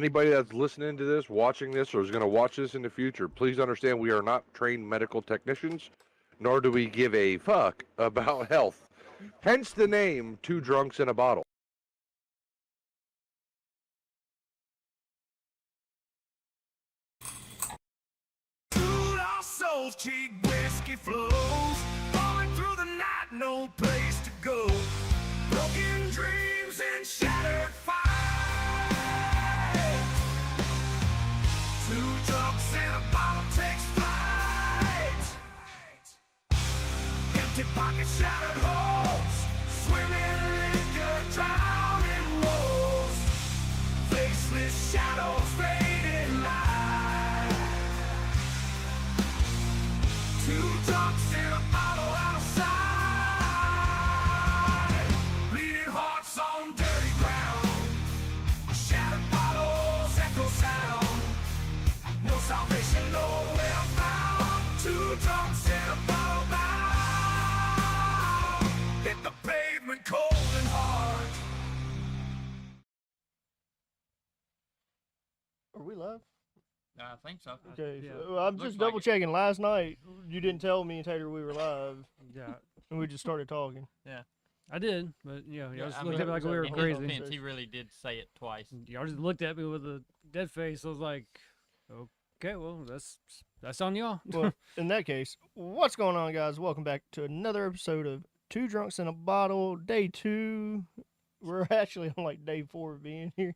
Anybody that's listening to this, watching this, or is going to watch this in the future, please understand we are not trained medical technicians, nor do we give a fuck about health. Hence the name Two Drunks in a Bottle. Souls, cheap whiskey flows, falling through the night, no place to go. Broken dreams and shattered fights. Two drunks and a bottle takes flight. Empty pockets, shattered holes, swimming liquor, drowning woes. Faceless shadows, fading light. Two drunks in a bottle out of sight. Bleeding hearts on dirty ground. Shattered bottles echo sound. No salvation, nowhere found. Two drunks in a bottle bound. Hit the pavement cold and hard. Are we live? I think so. Okay, Yeah. so I'm Looks just like double it. checking. Last night, you didn't tell me and Tater we were live, Yeah, and we just started talking. I did, but y'all just I looked mean, at me like we were in crazy. his crazy. defense, he really did say it twice. Y'all just looked at me with a dead face. I was like, okay, well, that's on y'all. Well, in that case, what's going on, guys? Welcome back to another episode of Two Drunks in a Bottle, Day 2. We're actually on like Day 4 of being here.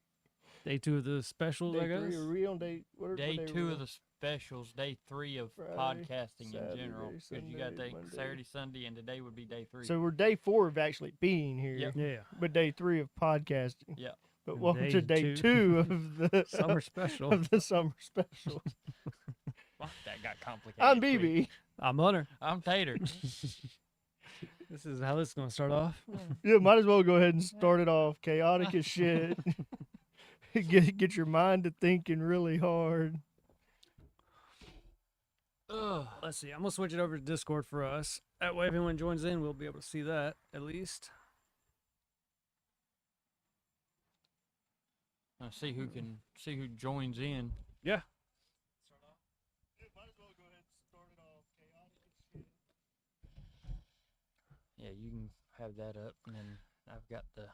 Day 2 of the specials, Day I guess. 3, are we on day? What Day day are 2 we of the specials, day 3 of Friday, podcasting in general. Saturday, Because you got Sunday, day Monday. Saturday, Sunday, and today would be day 3. So we're Day 4 of actually being here, Yep. Yeah, but Day 3 of podcasting. Yeah. But And welcome to day Day 2 two. of the summer special. of the summer special. Wow, that got complicated. I'm quick. BB. I'm Hunter. I'm Tater. This is how this is going to start off. Yeah, might as well go ahead and start it off. Chaotic as shit. Get your mind to thinking really hard. Ugh. Let's see. I'm going to switch it over to Discord for us. That way, if anyone joins in, we'll be able to see that at least. I'll see who joins in. Yeah. Yeah, you can have that up, and then I've got the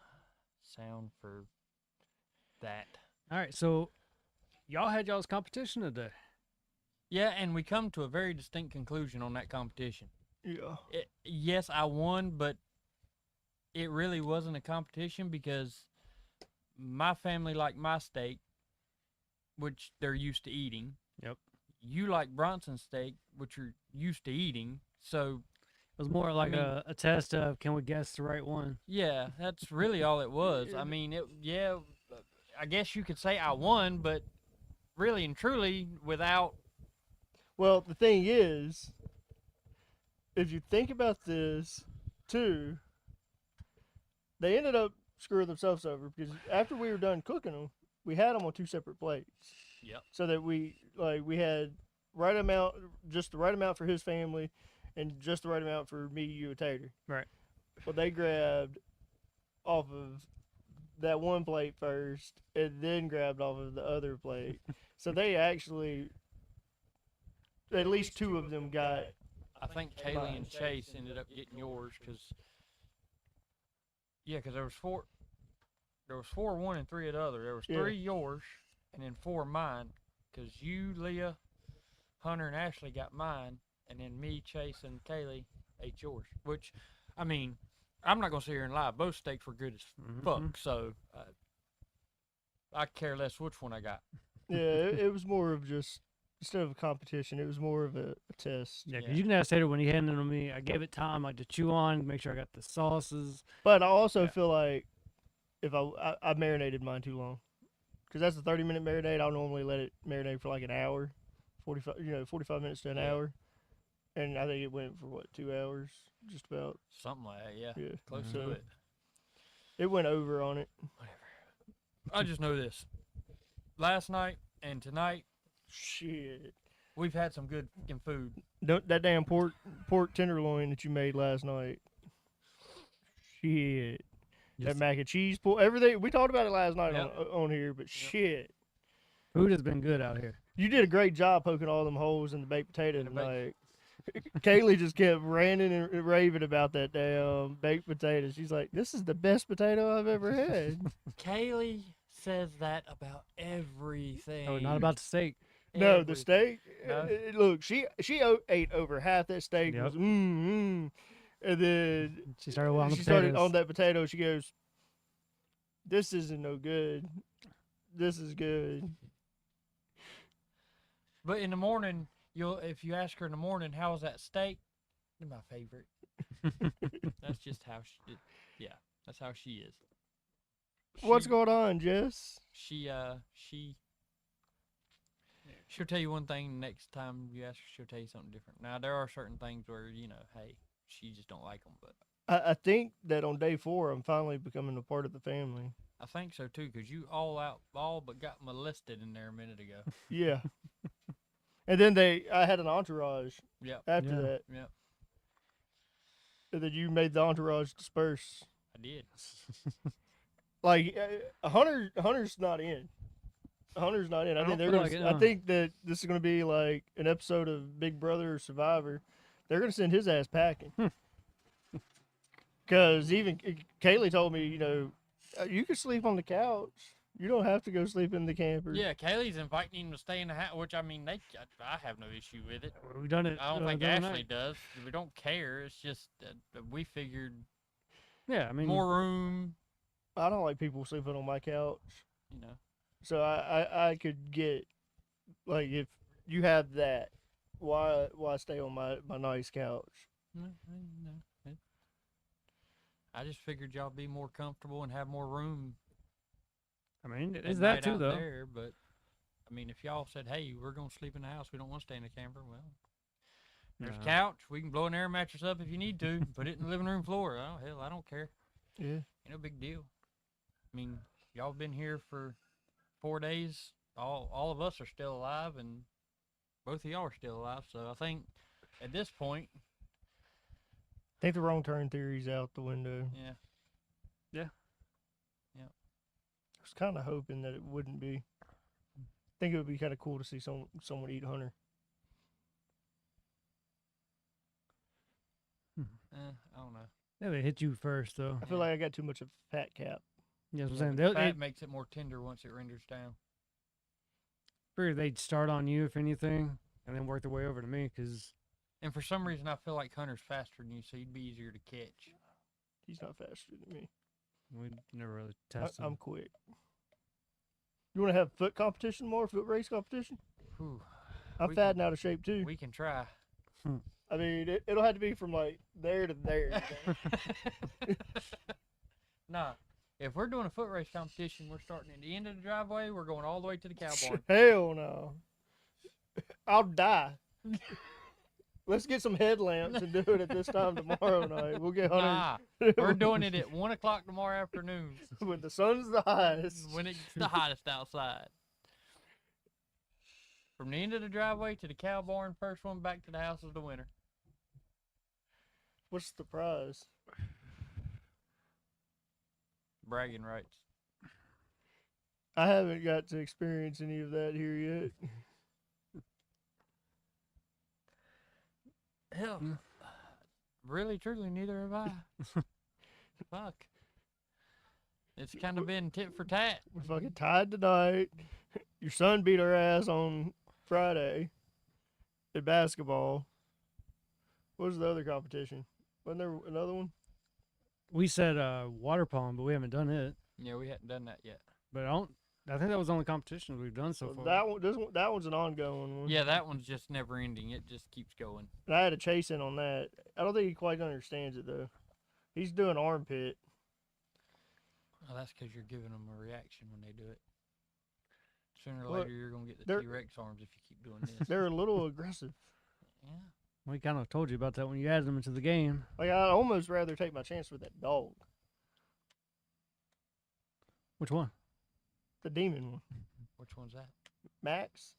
sound for that. All right, so y'all had y'all's competition today. Yeah, and we come to a very distinct conclusion on that competition. Yeah. Yes, I won, but it really wasn't a competition because my family liked my steak, which they're used to eating. Yep. You like Bronson steak, which you're used to eating. So, It was more like mean- a test of can we guess the right one? yeah, that's really all it was. I mean, I guess you could say I won, but really and truly, without Well, the thing is, if you think about this, too, they ended up screwing themselves over because after we were done cooking them, we had them on 2 separate plates. Yep. So that we had right amount, just the right amount for his family, and just the right amount for me, you, and Tater. Right. Well, they grabbed off of that one plate first, and then grabbed off of the other plate. So they actually, at least 2 of them got. I think Kaylee and Chase ended up getting yours because there was 4. There was 4 one and 3 of the other. There was Yeah. 3 yours and then 4 mine because you, Leah, Hunter, and Ashley got mine, and then me, Chase, and Kaylee ate yours. Which, I mean, I'm not gonna sit here and lie. Both steaks were good as fuck. So I care less which one I got. Yeah, it was more of just, instead of a competition, it was more of a test. Yeah, 'cause Yeah. you can ask Tater when he handed them to me. I gave it time like to chew on, make sure I got the sauces. But I also feel like if I marinated mine too long, because that's a 30-minute marinade. I'll normally let it marinate for like an hour, 45 minutes to an Yeah. hour, and I think it went for what, 2 hours, just about. Something like that, yeah. Yeah, Close so to it. it went over on it. I just know this. Last night and tonight, Shit. we've had some good fucking food. Don't, that damn pork tenderloin that you made last night. Shit. Yes. That mac and cheese pork, everything. We talked about it last night Yep. on here, but shit. Food has been good out here. You did a great job poking all them holes in the baked potato In the baked- tonight. Kaylee just kept ranting and raving about that damn baked potato. She's like, "This is the best potato I've ever had." Kaylee says that about everything. Oh, not about the steak. No, the Everything. steak. No? Look, she ate over half that steak. Yep. Was and then She started on the she started potatoes. on that potato. She goes, "This isn't no good. This is good." But in the morning, if you ask her in the morning, how was that steak? They're my favorite. That's just how yeah, that's how she is. What's She- going on, Jess? She'll tell you one thing. Next time you ask her, she'll tell you something different. Now there are certain things where hey, she just don't like them, but I think that on day 4, I'm finally becoming a part of the family. I think so too, 'cause you all but got molested in there a minute ago. Yeah. And then I had an entourage Yep, after Yeah. that. yep, And then you made the entourage disperse. I did. Like Hunter's not in. Hunter's not in. I, I think don't they're feel gonna. like it, I no. think that this is gonna be like an episode of Big Brother or Survivor. They're gonna send his ass packing. Cause even Kaylee told me, you can sleep on the couch. You don't have to go sleep in the camper. Yeah, Kaylee's inviting him to stay in the house, which I mean, I have no issue with it. We've done it. I don't think the other Ashley night. does. We don't care. It's just we figured Yeah, I mean, more room. I don't like people sleeping on my couch. You know, So I could get, like, if you have that, why stay on my nice couch? No. I just figured y'all be more comfortable and have more room. I mean, at it's that night too, out though. There, but I mean, if y'all said, "Hey, we're gonna sleep in the house. We don't want to stay in the camper," well, there's a Nah. couch. We can blow an air mattress up if you need to. Put it in the living room floor. Oh hell, I don't care. Yeah. Ain't no big deal. I mean, y'all been here for 4 days. All of us are still alive, and both of y'all are still alive. So I think at this point, I think the wrong turn theory's out the window. yeah, I was kind of hoping that it wouldn't be. I think it would be kind of cool to see someone eat Hunter. I don't know. Yeah, they hit you first, though. I feel like I got too much of a fat cap. Yeah, that's what I'm Yeah, saying. but They'll, fat they makes it more tender once it renders down. figured they'd start on you, if anything, and then work their way over to me, because And for some reason, I feel like Hunter's faster than you, so he'd be easier to catch. He's not faster than me. we never really I, tested. I'm quick. You want to have foot competition more? Foot race competition? Whew. I'm We fat can- and out of shape too. We can try. I mean, it'll have to be from like there to there. Nah, if we're doing a foot race competition, we're starting at the end of the driveway. We're going all the way to the cow barn. Hell no. I'll die. Let's get some headlamps and do it at this time tomorrow night. We'll get Hunter Nah, we're doing it at 1 o'clock tomorrow afternoon when the sun's the highest. when it's the hottest outside. From the end of the driveway to the cow barn, first one back to the house is the winner. What's the prize? Bragging rights. I haven't got to experience any of that here yet. Hell, really, truly, neither have I. Fuck. It's kind of been tit for tat. We're fucking tied tonight. Your son beat our ass on Friday at basketball. What was the other competition? Wasn't there another one? We said water polo, but we haven't done it. Yeah, we hadn't done that yet. But I think that was the only competition we've done so far. That one's an ongoing one. Yeah, that one's just never ending. It just keeps going. And I had to chase in on that. I don't think he quite understands it though. He's doing armpit. Oh, that's because you're giving them a reaction when they do it. Sooner or Well, later, you're gonna get the they're- T-Rex arms if you keep doing this. They're a little aggressive. Yeah. We kind of told you about that when you added them into the game. Like I'd almost rather take my chance with that dog, Which one? the demon one, Which one's that? Max.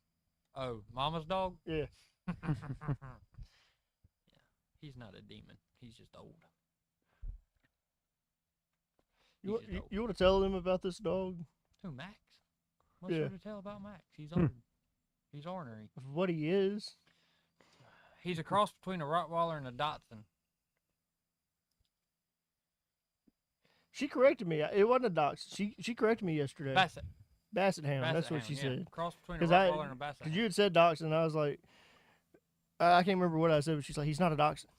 Oh, Mama's dog. Yeah. Yeah. He's not a demon. He's just old. You He's just old. you want to tell them about this dog? Who, Max? What's Yeah. there to tell about Max? He's old. He's ornery. Of what he is. He's a cross between a Rottweiler and a Dachshund. She corrected me. It wasn't a dachshund. She corrected me yesterday. Basset. Basset hound. Basset That's what hound, she yeah. said. Cross between a 'Cause Rottweiler and a Basset Because hound. you had said dachshund, and I was like, I can't remember what I said, but she's like, he's not a dachshund.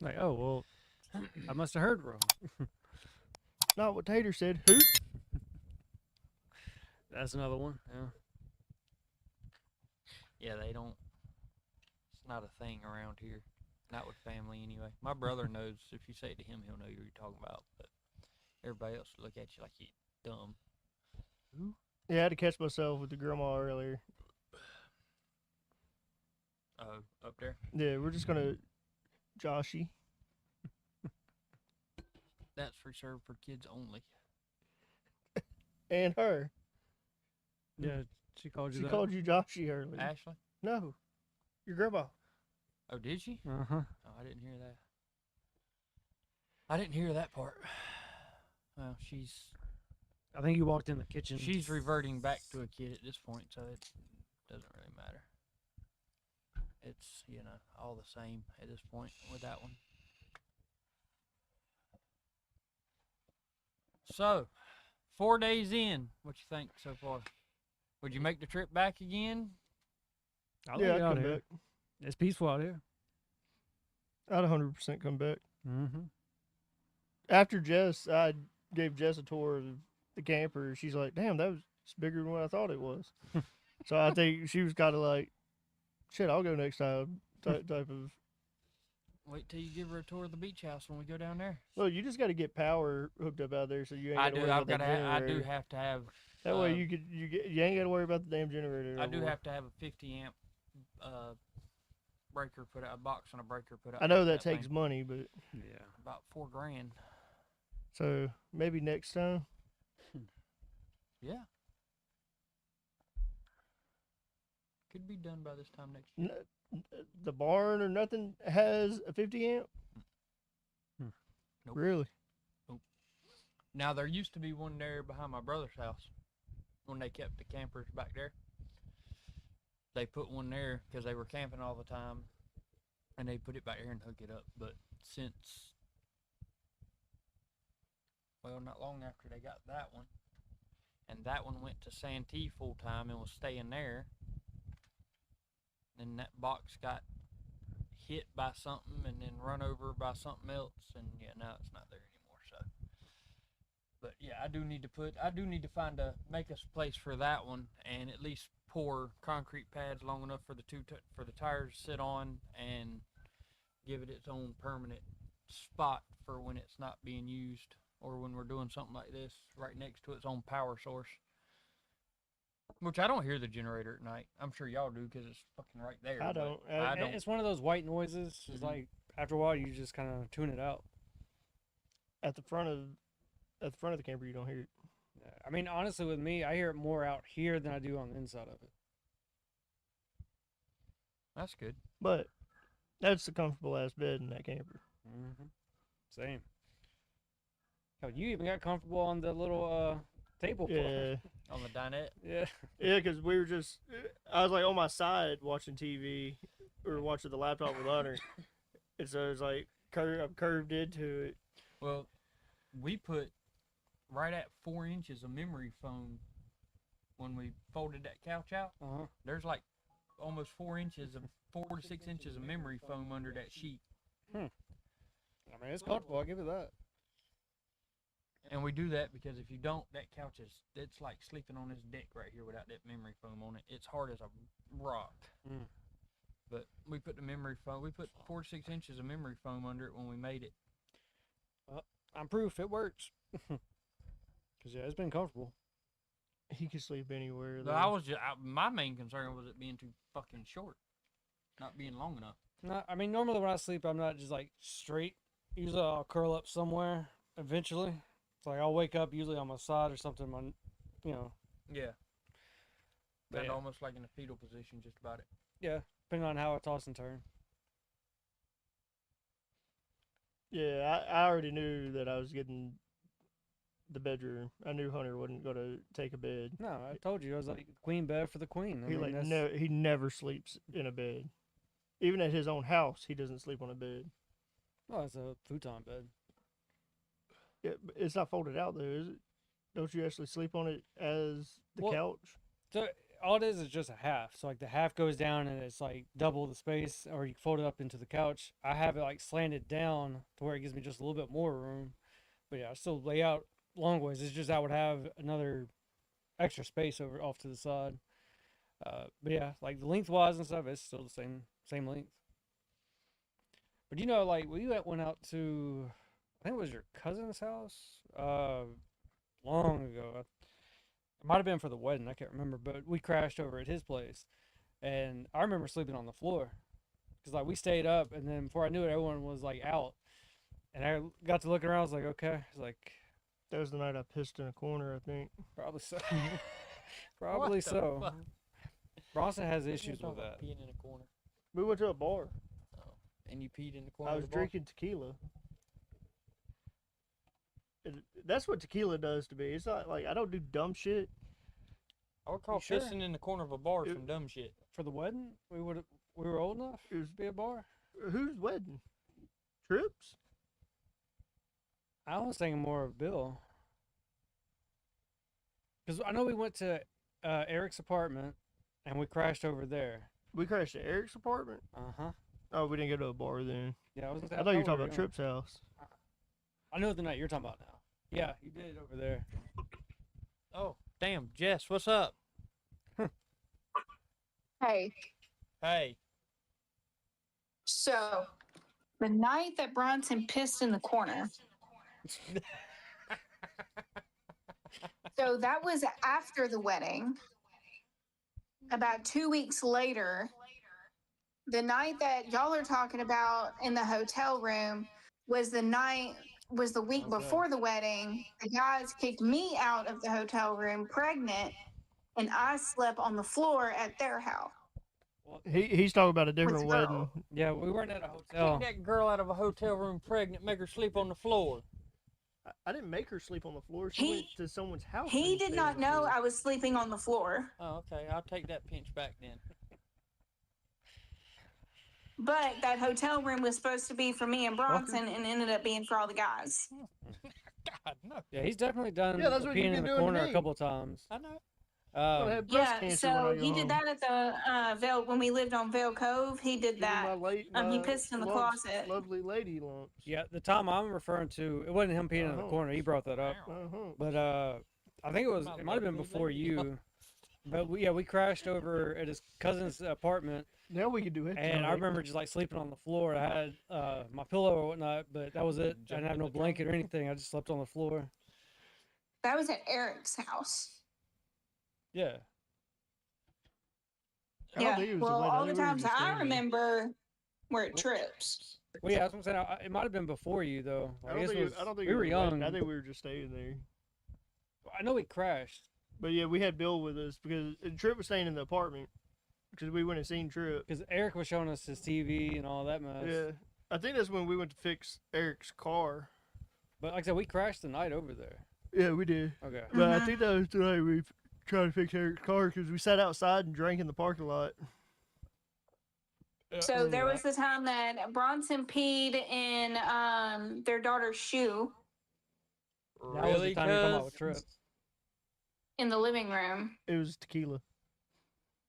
Like, oh well, I must have heard wrong. Not what Tater said. Who? That's another one. Yeah. Yeah, they don't. It's not a thing around here. Not with family, anyway. My brother knows. If you say it to him, he'll know who you're talking about. But everybody else will look at you like you dumb. Yeah, I had to catch myself with the grandma earlier. Up there. Yeah, we're just gonna Joshy. That's reserved for kids only. And her. Yeah. She called you She that. called you Joshy earlier. Ashley? No, your grandma. Oh, did she? Uh huh. Oh, I didn't hear that. I didn't hear that part. Well, I think you walked in the kitchen. she's reverting back to a kid at this point, so it doesn't really matter. It's, all the same at this point with that one. So, 4 days in, what you think so far? Would you make the trip back again? I'll Yeah, leave I'd you out come here. back. It's peaceful out here. I'd 100% come back. Mm-hmm. After Jess, I gave Jess a tour of the camper. She's like, damn, that was bigger than what I thought it was. So I think she was kind of like, shit, I'll go next time type of. Wait till you give her a tour of the beach house when we go down there. Well, you just got to get power hooked up out there, so you ain't I got to do. worry I've about got. that I do generator. have to have. That way you ain't got to worry about the damn generator. I no do more. have to have a 50 amp breaker put out, a box and a breaker put out. I know for that takes thing. money, but Yeah. About $4,000. so maybe next time. Yeah. Could be done by this time next year. The barn or nothing has a 50 amp. Nope. Really? Now there used to be one there behind my brother's house when they kept the campers back there. They put one there because they were camping all the time, and they put it back there and hook it up. But since, well, not long after they got that one, and that one went to Santee full time and was staying there, then that box got hit by something and then run over by something else, and yeah, now it's not there anymore. So, but yeah, I do need to find make us a place for that one, and at least pour concrete pads long enough for for the tires to sit on, and give it its own permanent spot for when it's not being used, or when we're doing something like this right next to its own power source. Which I don't hear the generator at night. I'm sure y'all do because it's fucking right there. I but don't. I don't. It's one of those white noises. It's Mhm. like after a while you just kind of tune it out. At the front of the camper, you don't hear it. Yeah. I mean, honestly, with me, I hear it more out here than I do on the inside of it. That's good. But that's a comfortable ass bed in that camper. Mm-hmm. Same. Hell, you even got comfortable on the little table. Yeah, On the dinette. Yeah. yeah, because we were just. I was like on my side watching TV or watching the laptop with Hunter, and so it's like I'm curved into it. Well, we put right at 4 inches of memory foam when we folded that couch out. Uh-huh. There's like almost 4 to 6 inches of memory foam under that sheet. I mean, it's comfortable. I'll give it that. And we do that because if you don't, that couch it's like sleeping on this deck right here without that memory foam on it. It's hard as a rock. Mm. But we put the memory foam, we put 4 to 6 inches of memory foam under it when we made it. I'm proof it works. Cause yeah, it's been comfortable. He could sleep anywhere. Though I was my main concern was it being too fucking short, not being long enough. No, I mean, normally when I sleep, I'm not just like straight. Usually I'll curl up somewhere eventually. It's like I'll wake up usually on my side or something. Yeah. But And yeah. almost like in a fetal position, just about it. Yeah, depending on how I toss and turn. Yeah, I already knew that I was getting the bedroom. I knew Hunter wasn't gonna take a bed. No, I told you I was like queen bed for the queen. I He mean, like that's, he never sleeps in a bed. Even at his own house, he doesn't sleep on a bed. oh, it's a futon bed. Yeah, but it's not folded out though, is it? Don't you actually sleep on it as the Well, couch? So all it is just a half. So like the half goes down and it's like double the space, or you fold it up into the couch. I have it like slanted down to where it gives me just a little bit more room. But yeah, I still lay out long ways. It's just I would have another extra space over off to the side. But yeah, like the lengthwise and stuff, it's still the same length. But you know, like we went out to, I think it was your cousin's house, long ago. It might have been for the wedding, I can't remember, but we crashed over at his place, and I remember sleeping on the floor, cause like we stayed up, and then before I knew it, everyone was like out, and I got to looking around. I was like, okay, it's like That was the night I pissed in a corner, I think. probably so, probably the so. fuck? Bronson has You issues talking with about that. Peeing in a corner. We went to a bar. And you peed in the corner. I of was the bar? drinking tequila. That's what tequila does to me. It's not like I don't do dumb shit. I would call sure? pissing in the corner of a bar It- some dumb shit. For the wedding, we were old enough It was- to be a bar. Whose wedding? Trips? I was thinking more of Bill. Because I know we went to Eric's apartment and we crashed over there. We crashed at Eric's apartment. Uh huh. Oh, we didn't go to a bar then. Yeah, I was. I thought you were talking about Tripp's house. I know the night you're talking about now. Yeah, you did over there. Oh, damn, Jess, what's up? Hey, Hey, so the night that Bronson pissed in the corner. So that was after the wedding. About 2 weeks later, the night that y'all are talking about in the hotel room was the week Okay. before the wedding. The guys kicked me out of the hotel room pregnant, and I slept on the floor at their house. Well, He's talking about a different Girl. wedding. yeah, we weren't at a kick hotel. that girl out of a hotel room pregnant, make her sleep on the floor. I didn't make her sleep on the floor. She went to someone's house. He and did stayed not on the know floor. I was sleeping on the floor. Oh, okay, I'll take that pinch back then. But that hotel room was supposed to be for me and Bronson and ended up being for all the guys. God, no. Yeah, he's definitely done Yeah, that's what peeing you've in been the doing to corner a me. couple of times. I know. I had breast Yeah, cancer when I so got he did home. that at the Vail when we lived on Vail Cove. He did Give me that. He my pissed in the lumps, closet. Lovely lady lumps. Yeah, the time I'm referring to, it wasn't him peeing in the Uh-huh. corner. He brought that up. Uh-huh. But I think it might have been before you. But we crashed over at his cousin's apartment, Now we can do it. and I remember just like sleeping on the floor. I had my pillow or whatnot, but that was it. I didn't have no blanket or anything. I just slept on the floor. That was at Eric's house. Yeah. I don't Yeah. think it was the Well, wedding. I all the think we were times just I staying there. remember were at Trips. Well, yeah, that's what I'm saying. It might have been before you though. I don't guess think. it was, I don't think we it were was the wedding. young. I think we were just staying there. I know we crashed But yeah, we had Bill with us because Trip was staying in the apartment because we went and seen Trip. because Eric was showing us his TV and all that mess. Yeah, I think that's when we went to fix Eric's car. But like I said, we crashed the night over there. Yeah, we did. Okay. But I Mhm. think that was the night we tried to fix Eric's car because we sat outside and drank in the parking lot. So there was the time that Bronson peed in their daughter's shoe That was Really, the time you come out cuz? with Trip. in the living room. It was tequila.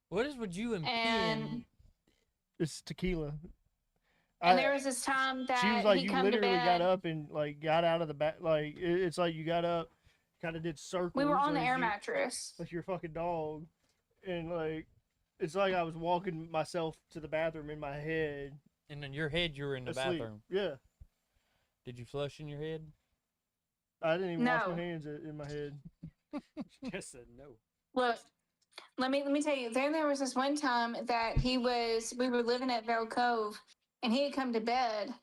What is with you and And peeing? It's tequila. and there was this time that she was like, he you come to literally got bed. up and like got out of the back. Like it's like you got up, kind of did circles. We were on the like air you- mattress. like your fucking dog, and like it's like I was walking myself to the bathroom in my head. And in your head, you were in the asleep. bathroom. Yeah, Did you flush in your head? I didn't even wash No. my hands in my head. Just said no. Look, let me tell you. Then there was this one time that we were living at Vail Cove, and he had come to bed,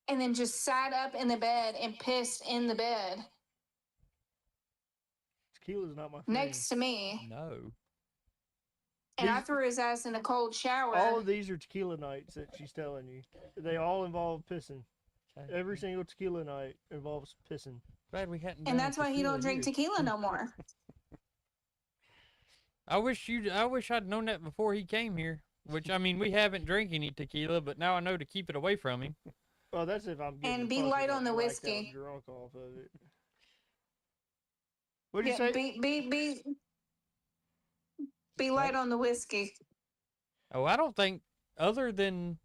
and then just sat up in the bed and pissed in the bed Tequila's not my friend. next to me, No. and I These- threw his ass in a cold shower. All of these are tequila nights that she's telling you. They all involve pissing. Every single tequila night involves pissing. Glad we hadn't. And done a that's why he don't drink here. tequila no more. I wish I'd known that before he came here. Which I mean, we haven't drank any tequila, but now I know to keep it away from him. Well, that's if I'm getting And be fucking, light like, on the blacked out whiskey. drunk off of it. What did you Yeah, say? be light on the whiskey. Oh, I don't think other than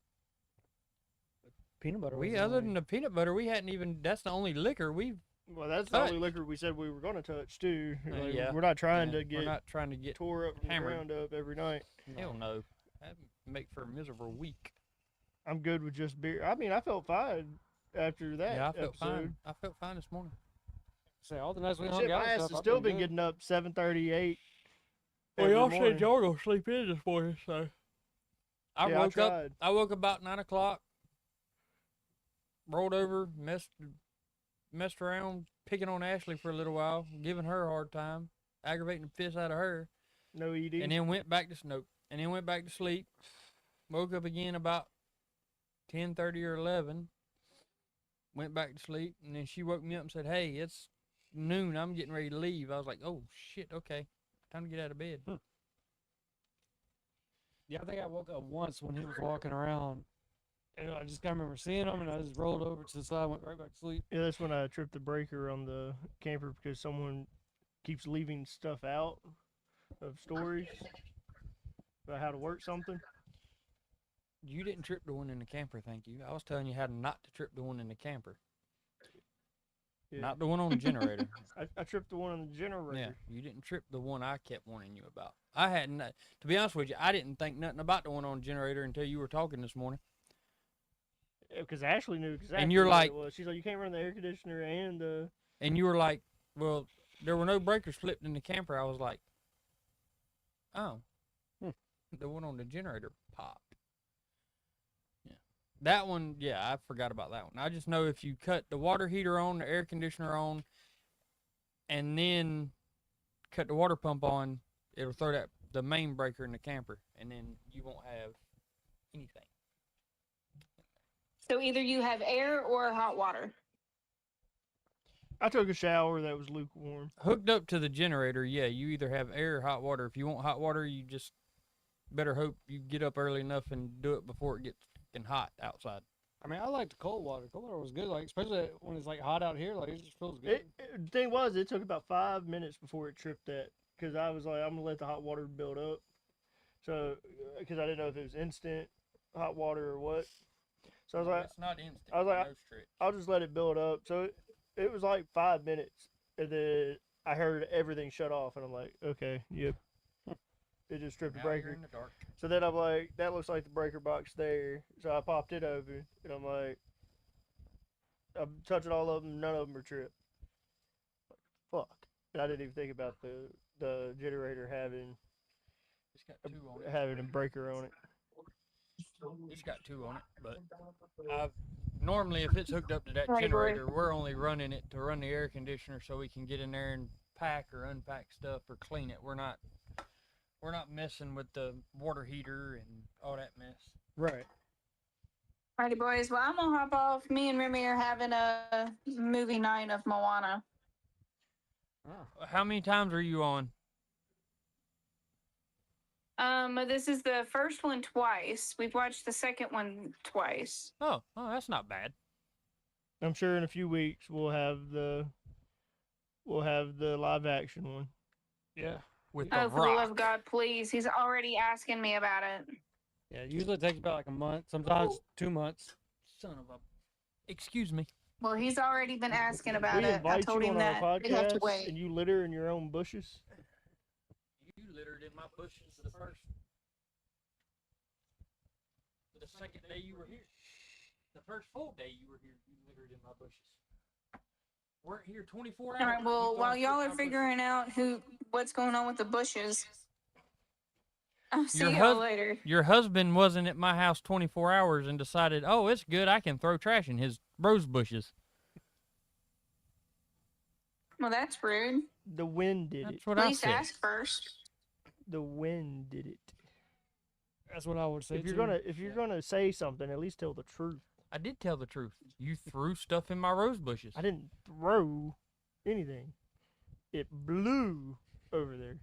Peanut butter. other than the peanut butter, we hadn't even. That's the only liquor we've. Well, that's the Touch. only liquor we said we were going to touch too. Like, yeah. We're not trying yeah, to get We're not trying to get. tore up from hammered. the ground up every night. Hell no. That'd make for a miserable week. I'm good with just beer. I mean, I felt fine after that Yeah, I felt episode. fine. I felt fine this morning. Say all the nights we hung Shit, out. my and ass stuff, has I've still been good. getting up 7:38. Well, every y'all morning. said y'all gonna sleep in this morning, so I Yeah, woke up. tried. I woke about 9 o'clock. Rolled over, messed around, picking on Ashley for a little while, giving her a hard time, aggravating the piss out of her, No ED. and then went back to and then went back to sleep. Woke up again about 10:30 or 11. Went back to sleep, and then she woke me up and said, "Hey, it's noon. I'm getting ready to leave." I was like, "Oh shit, okay, time to get out of bed." Yeah, I think I woke up once when he was walking around, and I just kind of remember seeing him, and I just rolled over to the side, went right back to sleep. Yeah, that's when I tripped the breaker on the camper because someone keeps leaving stuff out of stories about how to work something. You didn't trip the one in the camper, thank you. I was telling you how not to trip the one in the camper, Yeah. not the one on the generator. I tripped the one on the generator. Yeah, you didn't trip the one I kept warning you about. I hadn't, to be honest with you, I didn't think nothing about the one on the generator until you were talking this morning. Because Ashley knew exactly you're what like- it was. She's like, you can't run the air conditioner and the. And you were like, well, there were no breakers flipped in the camper. I was like, oh, the one on the generator popped. Yeah. That one, yeah, I forgot about that one. I just know if you cut the water heater on, the air conditioner on, and then cut the water pump on, it'll throw the main breaker in the camper, and then you won't have anything. So either you have air or hot water. I took a shower that was lukewarm. Hooked up to the generator, yeah, you either have air or hot water. If you want hot water, you just better hope you get up early enough and do it before it gets fucking hot outside. I mean, I like the cold water. Cold water was good, like especially when it's like hot out here. Like it just feels good. The thing was, it took about 5 minutes before it tripped that because I was like, I'm gonna let the hot water build up. So, because I didn't know if it was instant hot water or what. So I was like, It's not instant. I was like, no stretch. I'll just let it build up. So it was like 5 minutes, and then I heard everything shut off, and I'm like, okay, yep. It just tripped the Now you're breaker. in the dark. So then I'm like, that looks like the breaker box there. So I popped it open, and I'm like, I'm touching all of them. None of them are tripped. Fuck. And I didn't even think about the generator having It's got two on it. having a breaker on it. It's got two on it, but I've normally if it's hooked up to that Right, right. generator, we're only running it to run the air conditioner so we can get in there and pack or unpack stuff or clean it. We're not messing with the water heater and all that mess. Right. Alrighty, boys. Well, I'm gonna hop off. Me and Remy are having a movie night of Moana. How many times are you on? This is the first one twice. We've watched the second one twice. Oh, that's not bad. I'm sure in a few weeks we'll have the live action one. Yeah. With the Oh, for the love rock. of God, please. He's already asking me about it. Yeah. Usually it takes about like a month, sometimes 2 months. Son of a. Excuse me. Well, he's already been asking about We it. I invite told you him on that our we'd have to podcast, wait. and you litter in your own bushes. You littered in my bushes the second day you were here. The first full day you were here, you littered in my bushes. Weren't here 24 hours. All right. you Well, thought while I y'all took are my bushes. figuring out what's going on with the bushes, I'll see Your y'all hus- later. Your husband wasn't at my house 24 hours and decided, oh, it's good, I can throw trash in his rose bushes. Well, that's rude. The wind did it. That's what At I least said. ask first. The wind did it. That's what I would say. If you're too. gonna say something, at least tell the truth. I did tell the truth. You threw stuff in my rose bushes. I didn't throw. anything. It blew over there.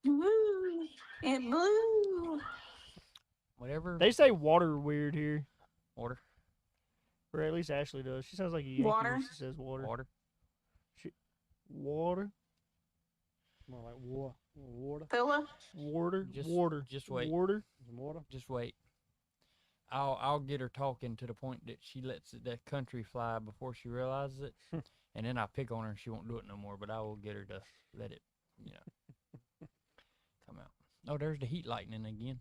Woo! It blew. Whatever. They say water weird here, Water. or at least Ashley does. She sounds like a Yankee Water? when she says water. Water. Water, More like water. Philip? water, Just- water. just wait. Water. Water. Just wait. I'll get her talking to the point that she lets that country fly before she realizes it, and then I pick on her and she won't do it no more. But I will get her to let it, come out. Oh, there's the heat lightning again.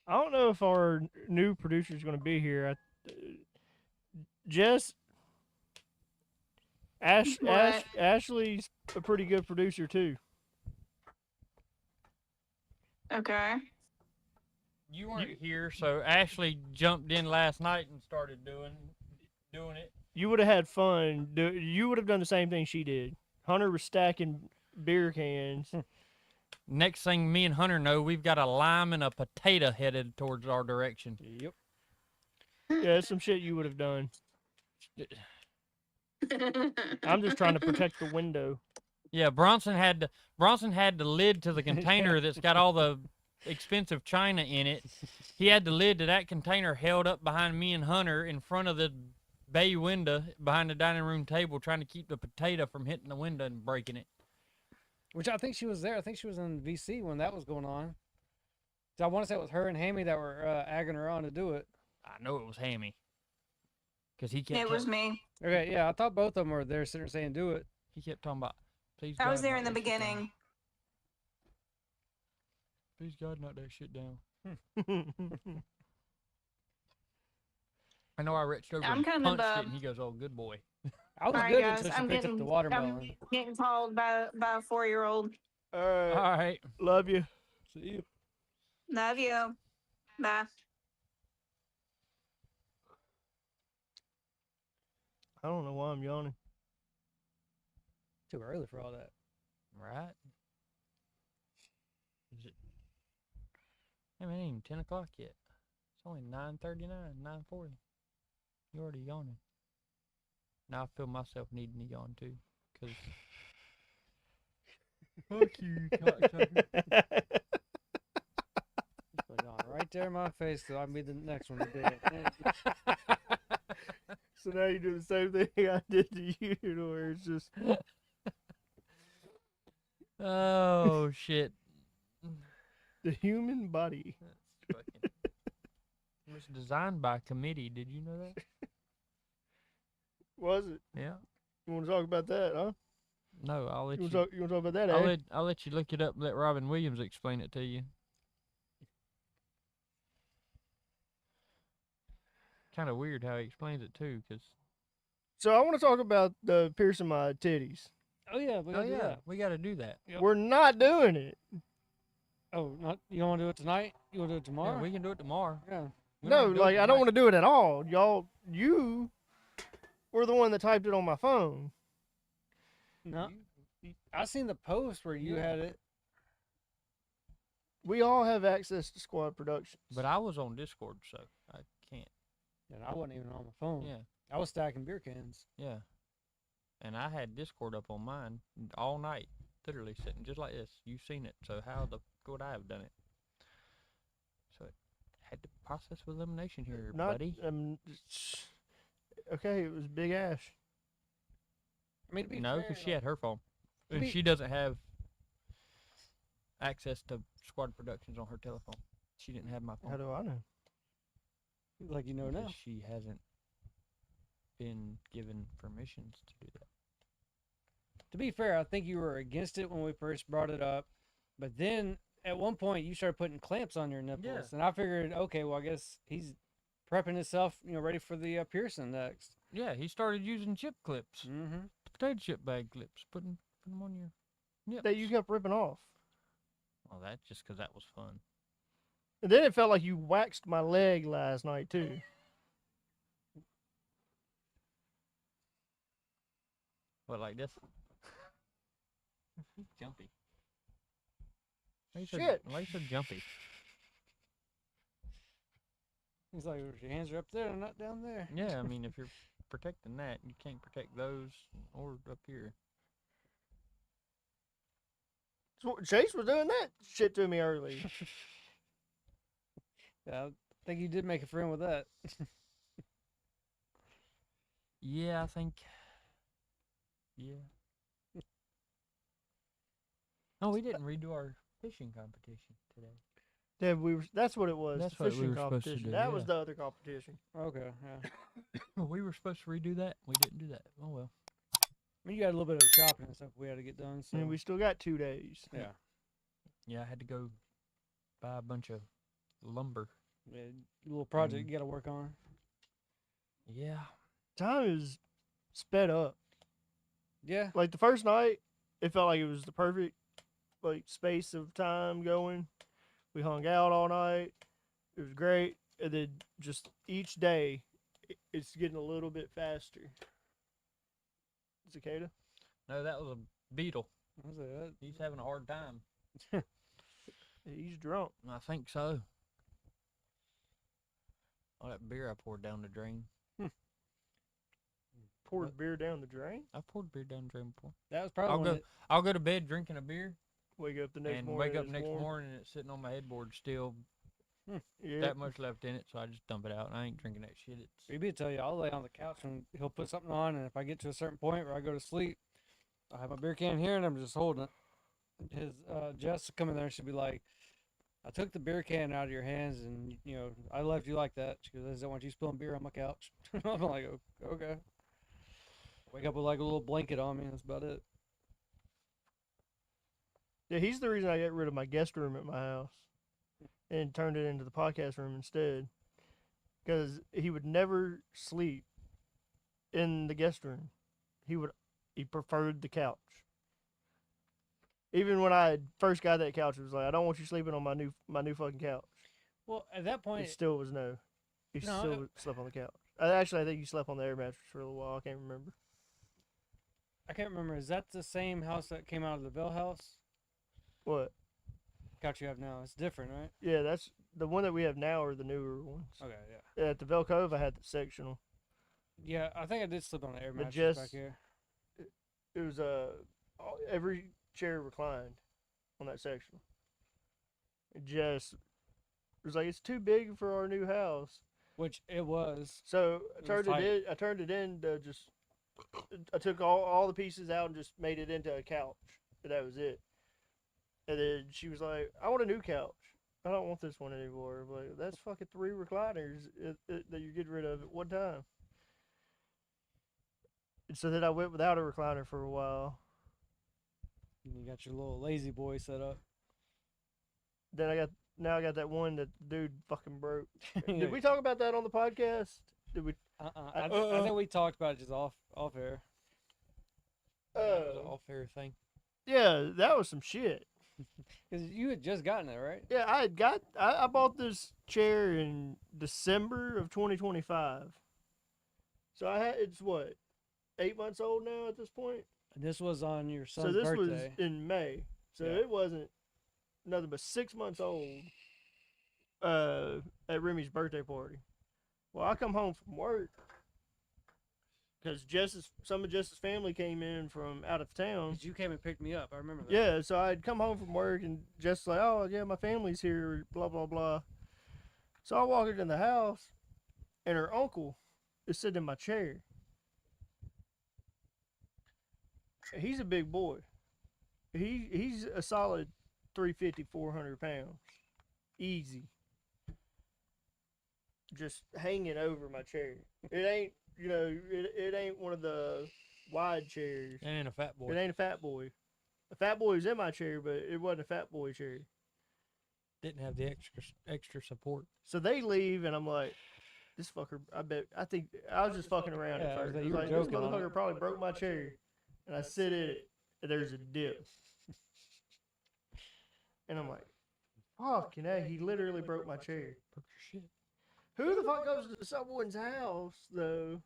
I don't know if our new producer is going to be here. Jess, What? Ashley's a pretty good producer too. Okay. You weren't here, so Ashley jumped in last night and started doing it. You would have had fun. You would have done the same thing she did. Hunter was stacking beer cans. Next thing me and Hunter know, we've got a lime and a potato headed towards our direction. Yep. Yeah, that's some shit you would have done. I'm just trying to protect the window. Yeah, Bronson had the lid to the container that's got all the expensive china in it. He had the lid to that container held up behind me and Hunter in front of the bay window behind the dining room table, trying to keep the potato from hitting the window and breaking it. Which I think she was there. I think she was in VC when that was going on. So I want to say it was her and Hammy that were agging her on to do it. I know it was Hammy, because he kept It was me. Okay, yeah, I thought both of them were there sitting there saying do it. he kept talking about, please I was God, there knock in the that shit down. beginning. Please God, knock that shit down. I know I reached over I'm and kind of, punched it, and he goes, "Oh, good boy." I was Alright, good guys, until she I'm picked up the getting, watermelon. I'm getting called by a 4-year-old. All right. All right. Love you. See you. Love you. Bye. I don't know why I'm yawning. Too early for all that. Right. Is it? Hey, man, it ain't even 10 o'clock yet. It's only 9:39, 9:40. You already yawning. Now I feel myself needing to yawn too, cause fuck you, cocksucker. Put it on right there in my face, so I'll be the next one to do it. So now you do the same thing I did to you, where it's just Oh shit. the human body. That's fucking. It was designed by a committee. Did you know that? Was it? Yeah. You want to talk about that, huh? No, I'll let You you. want to talk about that, eh? I'll let you look it up. And let Robin Williams explain it to you. Kind of weird how he explains it too, cause. So I want to talk about the piercing my titties. Oh yeah, we Oh gotta do yeah, that. we got to do that. Yep. We're not doing it. Oh, not you don't want to do it tonight? You want to do it tomorrow? Yeah, we can do it tomorrow. Yeah. We No, don't have to do it like I don't tonight. want to do it at all. You were the one that typed it on my phone. No. I seen the post where you Yeah. had it. We all have access to Squad Productions. But I was on Discord, so I can't. And I wasn't even on my phone. Yeah, I was stacking beer cans. yeah. And I had Discord up on mine all night, literally sitting just like this. You've seen it, so how the would I have done it? So it had to process of elimination here, Not, buddy. okay, it was Big Ash. I mean, to be No, fair, because she had her phone, and be- she doesn't have access to Squad Productions on her telephone. She didn't have my phone. How do I know? like you know now. because she hasn't been given permissions to do that. To be fair, I think you were against it when we first brought it up, but then at one point you started putting clamps on your nipples, and I figured, okay, well, I guess he's prepping himself, ready for the piercing next. Yeah, he started using chip clips, Mm-hmm. potato chip bag clips, putting them on your nips. That you kept ripping off. Well, that's just because that was fun. And then it felt like you waxed my leg last night too. What, like this? Jumpy. Why you so- Shit. Why you so jumpy? He's like, your hands are up there and not down there. Yeah, I mean, if you're protecting that. You can't protect those or up here. Chase was doing that shit to me earlier. Yeah, I think you did make a friend with that. Yeah, I think. Yeah. No, we didn't redo our fishing competition today. Yeah, that's what it was. That's the what we fishing were supposed to competition. do, That was yeah. the other competition. Okay, yeah. We were supposed to redo that. We didn't do that. Oh well. I mean, you got a little bit of shopping and stuff we had to get done. So And we still got 2 days. yeah, Yeah, I had to go buy a bunch of lumber. yeah, little project you got to work on. Yeah. Time is sped up. Yeah, Like the first night, it felt like it was the perfect like space of time going. We hung out all night. It was great. And then just each day, it's getting a little bit faster. Cicada? No, that was a beetle. what was it? He's having a hard time. He's drunk. I think so. All that beer I poured down the drain. Poured beer down the drain. I poured beer down the drain before. That was probably I'll one go. that- I'll go to bed drinking a beer Wake up the next and morning. wake up it's next warm. morning and it's sitting on my headboard still Yeah. that much left in it, so I just dump it out. I ain't drinking that shit. It's Maybe tell you, I'll lay on the couch and he'll put something on, and if I get to a certain point where I go to sleep, I have my beer can here and I'm just holding it. His Jess will come in there and she'll be like, "I took the beer can out of your hands, and I left you like that." She goes, "I don't want you spilling beer on my couch." I'm like, Okay. Wake up with like a little blanket on me. That's about it. Yeah, he's the reason I got rid of my guest room at my house and turned it into the podcast room instead. Because he would never sleep in the guest room. He preferred the couch. Even when I first got that couch, it was like, I don't want you sleeping on my new fucking couch. Well, at that It point, still was no. He No, still slept on the couch. I think you slept on the air mattress for a little while. I can't remember. I can't remember. Is that the same house that came out of the Bell house? What? Couch you have now. It's different, right? Yeah, that's the one that we have now are the newer ones. Okay, yeah. At the Velcove, I had the sectional. Yeah, I think I did sleep on the air But mattress back just- here. It was every chair reclined on that sectional. It was like it's too big for our new house. Which it was. So I It was turned tight. it in. I turned it into just. I took all the pieces out and just made it into a couch. And that was it. And then she was like, "I want a new couch. I don't want this one anymore." I'm like, that's fucking 3 recliners that you're getting rid of at one time. And so then I went without a recliner for a while. You got your little lazy boy set up. Then I got that one that the dude fucking broke. Did we talk about that on the podcast? Did we? I think we talked about it just off air. that was an all-fair thing. Yeah, that was some shit. Because you had just gotten it, right? Yeah, I bought this chair in December of 2025. So it's what, 8 months old now at this point. And this was on your son's So this birthday. was in May. So Yeah. it wasn't nothing but 6 months old. At Remy's birthday party. Well, I come home from work because some of Jess's family came in from out of town. 'Cause you came and picked me up. I remember that. Yeah, so I'd come home from work and Jess like, "Oh yeah, my family's here," blah blah blah. So I walk into the house, and her uncle is sitting in my chair. He's a big boy. He's a solid 350, 400 pounds, easy. Just hanging over my chair. It ain't it ain't one of the wide chairs. And a fat boy. It ain't a fat boy. A fat boy was in my chair, but it wasn't a fat boy chair. Didn't have the extra support. So they leave, and I'm like, this fucker. I think I was just fucking around Yeah, at I was first. like, I you was were like, this joking on motherfucker it. probably broke my chair, and I sit in it, and there's a dip, and I'm like, fucking hey, he literally broke my chair. Broke your shit. Who the fuck goes to someone's house though?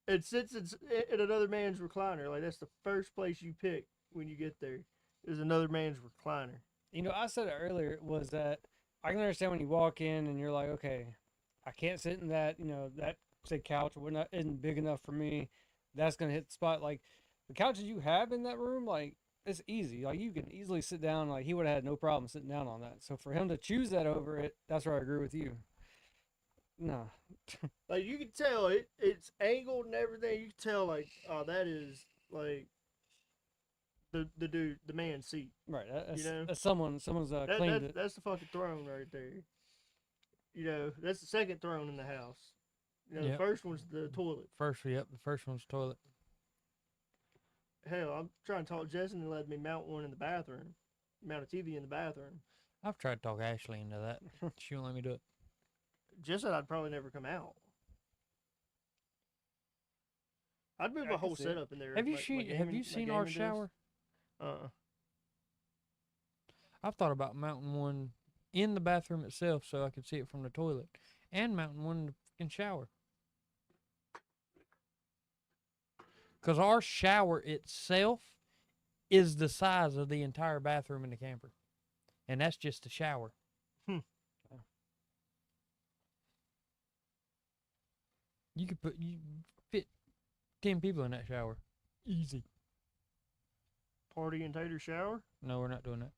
It sits in another man's recliner. Like that's the first place you pick when you get there. Is another man's recliner. I said it earlier was that I can understand when you walk in and you're like, okay, I can't sit in that say couch or whatnot isn't big enough for me, that's gonna hit the spot. Like the couches you have in that room, like it's easy. Like you can easily sit down. Like he would have had no problem sitting down on that. So for him to choose that over it, that's where I agree with you. No, Like you can tell it's angled and everything. You can tell like, oh, that is like the dude, the man's seat. right? That's, know? that's someone's That, claimed it. that's the fucking throne right there. You know, that's the second throne in the house. You know, Yep. the first one's the toilet. The first one's toilet. Hell, I'm trying to talk Justin and let me mount one in the bathroom. Mount a TV in the bathroom. I've tried to talk Ashley into that. She won't let me do it. Just that I'd probably never come out. I'd move I my can whole see it. setup in there. Have you like seen gaming- seen my our gaming desk. shower? I've thought about mounting one in the bathroom itself so I could see it from the toilet, and mounting one in the fucking shower. Because our shower itself is the size of the entire bathroom in the camper, and that's just the shower. You could fit 10 people in that shower, easy. Party and tater shower. No, we're not doing that.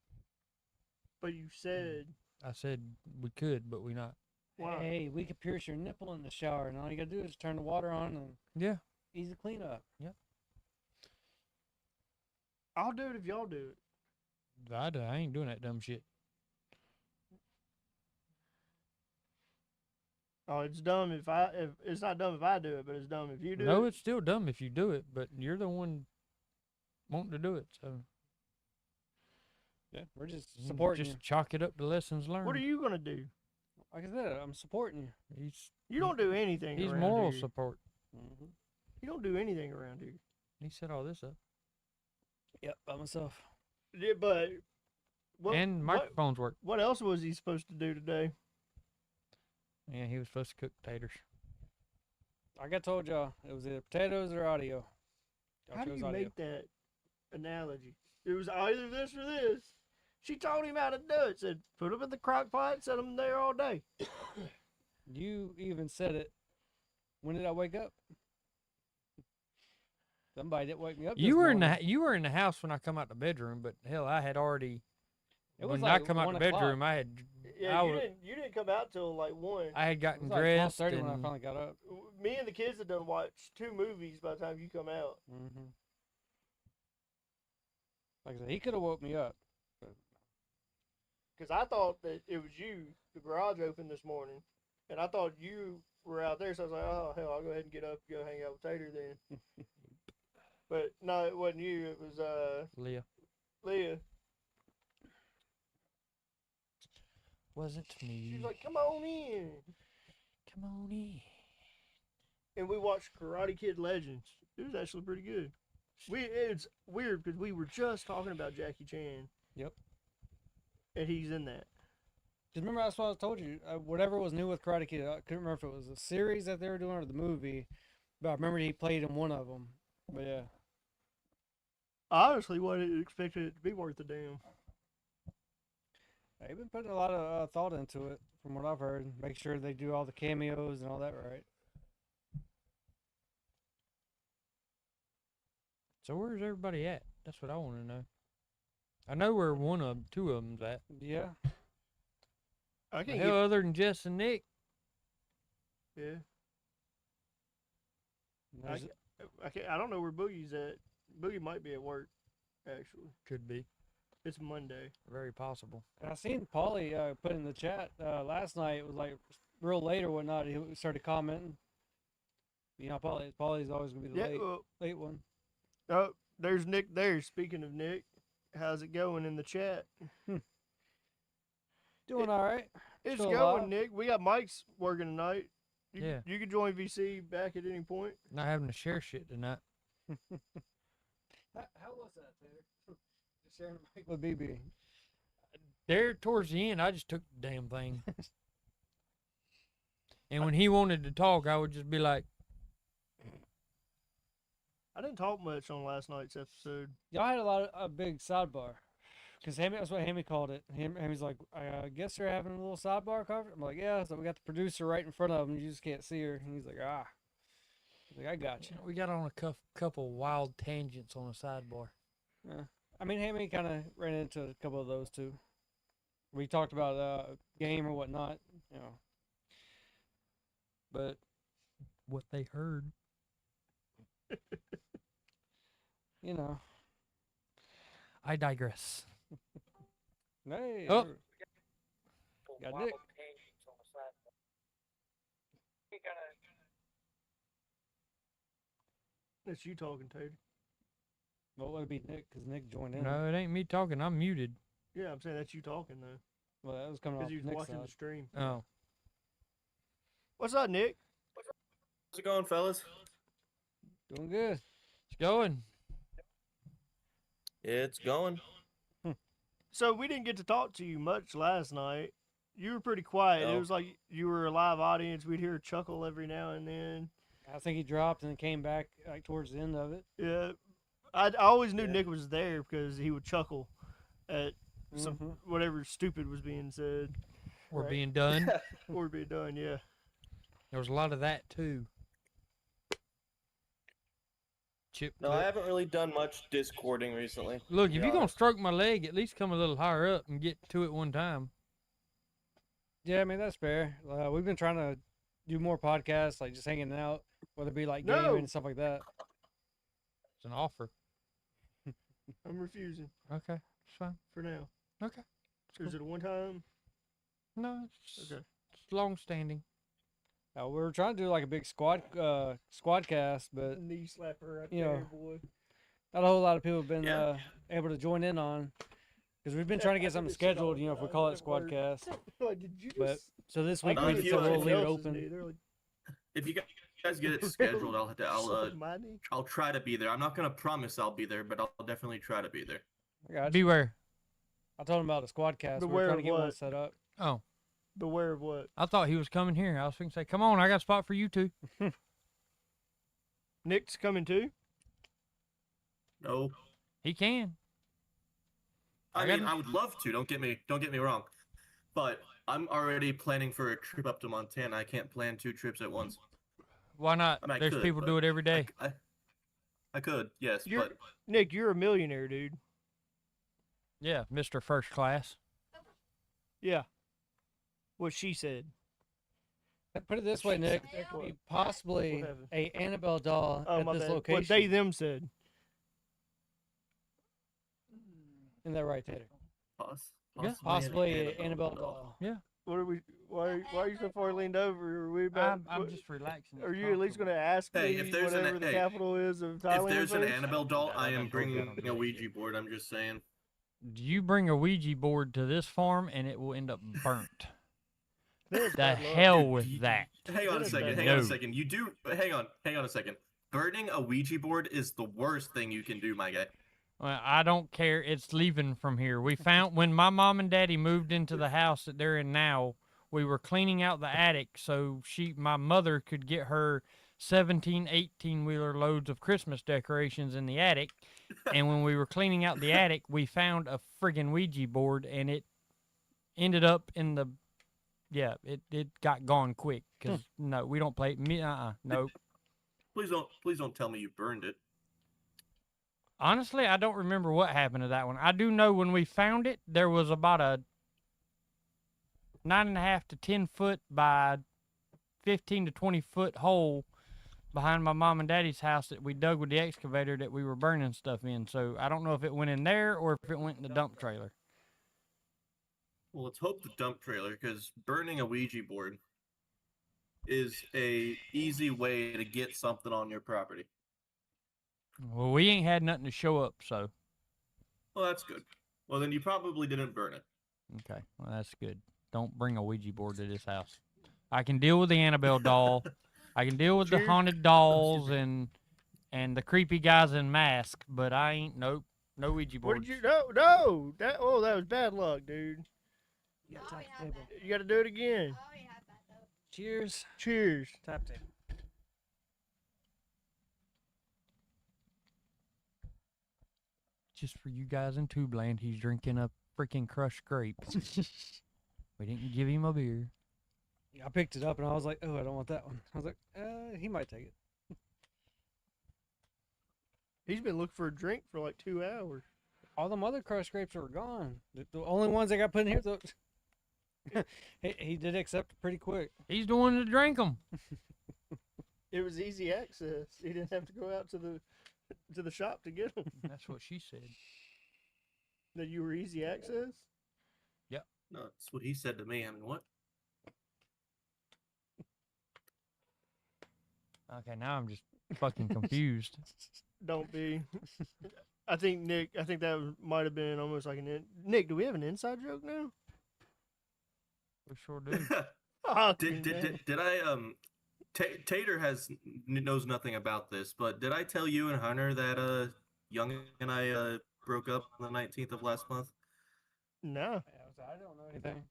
But you said I said we could, but we not. why? Hey, we could pierce your nipple in the shower, and all you gotta do is turn the water on and Yeah. easy cleanup. I'll do it if y'all do it. I ain't doing that dumb shit. Oh, it's dumb if it's not dumb if I do it, but it's dumb if you do No, it. it's still dumb if you do it, but you're the one wanting to do it. So Yeah, we're just you supporting just chalk it up to lessons learned. What are you gonna do? you. Like I said, I'm supporting you. You don't do anything. He's around moral here. support. Mm-hmm. You don't do anything around here. He set all this up. Yep, by myself. Yeah, but And microphones work. what else was he supposed to do today? Yeah, he was supposed to cook taters. Like I told y'all, it was either potatoes or audio. Y'all How do chose you audio. make that analogy? It was either this or this. She told him how to do it. Said put them in the crock pot, set them there all day. You even said it. When did I wake up? Somebody didn't wake me up. You this were in morning. the you were in the house when I come out the bedroom, but hell, I had already. It was When like I come out 1 the bedroom, o'clock. I had Yeah, I you was- didn't come out till like 1. I had It gotten was like dressed 12:30 when I and finally got up. Me and the kids had done watched 2 movies by the time you come out. Mm-hmm. Like I said, he could have woke me up. Because I thought that it was you. The garage opened this morning, and I thought you were out there. So I was like, oh hell, I'll go ahead and get up, and go hang out with Tater then. But no, it wasn't you. It was Leah. Leah. Wasn't me. She was like, "Come on in," Come on in. and we watched Karate Kid Legends. It was actually pretty good. It's weird because we were just talking about Jackie Chan. Yep. And he's in that. Just remember, that's what I told you. Whatever was new with Karate Kid, I couldn't remember if it was a series that they were doing or the movie, but I remember he played in one of them. But yeah, I honestly wasn't expecting it to be worth a damn. they've been putting a lot of thought into it, from what I've heard. Make sure they do all the cameos and all that right. So where's everybody at? That's what I want to know. I know where two of them's at. Yeah. I can't Hell, other than Jess and Nick. get. Yeah. There's- I don't know where Boogie's at. Boogie might be at work, actually. Could be. It's Monday. Very possible. And I seen Paulie put in the chat last night. It was like real late or whatnot. He started commenting. You know, Paulie's always gonna be the Yeah. late one. Oh, there's Nick there. Speaking of Nick, how's it going in the chat? Doing all right. It's Still going, alive. Nick. We got Mike's working tonight. Yeah. You can join VC back at any point. Not having to share shit tonight. How was that, Taylor? Sharing the mic with BB. There towards the end, I just took the damn thing. And when he wanted to talk, I would just be like, I didn't talk much on last night's episode. Y'all had a big sidebar. Because that's what Hammy called it. Hammy's like, I guess they're having a little sidebar conference. I'm like, yeah. So we got the producer right in front of him. You just can't see her. And he's like, ah. He's like, I got you. We got on a couple wild tangents on the sidebar. Yeah. I mean, Hammy kind of ran into a couple of those too. We talked about game or whatnot, you know. But What they heard. you know, I digress. hey, Oh. got Nick. That's you talking, Tater. What would it be Nick? Because Nick joined in. No, it ain't me talking. I'm muted. Yeah, I'm saying that's you talking though, Well, that was coming off because he was Nick's watching side. the stream. Oh. What's up, Nick? How's it going, fellas? Doing good. It's going. It's going. So we didn't get to talk to you much last night. You were pretty quiet. It No. was like you were a live audience. We'd hear a chuckle every now and then. I think he dropped and then came back like towards the end of it. Yeah, I always knew Yeah. Nick was there because he would chuckle at some Mhm. whatever stupid was being said We're Right. being done. or being done. Yeah. There was a lot of that too. Chip. No, clip. I haven't really done much Discording recently. Look, to if be you're gonna honest. stroke my leg, at least come a little higher up and get to it one time. Yeah, I mean that's fair. We've been trying to do more podcasts, like just hanging out, whether it be like No. gaming and stuff like that. It's an offer. I'm refusing Okay, it's fine. for now. Okay. Is it a one time? No, it's, Okay. it's long standing. We were trying to do like a big squadcast, but Knee slapper right you there, know. boy. not a whole lot of people have been Yeah. able to join in on. Because we've been trying to get something scheduled, you know, if we call it squadcast. Like, did you But just? so this I week No, we couldn't if said you- we'll if leave it else's open. knee. They're like, If you guys get it scheduled, "Suck my knee." I'll try to be there. I'm not gonna promise I'll be there, but I'll definitely try to be there. I got you. Beware. I told him about a squadcast. We Beware were trying to of get one what? set up. Oh, Beware of what? I thought he was coming here. I was thinking, say, come on, I got a spot for you two. Nick's coming too. No, He can. I I mean got- I would love to. Don't get me wrong, but I'm already planning for a trip up to Montana. I can't plan 2 trips at once. Why not? I mean, I There's could, people but do it every day. I could, yes, You're- but Nick, you're a millionaire, dude. Yeah, Mr. First Class. Yeah. What she said. Put it this way, Nick. There could be possibly What happened? a Annabelle doll Oh, at my this bad. location. What they them said. Isn't that right, Tater? Yeah. Possibly an Annabelle doll. What are we? Why are you so far leaned over? Are we about? I'm just relaxing. Are you at least going to ask Hey, me if there's whatever the hey, capital is of If Thailand? there's an first? Annabelle doll, I am I broke down on bringing the a way. Ouija board. I'm just saying. You bring a Ouija board to this farm and it will end up burnt. That's The bad luck. hell with You- that. Hang on a That is second. bad. Hang on a No. second. You do. Hang on a second. Burning a Ouija board is the worst thing you can do, my guy. Well, I don't care. It's leaving from here. We found when my mom and daddy moved into the house that they're in now, we were cleaning out the attic so my mother could get her 17, 18-wheeler loads of Christmas decorations in the attic. And when we were cleaning out the attic, we found a friggin' Ouija board and it ended up in the, it got gone quick because no, we don't play, no. Please don't tell me you burned it. Honestly, I don't remember what happened to that one. I do know when we found it, there was about a 9.5 to 10 foot by 15 to 20 foot hole behind my mom and daddy's house that we dug with the excavator that we were burning stuff in. So I don't know if it went in there or if it went in the dump trailer. Well, let's hope the dump trailer, because burning a Ouija board is a easy way to get something on your property. Well, we ain't had nothing to show up, so Well, that's good. Well, then you probably didn't burn it. okay, well that's good. Don't bring a Ouija board to this house. I can deal with the Annabelle doll. I can deal with the Cheers. haunted dolls and the creepy guys in masks, but I ain't no Ouija What boards. did you? No. That was bad luck, dude. You got to do it again. Cheers. Cheers. Tap table. Just for you guys in Tube Land, he's drinking a freaking crushed grape. We didn't give him a beer. I picked it up and I was like, oh, I don't want that one. I was like, he might take it. He's been looking for a drink for like 2 hours. All them other crushed grapes are gone. The only ones I got put in here, though, he did accept pretty quick. He's the one to drink them. It was easy access. He didn't have to go out to the shop to get them. That's what she said. That you were easy access. No, that's what he said to me. I mean, what? Okay, now I'm just fucking confused. Don't be. I think that might have been almost like Nick, do we have an inside joke now? We sure do. Oh, Did I Tater knows nothing about this, but did I tell you and Hunter that Young and I broke up on the 19th of last month? No. I don't know anything.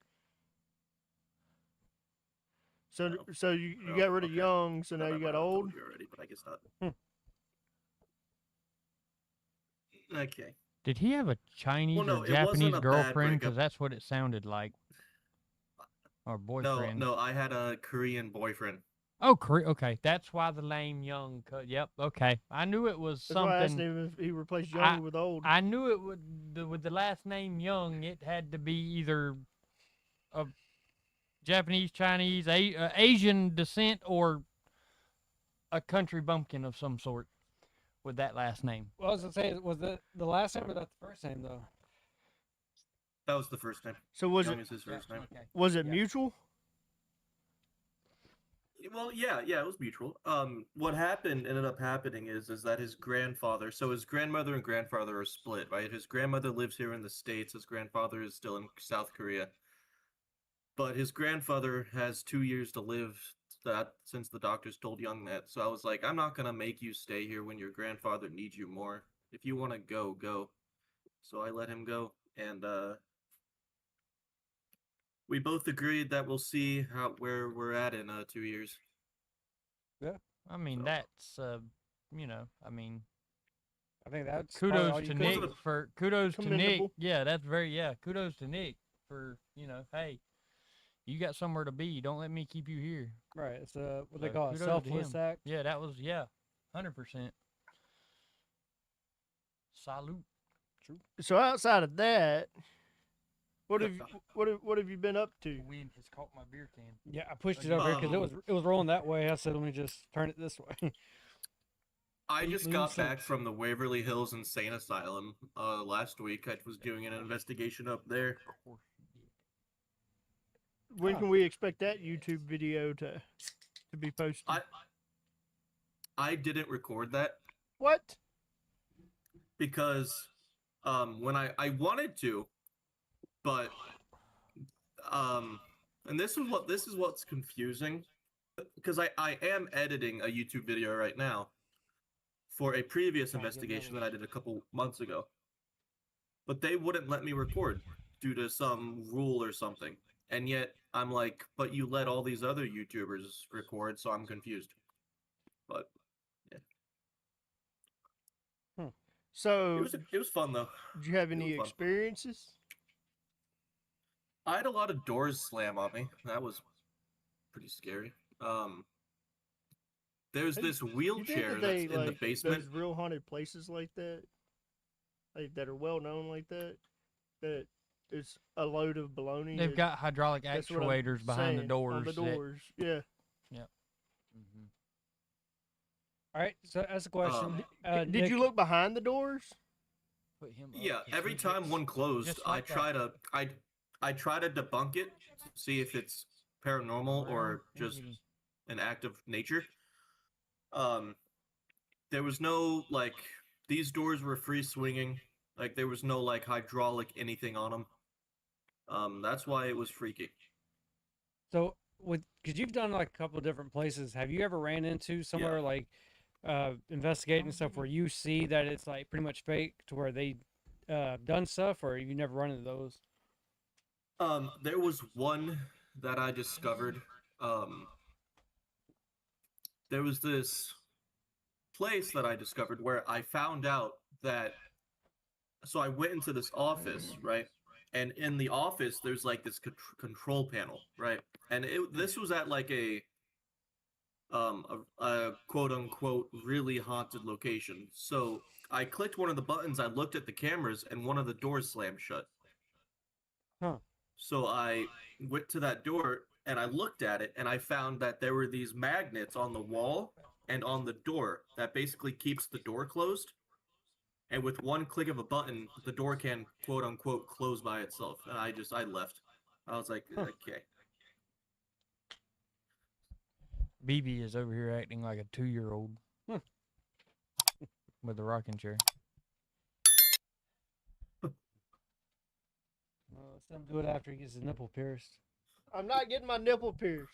So you Oh, got rid of okay. Young, so now you got old. You already, but I guess not. Okay. Did he have a Chinese Well, no, or it wasn't Japanese a bad girlfriend? breakup. Because that's what it sounded like. Or boyfriend. No, I had a Korean boyfriend. Oh, okay. That's why the name Young. Yep. Okay. I knew it was That's why I asked something. him if he replaced Young with old. I knew it would. With the last name Young, it had to be either of Japanese, Chinese, Asian descent, or a country bumpkin of some sort with that last name. Well, I was gonna say, was the last name or that the first name though? That was the first name. So was Young it is his first name. Okay. was it mutual? Well, yeah, it was mutual. What ended up happening is that his grandfather, so his grandmother and grandfather are split, right? His grandmother lives here in the States. His grandfather is still in South Korea. But his grandfather has 2 years to live since the doctors told Young that. So I was like, I'm not gonna make you stay here when your grandfather needs you more. If you want to go, go. So I let him go, and we both agreed that we'll see where we're at in 2 years. I mean, So- that's I mean, I think that's probably all kudos you to could Nick do. for kudos to Nick. Commendable. Yeah, that's kudos to Nick for hey, you got somewhere to be. Don't let me keep you here. Right, it's what they So, call a kudos to selfless him. act. Yeah, that was 100%. Salute. So outside of that, what have you been up to? Wind has caught my beer can. Yeah, I pushed it over here because it was rolling that way. I said, let me just turn it this way. I Moon just got back Six. from the Waverly Hills Insane Asylum last week. I was doing an investigation up there. Of course you did. When Ah. can we expect that YouTube video to be posted? I didn't record that What? because when I wanted to, but and this is what's confusing, because I am editing a YouTube video right now for a previous investigation that I did a couple months ago, but they wouldn't let me record due to some rule or something, and yet I'm like, but you let all these other YouTubers record, so I'm confused. But So, it was fun though. did you have it any was fun. experiences? I had a lot of doors slam on me. That was pretty scary. There's Hey, this You think wheelchair that that's they, in the like, basement. those real haunted places like that, that are well known like that, that it's a load of baloney. They've that- got hydraulic that's what I'm actuators behind the saying, doors. On the that- doors, yeah. Mhm. All right, so that's a question. Did Nick, you look behind the doors? Put him up Yeah, 'cause every he time gets- one closed, just I like that. try to debunk it, see if it's paranormal or Around and just get him. an act of nature. There was no like these doors were free swinging, like there was no like hydraulic anything on them. That's why it was freaky. so because you've done like a couple of different places, have you ever ran into somewhere like investigating stuff where you see that it's like pretty much fake to where they done stuff, or you never run into those? There was one that I discovered. There was this place that I discovered where I found out that so I went into this office, right? And in the office, there's like this control panel, right? And this was at like a quote unquote really haunted location. So I clicked one of the buttons, I looked at the cameras, and one of the doors slammed shut. Huh. So I went to that door and I looked at it, and I found that there were these magnets on the wall and on the door that basically keeps the door closed. And with one click of a button, the door can quote unquote close by itself. And I left. I was like, okay. BB is over here acting like a 2-year-old with a rocking chair. Let's let him do it after he gets his nipple pierced. I'm not getting my nipple pierced.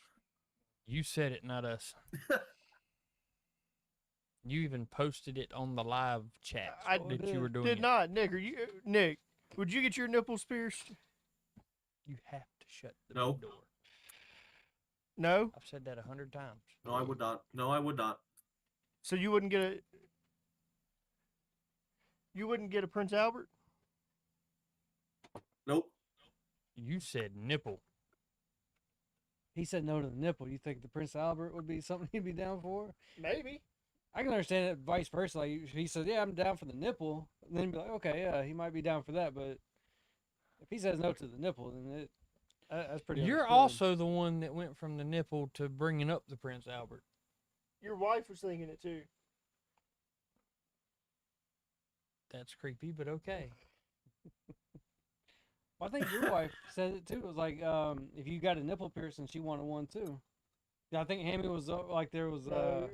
You said it, not us. You even posted it on the live chat I that you were doing. Did it. not, Nick. Are you Nick? Would you get your nipples pierced? You have to shut the No. door. No. I've said that 100 times. No, I would not. No, I would not. So you wouldn't get a. You wouldn't get a Prince Albert. Nope. You said nipple. He said no to the nipple. You think the Prince Albert would be something he'd be down for? Maybe. I can understand it vice versa. Like if he says, "Yeah, I'm down for the nipple," and then be like, "Okay, yeah, he might be down for that." But if he says no to the nipple, then that's pretty. You're understood. also the one that went from the nipple to bringing up the Prince Albert. Your wife was thinking it too. That's creepy, but okay. Well, I think your wife said it too. It was like, if you got a nipple piercing, she wanted one too. Yeah, I think Hammy was like there was. No,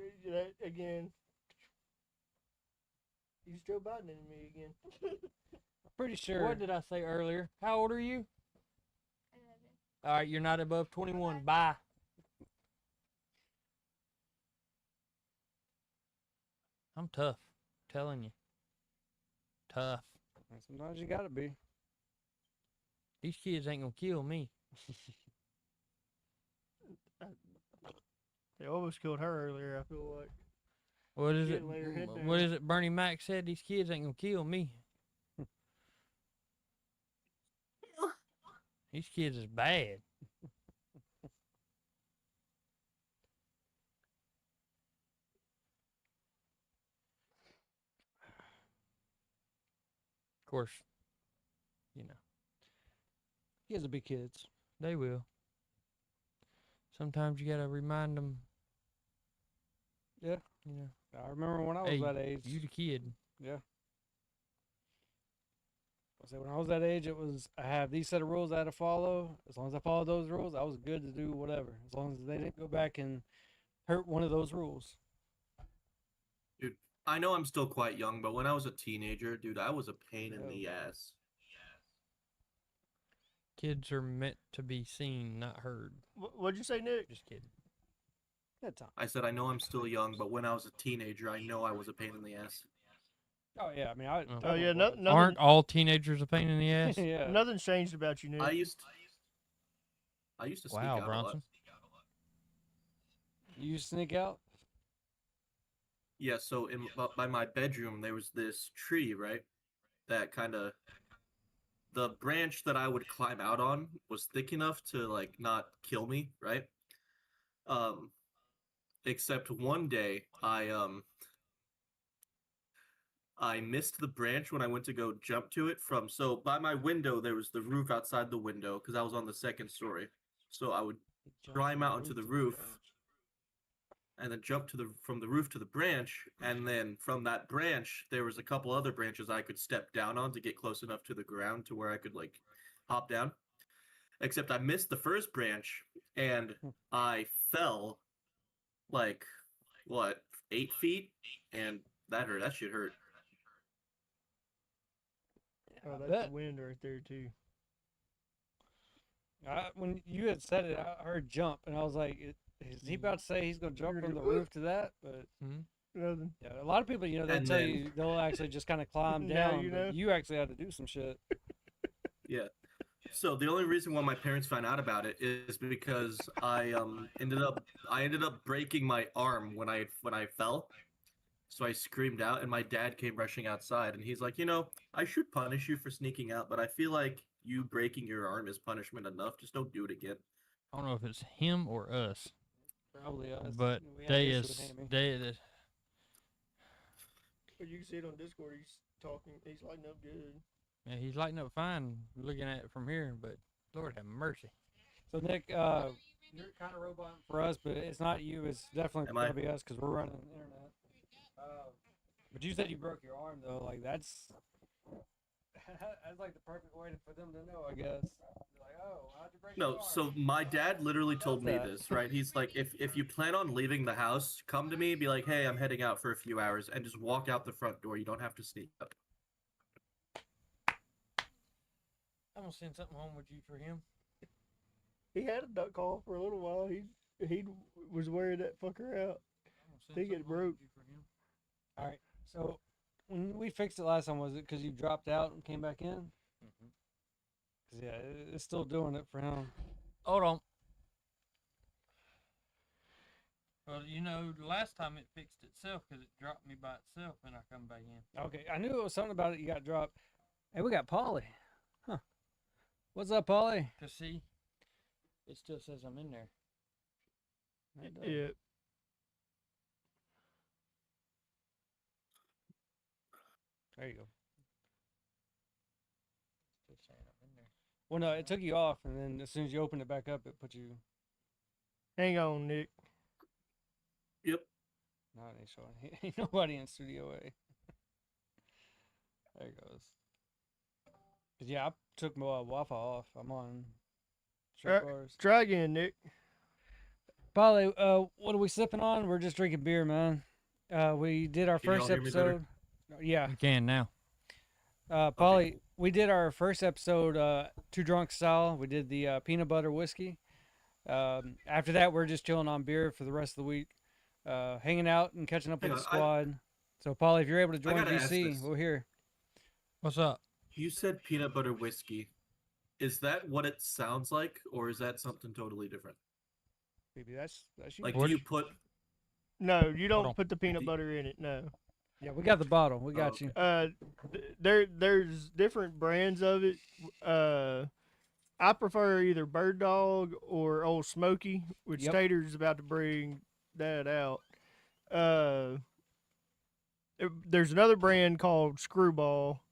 again. He's Joe Biden in me again. Pretty sure. What did I say earlier? How old are you? All right, you're not above 21. Bye. I'm tough. I'm telling you. Tough. Sometimes you gotta be. These kids ain't gonna kill me. They almost killed her earlier. I feel like. What is She it? didn't lay her head What down. is it? Bernie Mac said these kids ain't gonna kill me. These kids is bad. Of course, you know, He has to be kids. they will. Sometimes you gotta remind them. Yeah. You know, I remember when I was hey, that age. you the kid. Yeah. I said when I was that age, it was I have these set of rules I had to follow. As long as I followed those rules, I was good to do whatever. As long as they didn't go back and hurt one of those rules. Dude, I know I'm still quite young, but when I was a teenager, dude, I was a pain in the ass. Kids are meant to be seen, not heard. What'd you say, Nick? Just kidding. That time. I said I know I'm still young, but when I was a teenager, I know I was a pain in the ass. Oh yeah, I mean I. Oh. Oh yeah, definitely Aren't all teenagers a pain in the ass? was. yeah. Nothing's changed about you, Nick. I used to sneak Wow, out Bronson. You sneak out. Yeah, so by my bedroom there was this tree, right? That kind of the branch that I would climb out on was thick enough to like not kill me, right? Except one day I missed the branch when I went to go jump to it from so by my window there was the roof outside the window because I was on the second story. So I would climb out onto the roof and then jump from the roof to the branch, and then from that branch there was a couple other branches I could step down on to get close enough to the ground to where I could like hop down. Except I missed the first branch and I fell like what 8 feet, and that hurt. That shit hurt. Oh, I that's bet. the wind right there too. When you had said it, I heard jump, and I was like, "Is he about to say he's gonna jump from the roof to that?" But Nothing. yeah, a lot of people, you know, they And tell then- you they'll actually just kind of climb Now down. you but know. you actually had to do some shit. Yeah. So the only reason why my parents found out about it is because I ended up breaking my arm when I fell. So I screamed out, and my dad came rushing outside, and he's like, you know, I should punish you for sneaking out, but I feel like you breaking your arm is punishment enough. Just don't do it again. I don't know if it's him or us, Probably us. but We had an they issue with is Hammy. they. But you can see it on Discord. He's talking. He's lighting up good. Yeah, he's lighting up fine looking at it from here, but Lord have mercy. So Nick, you're kind of robot for us, but it's not you. It's definitely Am I? gonna be us because we're running the internet. But you said you broke your arm though. Like that's like the perfect way for them to know, I guess. Like, oh, how'd you break your No, arm? so my dad literally told me that. this, right? He's like, if you plan on leaving the house, come to me, be like, hey, I'm heading out for a few hours, and just walk out the front door. You don't have to sneak up. I'm gonna send something home with you for him. He had a duck call for a little while. He was wearing that fucker out. I'm gonna send They get something home broke. with you for him. All right. So when we fixed it last time, was it because you dropped out and came back in? Mhm. 'Cause, yeah, it's still doing it for him. Hold on. Well, you know, the last time it fixed itself because it dropped me by itself when I come back in. Okay, I knew it was something about it. You got dropped. Hey, we got Polly. Huh? What's up, Polly? Cause see, it still says I'm in there. That does. Yeah. There you go. Still saying I'm in there. Well, no, it took you off, and then as soon as you opened it back up, it put you. Hang on, Nick. Yep. No, it ain't showing. Ain't nobody in Studio A. There it goes. 'Cause, yeah, I took my Wi-Fi off. I'm on straight Alright. bars. Try again, Nick. Polly, what are we sipping on? We're just drinking beer, man. We did our Can y'all first hear me better? episode. Yeah. You can now. Polly, we did our first episode, Two Drunk Style. We did the peanut butter whiskey. After that, we're just chilling on beer for the rest of the week, hanging out and catching up with Hang the on, squad. So, Polly, if you're able to join gotta ask GC, this. we're here. What's up? You said peanut butter whiskey. Is that what it sounds like, or is that something totally different? Maybe that's you. Like, What- do you put? No, you Hold don't on. put the peanut Do- butter in it. No. Yeah, we got the bottle. We got okay. you. There's different brands of it. I prefer either Bird Dog or Old Smoky, which Yep. Tater's about to bring that out. There's another brand called Screwball,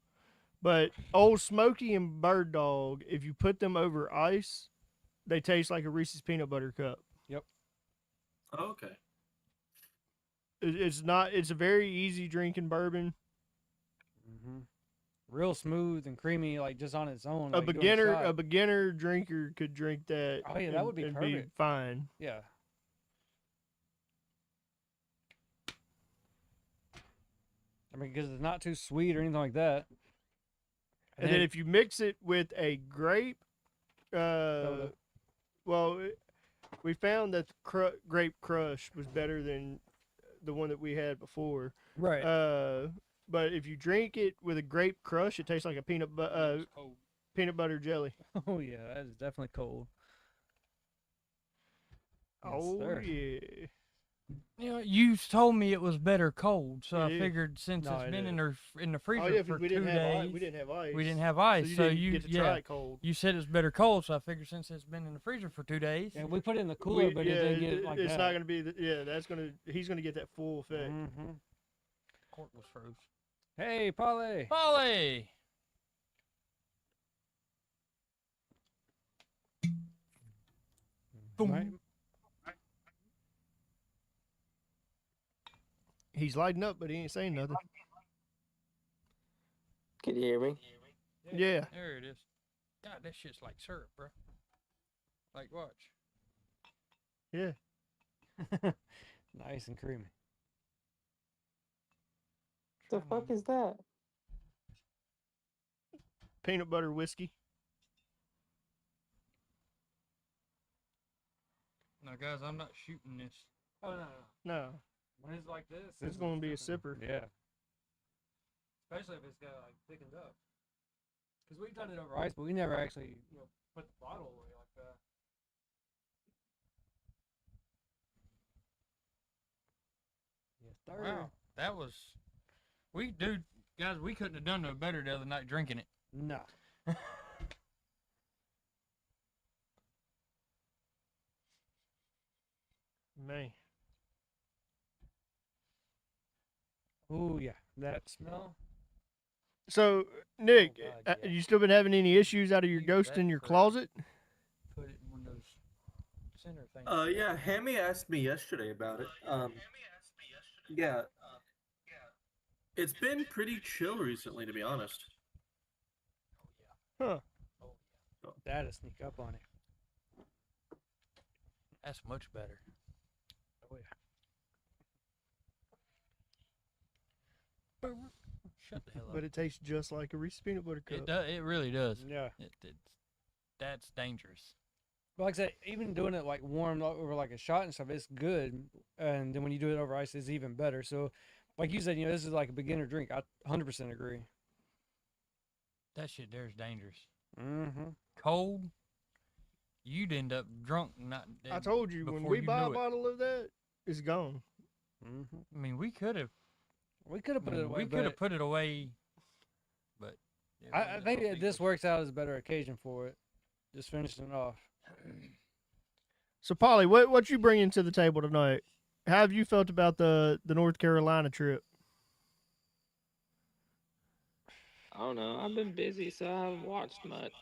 but Old Smoky and Bird Dog, if you put them over ice, they taste like a Reese's peanut butter cup. Oh, okay. It's not. It's a very easy drinking bourbon. Real smooth and creamy, like just on its own. A like doing beginner, shot. a beginner drinker could drink that. Oh, yeah, that would be and perfect. fine. Yeah. I mean, because it's not too sweet or anything like that. And then if you mix it with a grape, Soda. well, we found that the grape crush was better than the one that we had before. right. But if you drink it with a grape crush, it tastes like a peanut butter jelly. Oh yeah, that is definitely cold. Yes, Oh sir. yeah. You know, you told me it was better cold, so I It is. figured since No, it's it been in the Oh freezer yeah, for 'cause we 2 didn't have days. ice. We didn't have ice. We didn't have ice, So so you you didn't get to try it cold. you said it's better cold, so I figured since it's been in the freezer for 2 days. And we put it in the cooler, but it didn't get it like it's that. not gonna be. That's gonna. He's gonna get that full effect. Mhm. Cork was froze. Hey, Polly. Polly! Boom. Right? He's lighting up, but he ain't saying nothing. Can you hear me? Yeah. There it is. God, that shit's like syrup, bro. Like, watch. Yeah. Nice and creamy. The fuck is that? Peanut butter whiskey. Now, guys, I'm not shooting this. Oh no. No, When it's like this, it's gonna be a sipper. Yeah. Especially if it's got like thickened up. Because we've done it over ice, but we never actually put the bottle away like that. Yes, sir. Wow. That was, guys, we couldn't have done no better the other night drinking it. No. Man. Ooh, yeah. That smell. So, Nick, God, yeah. you still been having any issues out of your Use ghost that in your for- closet? Put it in one of those center things. Yeah, Hammy asked me yesterday about it. Yeah. It's been pretty chill recently, to be honest. Huh. That'll sneak up on it. That's much better. Oh, yeah. Shut the hell up. But it tastes just like a Reese's peanut butter cup. It does. It really does. Yeah. That's dangerous. But like I said, even doing it like warm over like a shot and stuff, it's good. And then when you do it over ice, it's even better. So, like you said, this is like a beginner drink. I 100% agree. That shit there's dangerous. Mm-hmm. Cold, you'd end up drunk. Not. I told you, when before we you buy a knew it. bottle of that, it's gone. Mm-hmm. I mean, we could have. We could have put it away. We could have put it away, but yeah, I think that this works out as a better occasion for it. Just finishing it off. So, Polly, what you bringing to the table tonight? How have you felt about the North Carolina trip? I don't know. I've been busy, so I haven't watched much.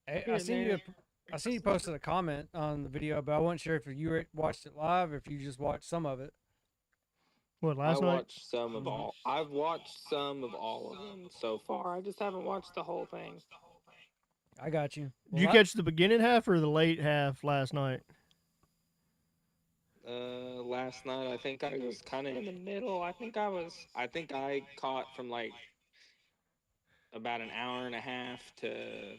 I Yeah, seen man. I seen you posted a comment on the video, but I wasn't sure if you watched it live or if you just watched some of it. What, I last night? watched some of all. I've watched some of all of them so far. I just haven't watched the whole thing. I got you. Did you catch the beginning half or the late half last night? Last night I think I was kind of in the middle. I think I caught from like about an hour and a half to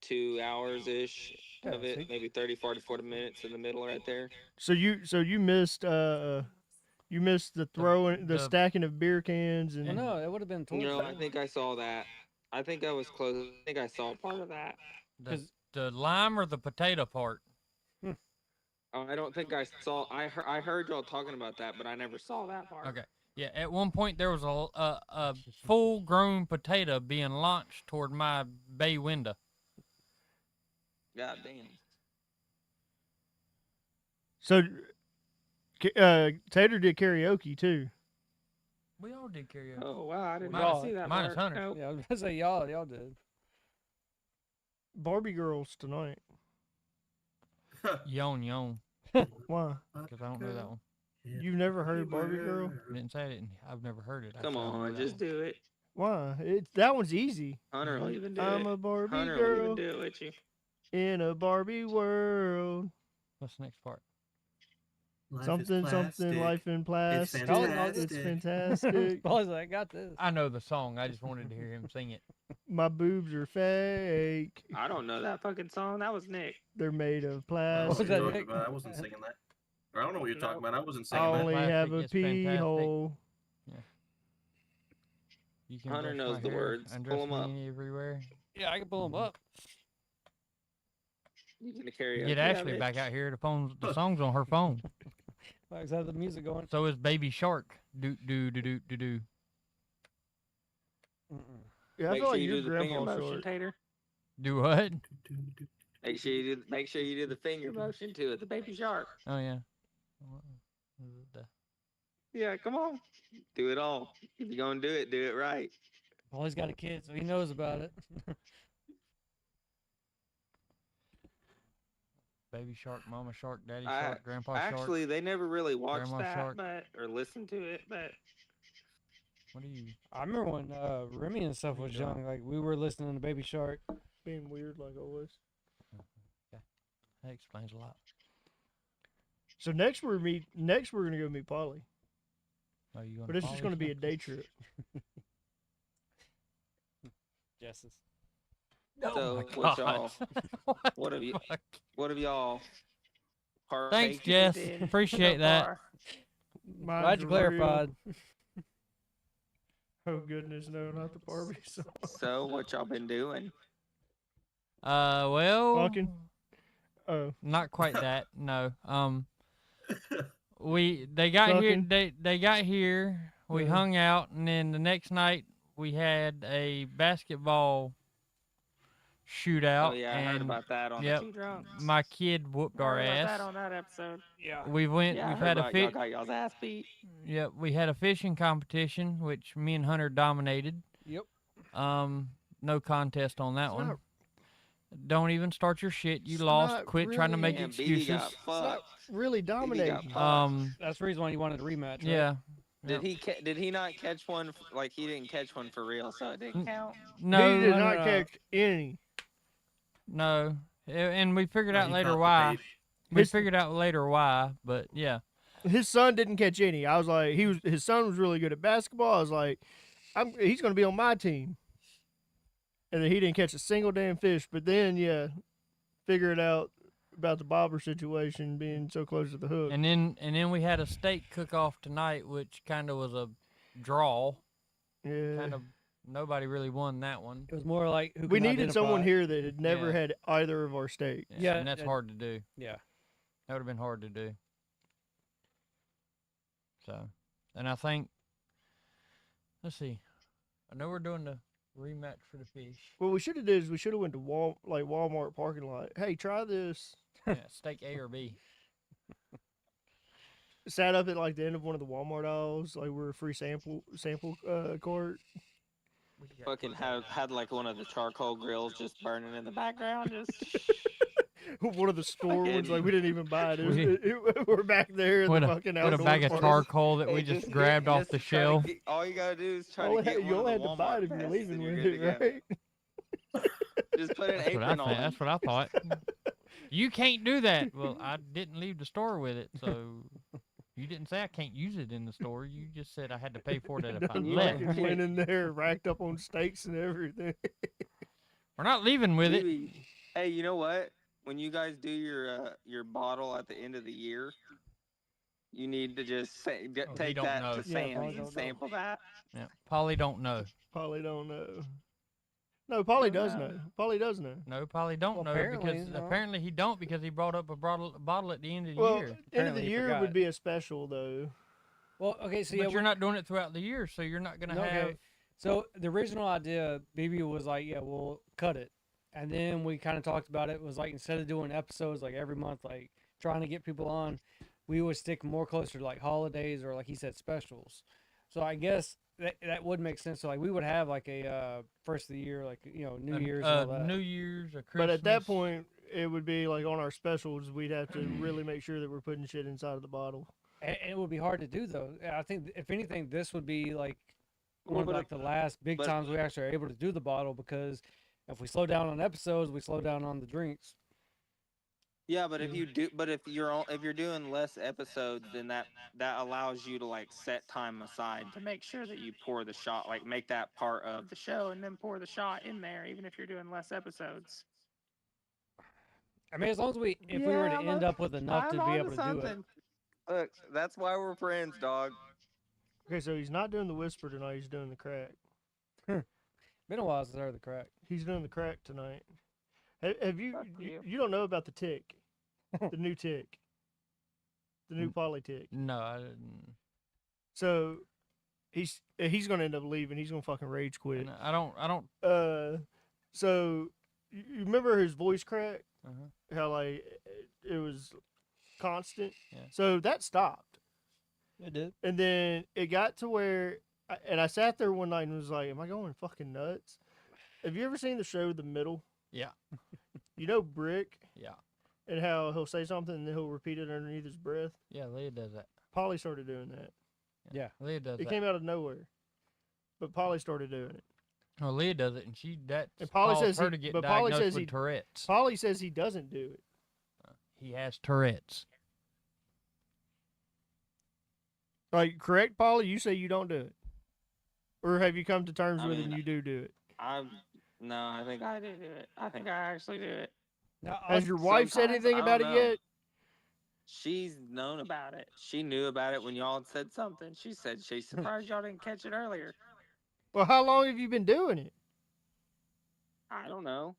2 hours ish of Yeah, it, see? maybe 30, 40 minutes in the middle right there. So you missed the throwing, the the- stacking of beer cans and Well, no, it would have been towards No, the I end. think I saw that. I think I was close. I think I saw part of that. the lime or the potato part. I don't think I saw. I heard y'all talking about that, but I never saw that part. Okay. Yeah. At one point, there was a full-grown potato being launched toward my bay window. God damn. so Tater did karaoke too. We all did karaoke. Oh wow, I didn't Minus- see that minus part. Hunter. Nope. Yeah, I was gonna say y'all did. Barbie girls tonight. Yawn, Why? because I don't know that one. You've never heard Barbie girl? I didn't say it. I've never heard it. Come Actually, I don't know on, that just one. do it. Why? That one's easy. Hunter will even do I'm it. a Barbie Hunter will girl even do it with you. in a Barbie world. What's the next part? Something, life in plastic. fantastic. It's fantastic. Boys, I got this. I know the song. I just wanted to hear him sing it. My boobs are fake. I don't know that fucking song. That was Nick. They're made of I, What plastic. was that, talking Nick? about. I wasn't singing that. Or I don't know what you're talking No. about. I wasn't I singing only that. have Plastic a is pee fantastic. hole. You can Hunter brush my knows the hair, words. undress Pull 'em up. me everywhere. Yeah, I can pull them up. You gonna carry Get Ashley back out here. The song's on her phone. Like, have the music going. So is Baby Shark. Do do do do do do. Mm-mm. Yeah, I Make feel sure like you your do the finger grandpa's motion, short. Tater. Do what? Make sure you do the finger motion to it. The baby shark. Oh yeah. What is it, Yeah, come on. Do it all. If you're gonna do it right. Well, he's got a kid, so he knows about it. Baby Shark, Mama Shark, Daddy I- Shark, Grandpa Shark. Actually, they never really watched Grandma that, Shark. or listened to it, but What do you? I remember when Remy and stuff was Yeah. young. Like we were listening to Baby Shark. Being weird like always. That explains a lot. So next we're gonna go meet Polly, Are you gonna but it's just follow gonna be a us? day trip. Jess's. Oh So, my what God. y'all- what the have you- fuck? what have y'all Thanks, partaken Jess. in Appreciate so that. far? Mine's Glad you real. clarified. Oh goodness, no, not the Barbie song. So, what y'all been doing? Well, Fucking. Oh, not quite that. No. they got here. Fucking. They got here. We Yeah. hung out, and then the next night we had a basketball shootout. Oh yeah, I heard and about that on yep, the Two Drunks. my kid whooped I our heard about ass. that on that episode. Yeah. We went. Yeah, I we've heard had a about y'all fit. got y'all's ass beat. Yep, we had a fishing competition, which me and Hunter dominated. Yep. No contest on that It's one. not- Don't even start your shit. You It's lost. not Quit trying to really- make Damn, BB excuses. got It's not fucked. really dominating. pumped. That's the reason why you wanted a rematch. Right? Yeah. Did he not catch one? Like he didn't catch one for real, so it didn't count. No. he did no, not no. catch any. No. And we figured Oh, out he later caught the why. bait. We His- figured out later why, but yeah. His son didn't catch any. I was like, his son was really good at basketball. I was like, he's going to be on my team. And then he didn't catch a single damn fish. But then, yeah, figure it out about the bobber situation being so close to the hook. And then we had a steak cook off tonight, which kind of was a draw. Yeah. Kind of nobody really won that one. It was more like who We can needed someone identify- here that had never Yeah. had either of our steaks. Yeah, and that's and- hard to do. Yeah. That would have been hard to do. So, and I think, let's see. I know we're doing the rematch for the fish. What we should have did is we should have went to Walmart parking lot. Hey, try this. Yeah, steak A or B. Sat up at like the end of one of the Walmart aisles, like we're a free sample cart. Fucking had like one of the charcoal grills just burning in the background. Just One of the store ones, Fucking- like we didn't even buy it. It was- We- we're back there in With the a, fucking with a outdoor bag of part. charcoal that we Hey, just get- grabbed off just the try to shelf. get- all you gotta do is try You to get only one had of to the buy it Walmart if you're vests leaving and with you're good it, to go. right? Just put an That's what, apron on. that's what I thought. You can't do that. Well, I didn't leave the store with it, so you didn't say I can't use it in the store. You just said I had to pay for it if I We left. fucking went in there, racked up on steaks and everything. We're not leaving with it. Maybe- Hey, you know what? When you guys do your bottle at the end of the year, you need to just he take don't that know. to Yeah, Sam's Polly and don't know. sample that. Yeah, Polly don't know. Polly don't know. No, Polly Don't does know. know. Polly does know. No, Polly don't Well, know apparently, because no. apparently he don't because he brought up a bottle at the end of the Well, year. end of Apparently the he year forgot. would be a special though. Well, okay, so But yeah, you're not doing it throughout the year, so you're not gonna No, have. okay. So the original idea, BB was like, yeah, we'll cut it. And then we kind of talked about it. Was like, instead of doing episodes like every month, like trying to get people on, we would stick more closer to like holidays or like he said, specials. So I guess that would make sense. So like we would have like a first of the year, like, you know, New Year's and all that. New Year's or Christmas. But at that point, it would be like on our specials. We'd have to really make sure that we're putting shit inside of the bottle. And it would be hard to do though. I think if anything, this would be like Well, one of but like the last big but- times we actually are able to do the bottle, because if we slow down on episodes, we slow down on the drinks. Yeah, but if you're doing less episodes, then that allows you to like set time aside to make sure that you pour the shot, like make that part of the show, and then pour the shot in there, even if you're doing less episodes. I mean, as long as if we were to Yeah, end look, up with enough to be able to do it. Look, that's why we're friends, dog. Okay, so he's not doing the whisper tonight. He's doing the crack. Been a while since I heard the crack. He's doing the crack tonight. Have you? Fuck You you. don't know about the tick, the new tick, the new poly tick. No, I didn't. So he's going to end up leaving. He's going to fucking rage quit. I don't. So you remember his voice crack? Uh-huh. How like it was constant. Yeah. So that stopped, It did. and then it got to where, I sat there one night and was like, "Am I going fucking nuts?" Have you ever seen the show The Middle? Yeah. You know Brick Yeah. and how he'll say something and then he'll repeat it underneath his breath. Yeah. Leah does that. Polly started doing that. Yeah. Leah does It that. came out of nowhere, but Polly started doing it. Well, Leah does it, and that And Polly caused says her he- to get but Polly diagnosed says with he- Tourette's. Polly says he doesn't do it. He has Tourette's. Like, correct, Polly? You say you don't do it, or have you come to terms I with it mean, and you do it? No, I think I do it. I think I actually do it. Now, Has your wife said sometimes, anything I about it don't know. yet? She's known about it. She knew about it when y'all had said something. She said she's surprised y'all didn't catch it earlier. Well, how long have you been doing it? I don't know.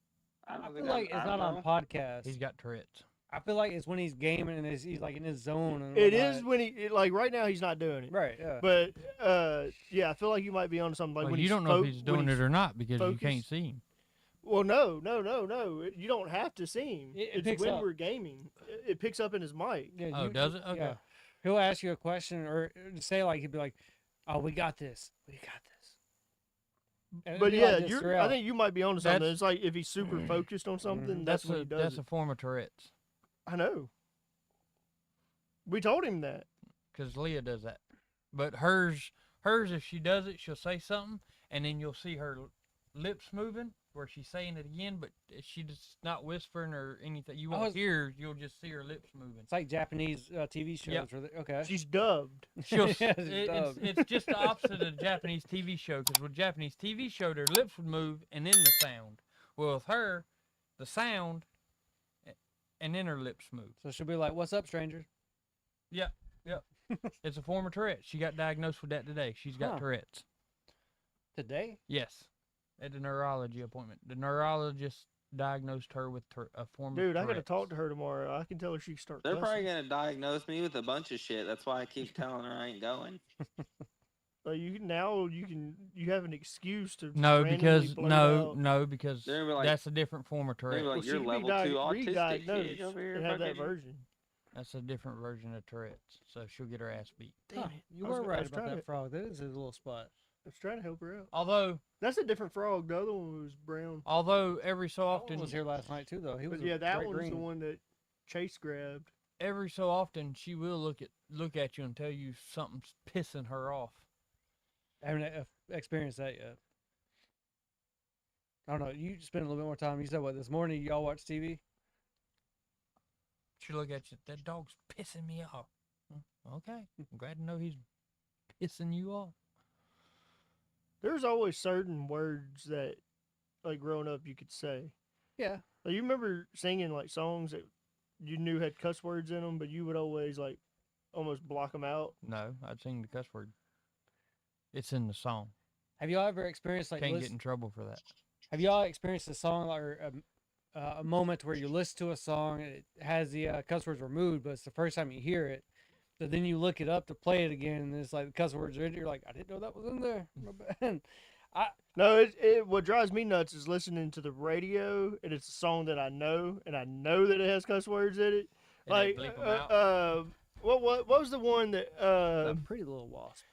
I I don't feel think like I it's don't not on know. podcasts. He's got Tourette's. I feel like it's when he's gaming and he's like in his zone. And It is whatnot. when like right now he's not doing it. Right. Yeah. But yeah, I feel like you might be on something like Well, when you he's don't know if fo- he's when doing it or not because you can't focused. see him. Well, no. You don't have to see him. It It's picks when up. we're gaming. It picks up in his mic. Yeah, Oh, does it? Okay. Yeah. He'll ask you a question or say like he'd be like, "Oh, we got this. We got this." And it'd But be yeah, like this I throughout. think you might be onto something. That's- It's like if he's super focused on something, that's when he does that's it. a form of Tourette's I know. We told him that. because Leah does that. But hers, if she does it, she'll say something, and then you'll see her lips moving where she's saying it again, but she just not whispering or anything. You won't was- hear. You'll just see her lips moving. It's like Japanese TV shows. Yep. Where they, okay. She's dubbed. She'll, Yeah, it's dubbed. it's just the opposite of Japanese TV show because with Japanese TV show, their lips would move and then the sound. Well, with her, the sound and then her lips move. So she'll be like, "What's up, stranger?" Yep. It's a form of Tourette's. She got diagnosed with that today. She's got Huh. Tourette's. Today? Yes, at the neurology appointment. The neurologist diagnosed her with a form Dude, of I gotta Tourette's. talk to her tomorrow. I can tell her she can start They're cussing. probably gonna diagnose me with a bunch of shit. That's why I keep telling her I ain't going. Like you have an excuse to just No, randomly because blurt out. no, because They're gonna be like- that's a different form of They're Tourette's. gonna be like, Well, she you're could be level 2 autistic re-diagnosed kid over here. and have that fucking-" version. That's a different version of Tourette's. So she'll get her ass beat. Damn Huh, it. you I was were gonna- I right was about trying that to- frog. That is his little spot. I was trying to help her out. Although That's a different frog. The other one was brown. every so That one often, was here last night too, though. He was But yeah, that bright one's green. the one that Chase grabbed. every so often she will look at you and tell you something's pissing her off. I haven't experienced that yet. I don't know. You spend a little bit more time. You said what this morning? Y'all watch TV? She'll look at you. That dog's pissing me off. Okay, I'm glad to know he's pissing you off. There's always certain words that, like growing up, you could say. Yeah. Like, you remember singing like songs that you knew had cuss words in them, but you would always like almost block them out. No, I'd sing the cuss word. It's in the song. Have y'all ever experienced like? Can't get in trouble for that. Have y'all experienced a song or a moment where you listen to a song and it has the cuss words removed, but it's the first time you hear it? So then you look it up to play it again, and it's like the cuss words are in it. You're like, I didn't know that was in there. My bad. No, what drives me nuts is listening to the radio, and it's a song that I know, and I know that it has cuss words in it. And they Like, bleep 'em out. what was the one that A pretty little wasp.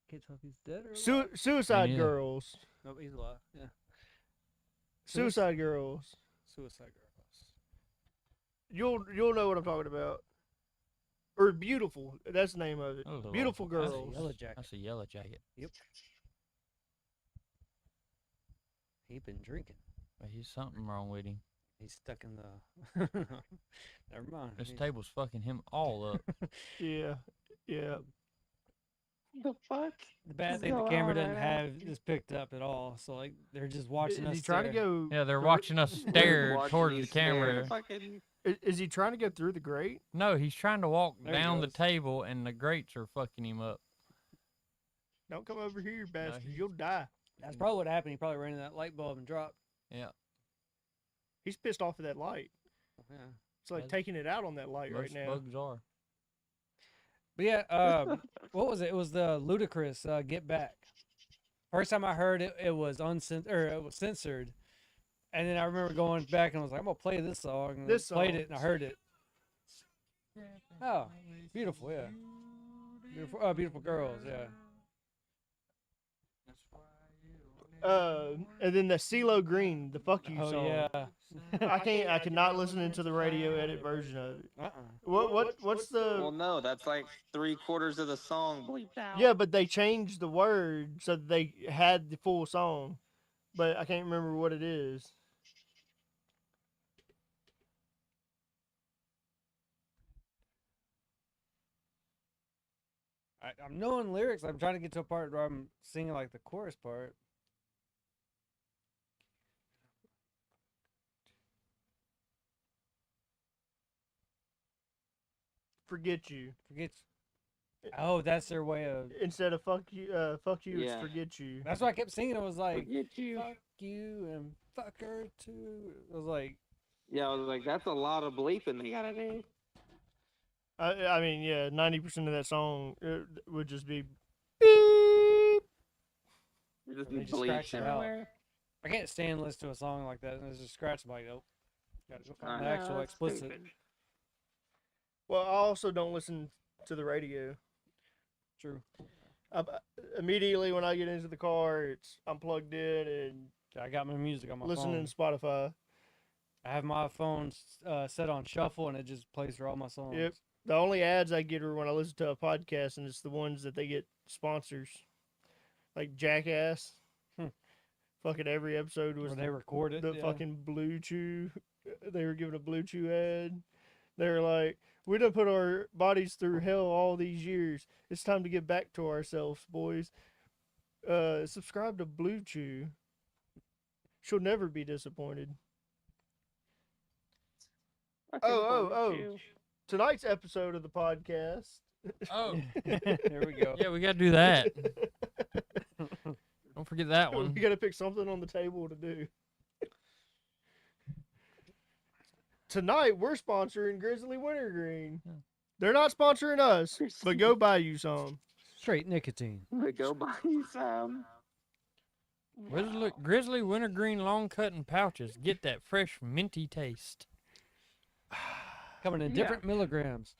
Can't tell if he's dead or alive. Suicide neither. Girls? Nope, he's alive. Yeah. Suicide Girls. Suicide Girls. You'll know what I'm talking about. Or Beautiful. That's the name of it. That was Beautiful awful. That's a Girls. Yellow Jacket. That's a yellow jacket. Yep. He been drinking. But he's something wrong with him. He's stuck in the. Never mind. This He's- table's fucking him all up. Yeah. Yeah. The fuck? The bad is thing the going camera on didn't right now? have this picked up at all. So like they're just watching Is us. he trying to stare. go? Yeah, they're through- watching us stare Watching towards you the stare. camera. Fucking Is he trying to go through the grate? No, he's trying to walk There he down the goes. table, and the grates are fucking him up. Don't come over here, you bastard. he- You'll die. That's probably what happened. He probably ran in that light bulb and dropped. Yeah, He's pissed off at that light. Yeah. It's like That's- taking it out on that light right most now. bugs are. But yeah, what was it? It was the Ludacris "Get Back." First time I heard it, it was it was censored, and then I remember going back and I was like, "I'm gonna play this song." And This I played song. it and I heard it. Oh, beautiful, yeah. Beautiful, beautiful girls, yeah. And then the CeeLo Green, the "Fuck You" Oh song. yeah. I cannot listen into the radio edit version of it. Uh-uh. What's the? well, no, that's like 3/4 of the song bleeped out. Yeah, but they changed the word so that they had the full song, but I can't remember what it is. I'm knowing lyrics. I'm trying to get to a part where I'm singing like the chorus part. Forget you Forget. Oh, that's their way of. instead of "fuck you." Fuck you. Yeah. It's "forget you." That's why I kept singing. It was like, Forget you. "Fuck you and fuck her too." It was like, Yeah, I was like, that's a lot of bleeping they gotta do. I mean, yeah, 90% of that song would just be beep. Just They be just scratch bleeps it out. everywhere. I can't stand listening to a song like that and it's just scratch. I'm like, nope. Gotta go I find the know, actual that's explicit. stupid. Well, I also don't listen to the radio. True. Immediately when I get into the car, I'm plugged in and I got my music on my listening phone. to Spotify. I have my phone set on shuffle and it just plays for all my songs. Yep. The only ads I get are when I listen to a podcast, and it's the ones that they get sponsors, like Jackass. Fucking every episode was Where they record it. the yeah. fucking Blue Chew. They were giving a Blue Chew ad. They were like, "We done put our bodies through hell all these years. It's time to get back to ourselves, boys. Subscribe to Blue Chew. She'll never be disappointed." Fucking Oh. Blue Chew. Tonight's episode of the podcast. Oh, There we go. yeah, we got to do that. Don't forget that one. We got to pick something on the table to do. Tonight, we're sponsoring Grizzly Wintergreen. Yeah. They're not sponsoring us, but go buy you some. Straight nicotine. But go buy you some. Grizzly Wintergreen long cut and pouches. Get that fresh minty taste. Coming in Yeah. different milligrams.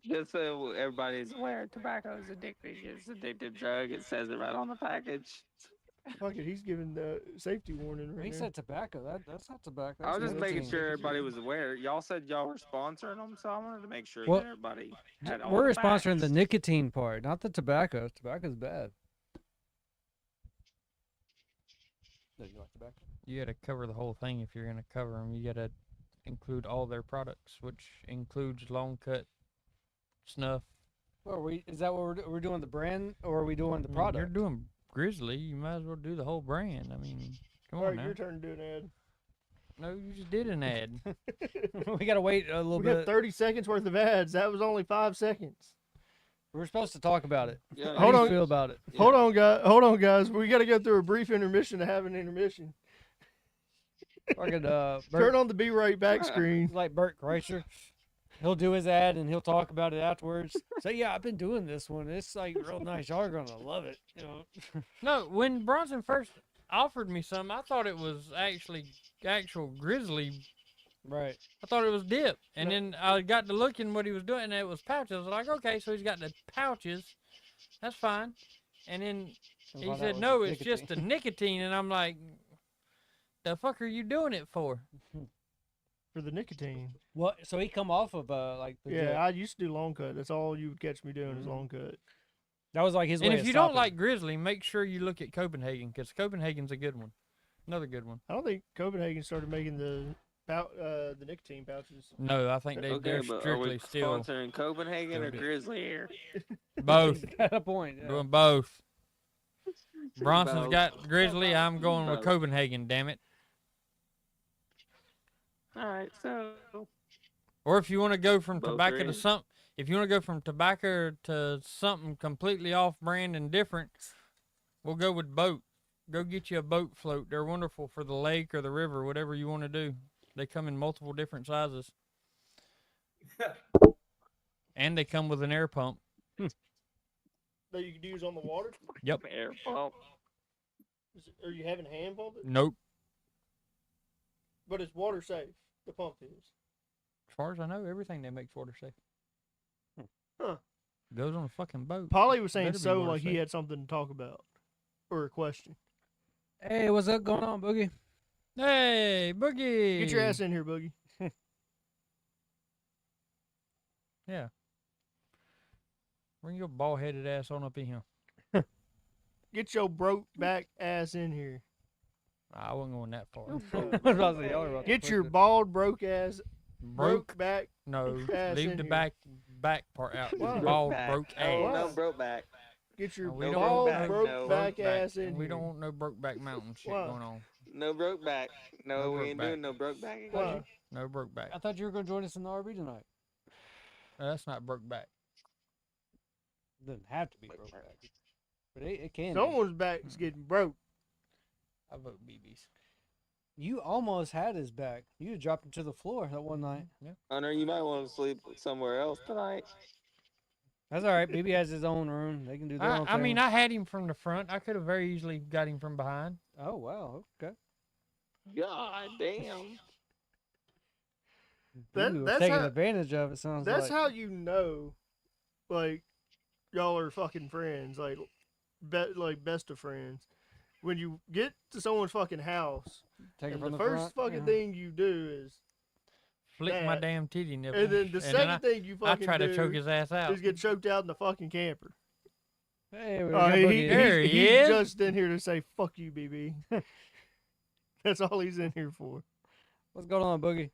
Just so everybody's aware, tobacco is addictive. It's an addictive drug. It says it right on the package. Fuck it, he's giving the safety warning He right now. said tobacco. That's not tobacco. I was that's just making nicotine. sure everybody was aware. Y'all said y'all were sponsoring them, so I wanted to make sure Well, that everybody had all We're the sponsoring the facts. nicotine part, not the tobacco. Tobacco's bad. Do you like tobacco? You got to cover the whole thing if you're going to cover them. You got to include all their products, which includes long cut snuff. Well, is that what we're doing the brand or are we doing the I mean, product? You're doing Grizzly. You might as well do the whole brand. I mean, come All on right, now. your turn to do an ad. No, you just did an ad. We gotta wait a little We got bit. 30 seconds worth of ads. That was only 5 seconds. We're supposed to talk about it. Yeah, How Hold do you on. feel about it? Yeah. Hold on, guys. We got to go through a brief intermission to have an intermission. Fucking Turn Bert, on the Be Right Back screen. like Bert Kreischer. He'll do his ad and he'll talk about it afterwards. Say, yeah, I've been doing this one. It's like real nice. Y'all are gonna love it. You know. No, when Bronson first offered me some, I thought it was actual Grizzly. Right. I thought it was dip. And No. then I got to looking what he was doing, and it was pouches. I was like, okay, so he's got the pouches. That's fine. And then he Well, that said, was no, it's just the nicotine. nicotine. And I'm like, the fuck are you doing it for? For the nicotine. What? So he come off of like the Yeah, I used to do long cut. That's all you would catch me doing is Mhm. long cut. that was like his And way if of you don't stopping. like Grizzly, make sure you look at Copenhagen, because Copenhagen's a good one. Another good one. I don't think Copenhagen started making the nicotine pouches. No, I think Okay, they're but are we strictly still sponsoring Copenhagen or Still do. Grizzly here? both. He's got a point. Yeah. Doing both. Bronson's Both. got Grizzly. I'm going with Both. Copenhagen. Damn it. All right, so Or if you want to go from Both tobacco are to in. something, if you want to go from tobacco to something completely off-brand and different, we'll go with boat. Go get you a boat float. They're wonderful for the lake or the river, whatever you want to do. They come in multiple different sizes, and they come with an air pump. That you could use on the water? air pump. Are you having hand pump it? Nope. But it's water safe. The pump is. As far as I know, everything they make's water safe. Huh. Goes on a fucking boat. Polly was saying Better be so water like he safe. had something to talk about. Or a question. Hey, what's up going on, Boogie? Hey, Boogie! Get your ass in here, Boogie. Yeah. Bring your bald-headed ass on up in here. Get your broke back ass in here. I wasn't going that far. What about the y'all are about to Get push your it. bald broke ass Broke? back. No. ass Leave in the here. back part out. Why? Bald, back. broke Oh, ass. no, Why? broke back. Get your We don't bald want broke no back Broke ass in We here. don't want no broke back mountain shit Why? going on. No broke back. No, No we broke ain't back. doing no broke back. Why? No broke back. I thought you were going to join us in the RV tonight. That's not broke back. Doesn't have to be broke back, but it can. be. Someone's back's getting broke. I vote BB's. You almost had his back. You dropped him to the floor that one night. Hunter, you might want to sleep somewhere else tonight. That's all right. BB has his own room. They can do their own I mean, thing. I had him from the front. I could have very easily got him from behind. Oh wow. Okay. God damn. That- You were that's taking how- advantage of it. Sounds That's like. how you know, like, y'all are fucking friends, like, best of friends. When you get to someone's fucking house, Take it and from the the first front. fucking yeah. thing you do is, Flick my That- damn titty nipple. and then the second thing you I fucking try do to choke his ass out. is get choked out in the fucking camper. Hey, we Oh, got Boogie. There he he's is. just in here to say "fuck you, BB." That's all he's in here for. What's going on, Boogie?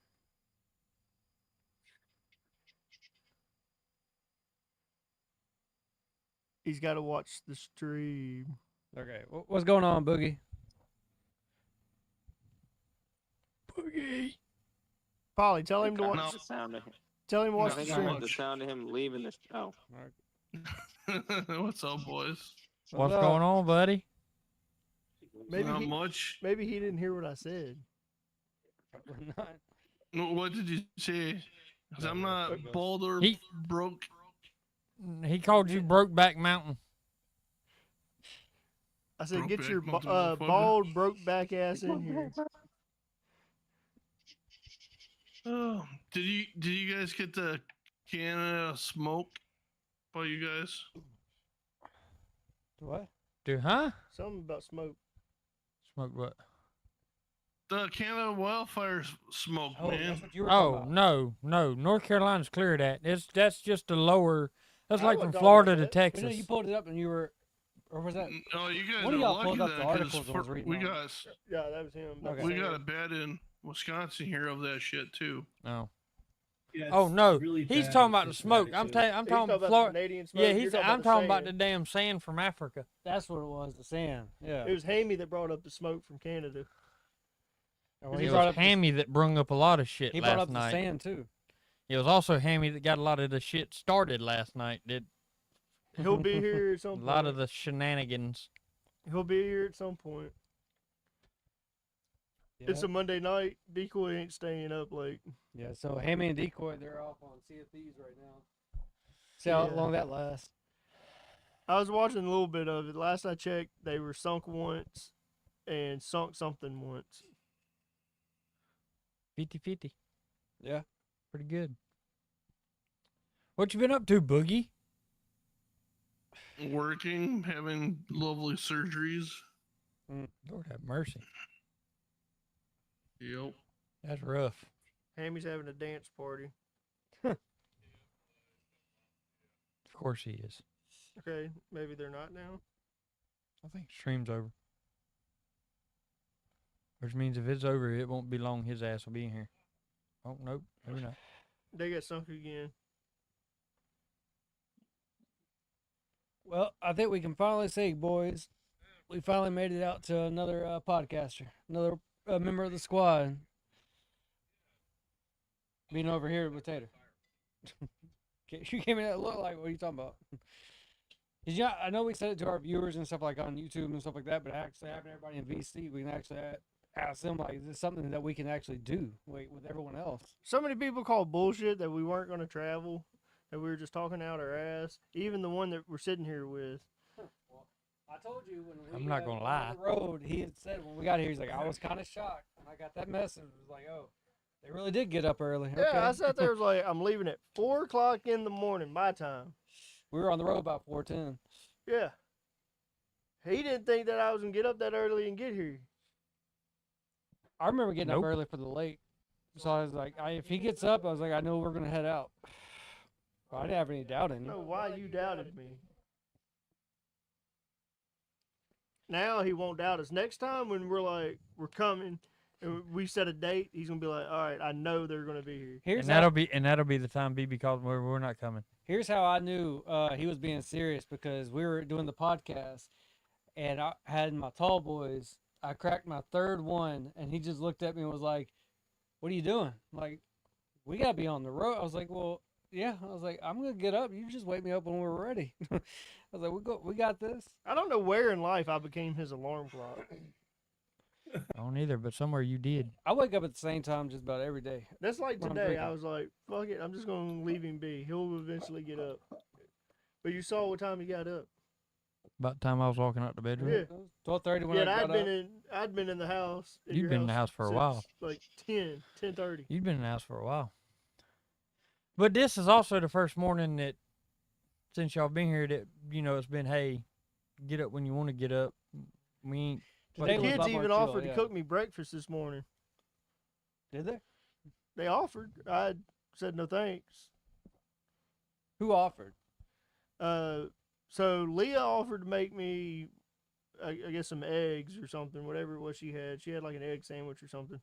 He's got to watch the stream. Okay. What's going on, Boogie? Boogie. Polly, tell him to I watch. like the sound of him. Tell him to watch I the think I stream. like the sound of him leaving this. Oh, What's up, boys? What's going on, buddy? Maybe Not he, much. maybe he didn't hear what I said. Probably not. What did you say? 'Cause I'm not bald or He- broke. He called you Brokeback Mountain. I said, get Brokeback your Mountain motherfucker. bald, broke back ass in here. Oh, did you guys get the Canada smoke? By you guys? What? Dude, huh? Something about smoke. Smoke what? The Canada wildfire smoke, Oh, man. that's what you were talking Oh, about. no. North Carolina's clear of that. That's just the lower. That's I like wasn't from talking Florida about to that. You know, Texas. you pulled it up and you were, or was that? Oh, you guys One are of y'all lucky pulled up the then, 'cause articles I was reading we on. got Yeah, that was him. Okay. we got a bed in Wisconsin here of that shit too. No. Yeah, Oh it's no. really He's bad talking with about the smoke. I'm systematic He's talking about the Florida. Canadian smoke. Yeah, You're I'm talking about the sand. damn sand from Africa. That's what it was. The sand. Yeah. It was Hammy that brought up the smoke from Canada. Well, It he was brought up the- Hammy that brung up a lot of shit He brought last up the night. sand too. It was also Hammy that got a lot of the shit started last night. Did He'll be here at a some point. lot of the shenanigans. He'll be here at some point. It's a Monday night. Decoy ain't staying up late. Yeah, so Hammy and Decoy, they're off on Sea of Thieves right now. See how Yeah. long that lasts. I was watching a little bit of it. Last I checked, they were sunk once and sunk something once. 50-50. Yeah. Pretty good. What you been up to, Boogie? Working, having lovely surgeries. Lord have mercy. Yep. That's rough. Hammy's having a dance party. Of course he is. Okay, maybe they're not now. I think stream's over. Which means if it's over, it won't be long. His ass will be in here. Oh, nope. Maybe not. They got sunk again. Well, I think we can finally say, boys, we finally made it out to another podcaster, another member of the squad. Being over here with Tater. You gave me that look like, what are you talking about? 'Cause, yeah, I know we said it to our viewers and stuff like on YouTube and stuff like that, but actually having everybody in VC, we can actually ask them, like, is this something that we can actually do with everyone else? So many people called bullshit that we weren't going to travel, that we were just talking out our ass. Even the one that we're sitting here with. I told you when we I'm not gonna went lie. on the road, he had said when we got here, he's like, I was kind of shocked when I got that message. It was like, oh, they really did get up early. Yeah, I Okay. sat there was like, I'm leaving at 4 o'clock in the morning, my time. We were on the road about 4:10. Yeah. He didn't think that I was going to get up that early and get here. I remember getting Nope. up early for the lake. So I was like, if he gets up, I was like, I know we're going to head out. Well, I didn't have any doubt I in don't know it. why you doubted me. Now he won't doubt us. Next time when we're like, we're coming, and we set a date, he's gonna be like, all right, I know they're gonna be here. Here's And that'll be the time BB calls we're not coming. Here's how I knew he was being serious, because we were doing the podcast and I had my tall boys. I cracked my third one and he just looked at me and was like, what are you doing? I'm like, we got to be on the road. I was like, well, yeah. I was like, I'm going to get up. You just wake me up when we're ready. I was like, we got this. I don't know where in life I became his alarm clock. I don't either, but somewhere you did. I wake up at the same time just about every day. That's like When I'm today. drinking. I was like, fuck it. I'm just gonna leave him be. He'll eventually get up. But you saw what time he got up. About the time I was walking out the bedroom. Yeah. 12:30 when Yeah, I got up. I'd been in the house. at You've your been in the house for a since, while. Like 10:30. You've been in the house for a while. But this is also the first morning that, since y'all been here, that, you know, it's been, hey, get up when you want to get up. We ain't. Today The was a kids lot more even chill, offered yeah. to cook me breakfast this morning. Did they? They offered. I said no thanks. Who offered? So Leah offered to make me, I guess, some eggs or something, whatever it was she had. She had like an egg sandwich or something.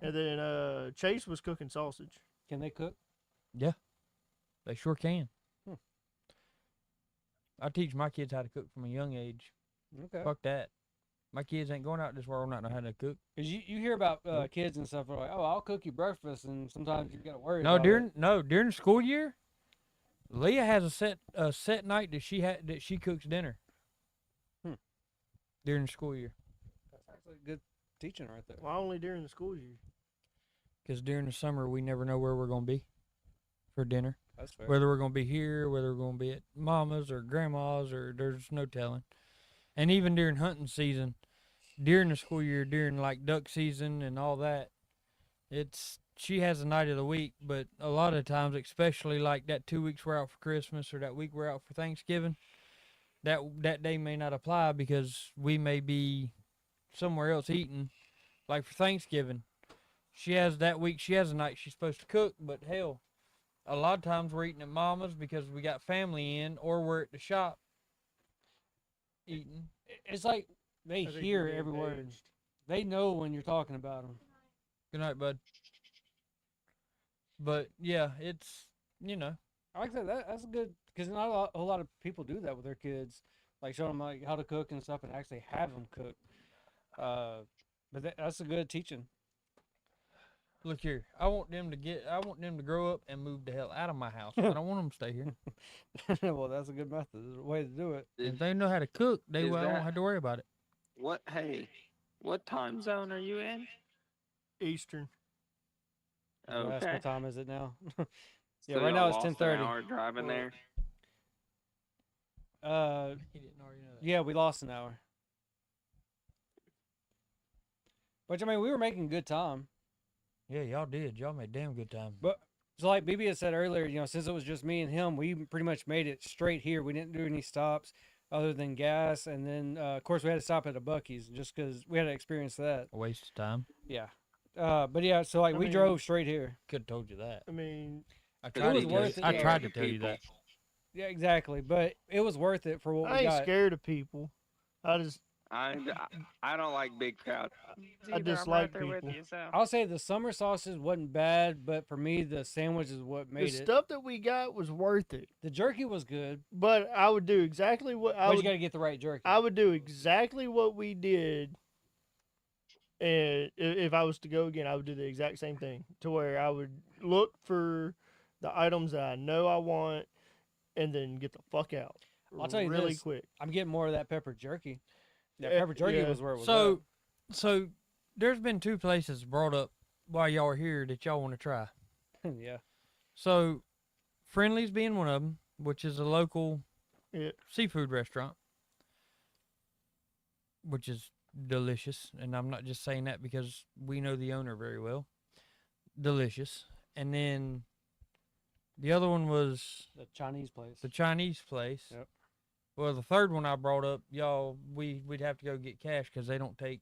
And then Chase was cooking sausage. Can they cook? They sure can. Hmm. I teach my kids how to cook from a young age. Okay. Fuck that. My kids ain't going out this world not know how to cook. Cause you hear about kids and stuff. They're like, oh, I'll cook you breakfast, and sometimes you gotta worry. No, about it. during the school year, Leah has a set night that she cooks dinner. Hmm. During the school year, That's actually good teaching right there. Well, only during the school year. because during the summer we never know where we're gonna be for dinner. That's fair. Whether we're gonna be here, whether we're gonna be at mama's or grandma's, or there's no telling. And even during hunting season, during the school year, during like duck season and all that, she has a night of the week. But a lot of times, especially like that 2 weeks we're out for Christmas or that week we're out for Thanksgiving, that day may not apply because we may be somewhere else eating. Like for Thanksgiving, she has that week. She has a night she's supposed to cook, but hell, a lot of times we're eating at mama's because we got family in, or we're at the shop eating. It's like they I think hear you're every word. engaged. They know when you're talking about them. Good night, bud. But yeah, it's, you know, Like I said, that's good because not a whole lot of people do that with their kids, like show them like how to cook and stuff, and actually have them cook. But that's a good teaching. look here. I want them to grow up and move the hell out of my house. I don't want them to stay here. Well, that's a good method, way to do it. If they know how to cook, they Is won't that- have to worry about it. What time zone are you in? Eastern. That's Okay. what time is it now? Yeah, So right y'all now it's lost an 10:30. hour driving there. He didn't already know that. Yeah, we lost an hour. Which I mean, we were making good time. Yeah, y'all did. Y'all made damn good time. But so like BB had said earlier, since it was just me and him, we pretty much made it straight here. We didn't do any stops other than gas, and then of course we had to stop at a Buc-ee's just because we had to experience that. A waste of time. Yeah. But yeah, so like I we mean- drove straight here. Could have told you that. I mean, I It tried, was to, worth it, I yeah. tried to tell you that. Yeah, exactly. But it was worth it for what I we ain't got. scared of people. I I don't like big crowds. I dislike people. I'll say the summer sausage wasn't bad, but for me the sandwich is what The made it. stuff that we got was worth it. The jerky was good, But I would do exactly what but you got to get the right jerky. I would do exactly what we did. And if I was to go again, I would do the exact same thing, to where I would look for the items that I know I want and then get the fuck out. I'll tell you really this, quick. I'm getting more of that pepper jerky. That Yeah, pepper jerky yeah. was where it was. So there's been two places brought up while y'all are here that y'all want to try. at. Yeah. So Friendly's being one of them, which is a local Yeah. seafood restaurant, which is delicious. And I'm not just saying that because we know the owner very well. Delicious. And then the other one was The Chinese place. the Chinese place. Yep. Well, the third one I brought up, y'all, we'd have to go get cash because they don't take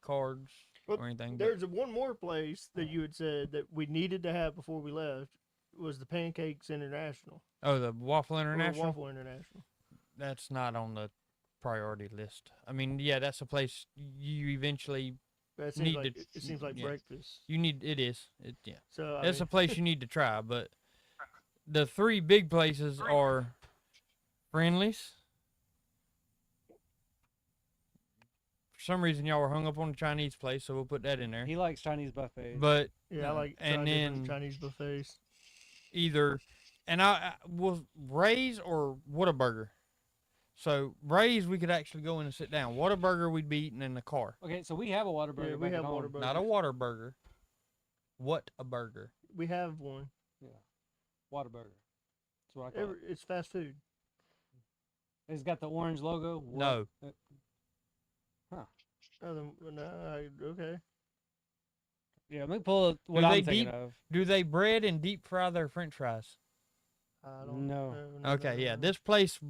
cards Well, or anything. but- There's one more place that you had said that we needed to have before we left, was the Pancakes International. Oh, the Waffle Or International? Waffle International. That's not on the priority list. I mean, yeah, that's a place you eventually That seems Need like to- it seems like yeah. breakfast. you need. It is. Yeah, So I that's a mean, place you need to try. But the three big places are Friendly's. For some reason, y'all were hung up on the Chinese place, so we'll put that in there. He likes Chinese buffets. But yeah, I like and trying different then- Chinese buffets. either, and I was Ray's or Whataburger. So Ray's, we could actually go in and sit down. Whataburger, we'd be eating in the car. Okay, so we have a Whataburger. Yeah, we back at have home. Whataburger. Not a Whataburger. What a burger? We have one. Whataburger. That's what I call it. It's fast food. It's got the orange logo. No. Okay. Yeah, let me pull up what Do I'm they thinking deep- of. Do they bread and deep fry their French fries? I don't No. know. Okay, yeah. This place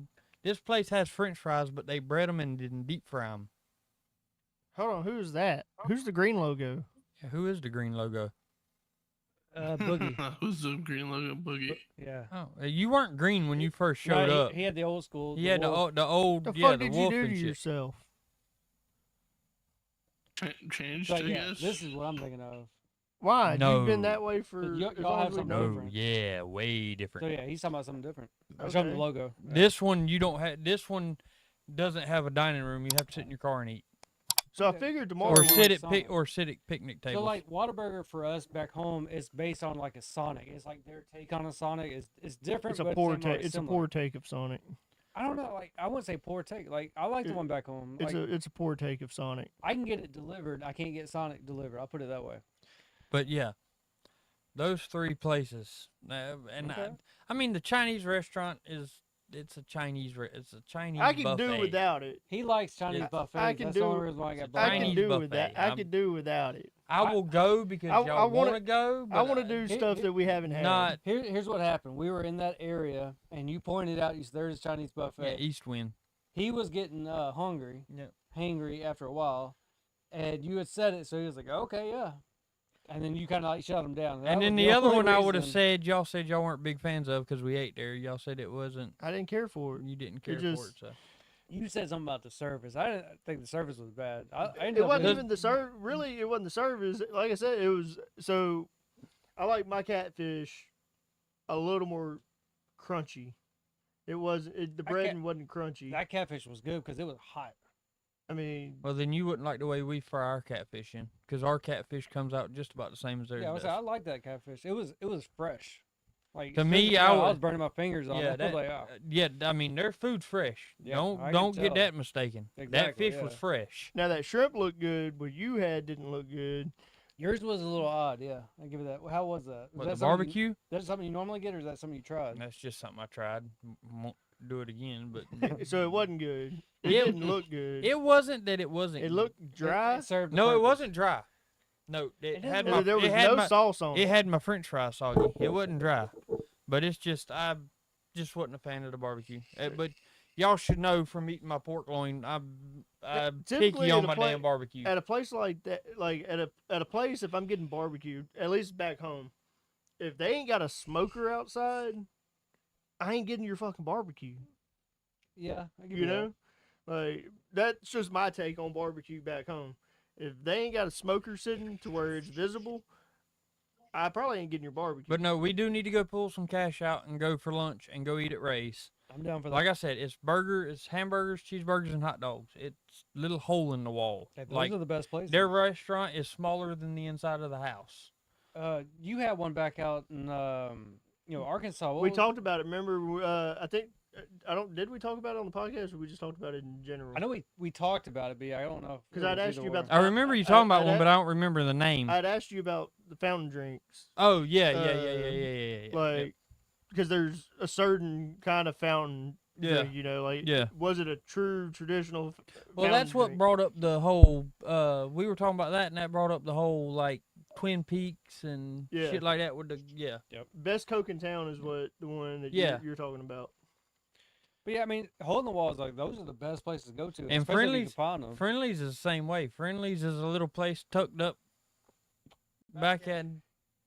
has French fries, but they bread them and didn't deep fry them. Hold on. Who's that? Who's the green logo? Yeah, who is the green logo? Boogie. Who's the green logo boogie? Yeah. Oh, you weren't green when you first No, showed up. He had the old school. He had the wolf. old, The yeah, fuck the did you wolf do and to shit. yourself? Changed, But I yeah, guess. this is what I'm thinking of. Why? You've been No. that way for. But y'all as long have as we something know. No, different. yeah, way different. So yeah, he's talking about something different. I showed him the Okay. logo. This one you don't have. This one doesn't have a dining room. You have to sit in your car and eat, So I Okay. figured Or tomorrow. or we're sit on at Sonic. picnic tables. So like Whataburger for us back home is based on like a Sonic. It's like their take on a Sonic. It's different. It's a but poor similar- take. It's a similar. poor take of Sonic. I don't know. Like I wouldn't say poor take. Like I like the It- one back home. It's Like, a poor take of Sonic. I can get it delivered. I can't get Sonic delivered. I'll put it that way. But yeah, those three places. And Okay. I mean, the Chinese restaurant it's a Chinese buffet. I can do without it. He likes Chinese Yeah. buffets. I can That's do- the only reason why I got I brought I up. can Chinese do buffet. with that. I I'm- can do without it. I will go because I y'all wanna- want to go. I want to but do Here- stuff here- that we haven't had. not Here's what happened. We were in that area, and you pointed out you said there's a Chinese yeah, buffet. East Wind. He was getting hungry, Yep. hangry after a while, and you had said it, so he was like, "Okay, yeah." And then you kind of like shut him down. That And was then the other only one I would have reason- said y'all weren't big fans of because we ate there. Y'all said it wasn't. I didn't care for it. You didn't care for just- it. So You said something about the service. I didn't think the service was bad. I ended It up wasn't with- even the service. Really, it wasn't the service. Like I said, it was. So, I like my catfish a little more crunchy. It was. The I bread can't- wasn't crunchy. that catfish was good because it was hot. I mean, well, then you wouldn't like the way we fry our catfish in because our catfish comes out just about the same as theirs Yeah, does. I like that catfish. It was fresh. Like To as soon me, as it I came out, would- was burning my fingers on Yeah, it. I was like, oh. yeah. I mean, their food's fresh. Yeah, don't I can don't get tell. that mistaken. That Exactly, fish was yeah. fresh. now that shrimp looked good, but you had didn't look good. Yours was a little odd. Yeah, I give it that. How was that? Was What, that the something you- barbecue? That's something you normally get, or is that something you tried? That's just something I tried. Won't do it again, but So it wasn't good. It Yeah, didn't look good. it wasn't that it wasn't. It looked dry. It served the No, it purpose. wasn't dry. No, it didn't had look- my. there was it had no my, sauce on It it. had my French fry soggy. It wasn't dry, but it's just I just wasn't a fan of the barbecue. But y'all should know from eating my pork loin, I'm typically picky on at a my pla- damn barbecue. At a place like that, like at a place, if I'm getting barbecued, at least back home, if they ain't got a smoker outside, I ain't getting your fucking barbecue. Yeah, I give You that. know, like that's just my take on barbecue back home. If they ain't got a smoker sitting to where it's visible, I probably ain't getting your barbecue. But no, we do need to go pull some cash out and go for lunch and go eat at Ray's. I'm down for that. Like I said, it's hamburgers, cheeseburgers, and hot dogs. It's little hole in the wall. Hey, those Like are the best places. their restaurant is smaller than the inside of the house. You had one back out in Arkansas. What we was- talked about it. Remember? I think I don't. Did we talk about it on the podcast, or we just talked about it in general? I know we talked about it, but I don't know. if Because it I'd was asked either you about or. the I remember you talking about one, but I don't remember the name. I'd asked you about the fountain drinks. Oh yeah. Like, because there's a certain kind of fountain Yeah. drink, like, Yeah. was it a true traditional? Well, that's fountain what drink? brought up the whole. We were talking about that, and that brought up the whole like Twin Peaks and Yeah. shit like that with the Best Coke in town is what the one that Yeah. you're talking about. But yeah, I mean, hole in the wall is like those are the best places to go to. And especially if you can Friendly's- find them. Friendly's is the same way. Friendly's is a little place tucked up back in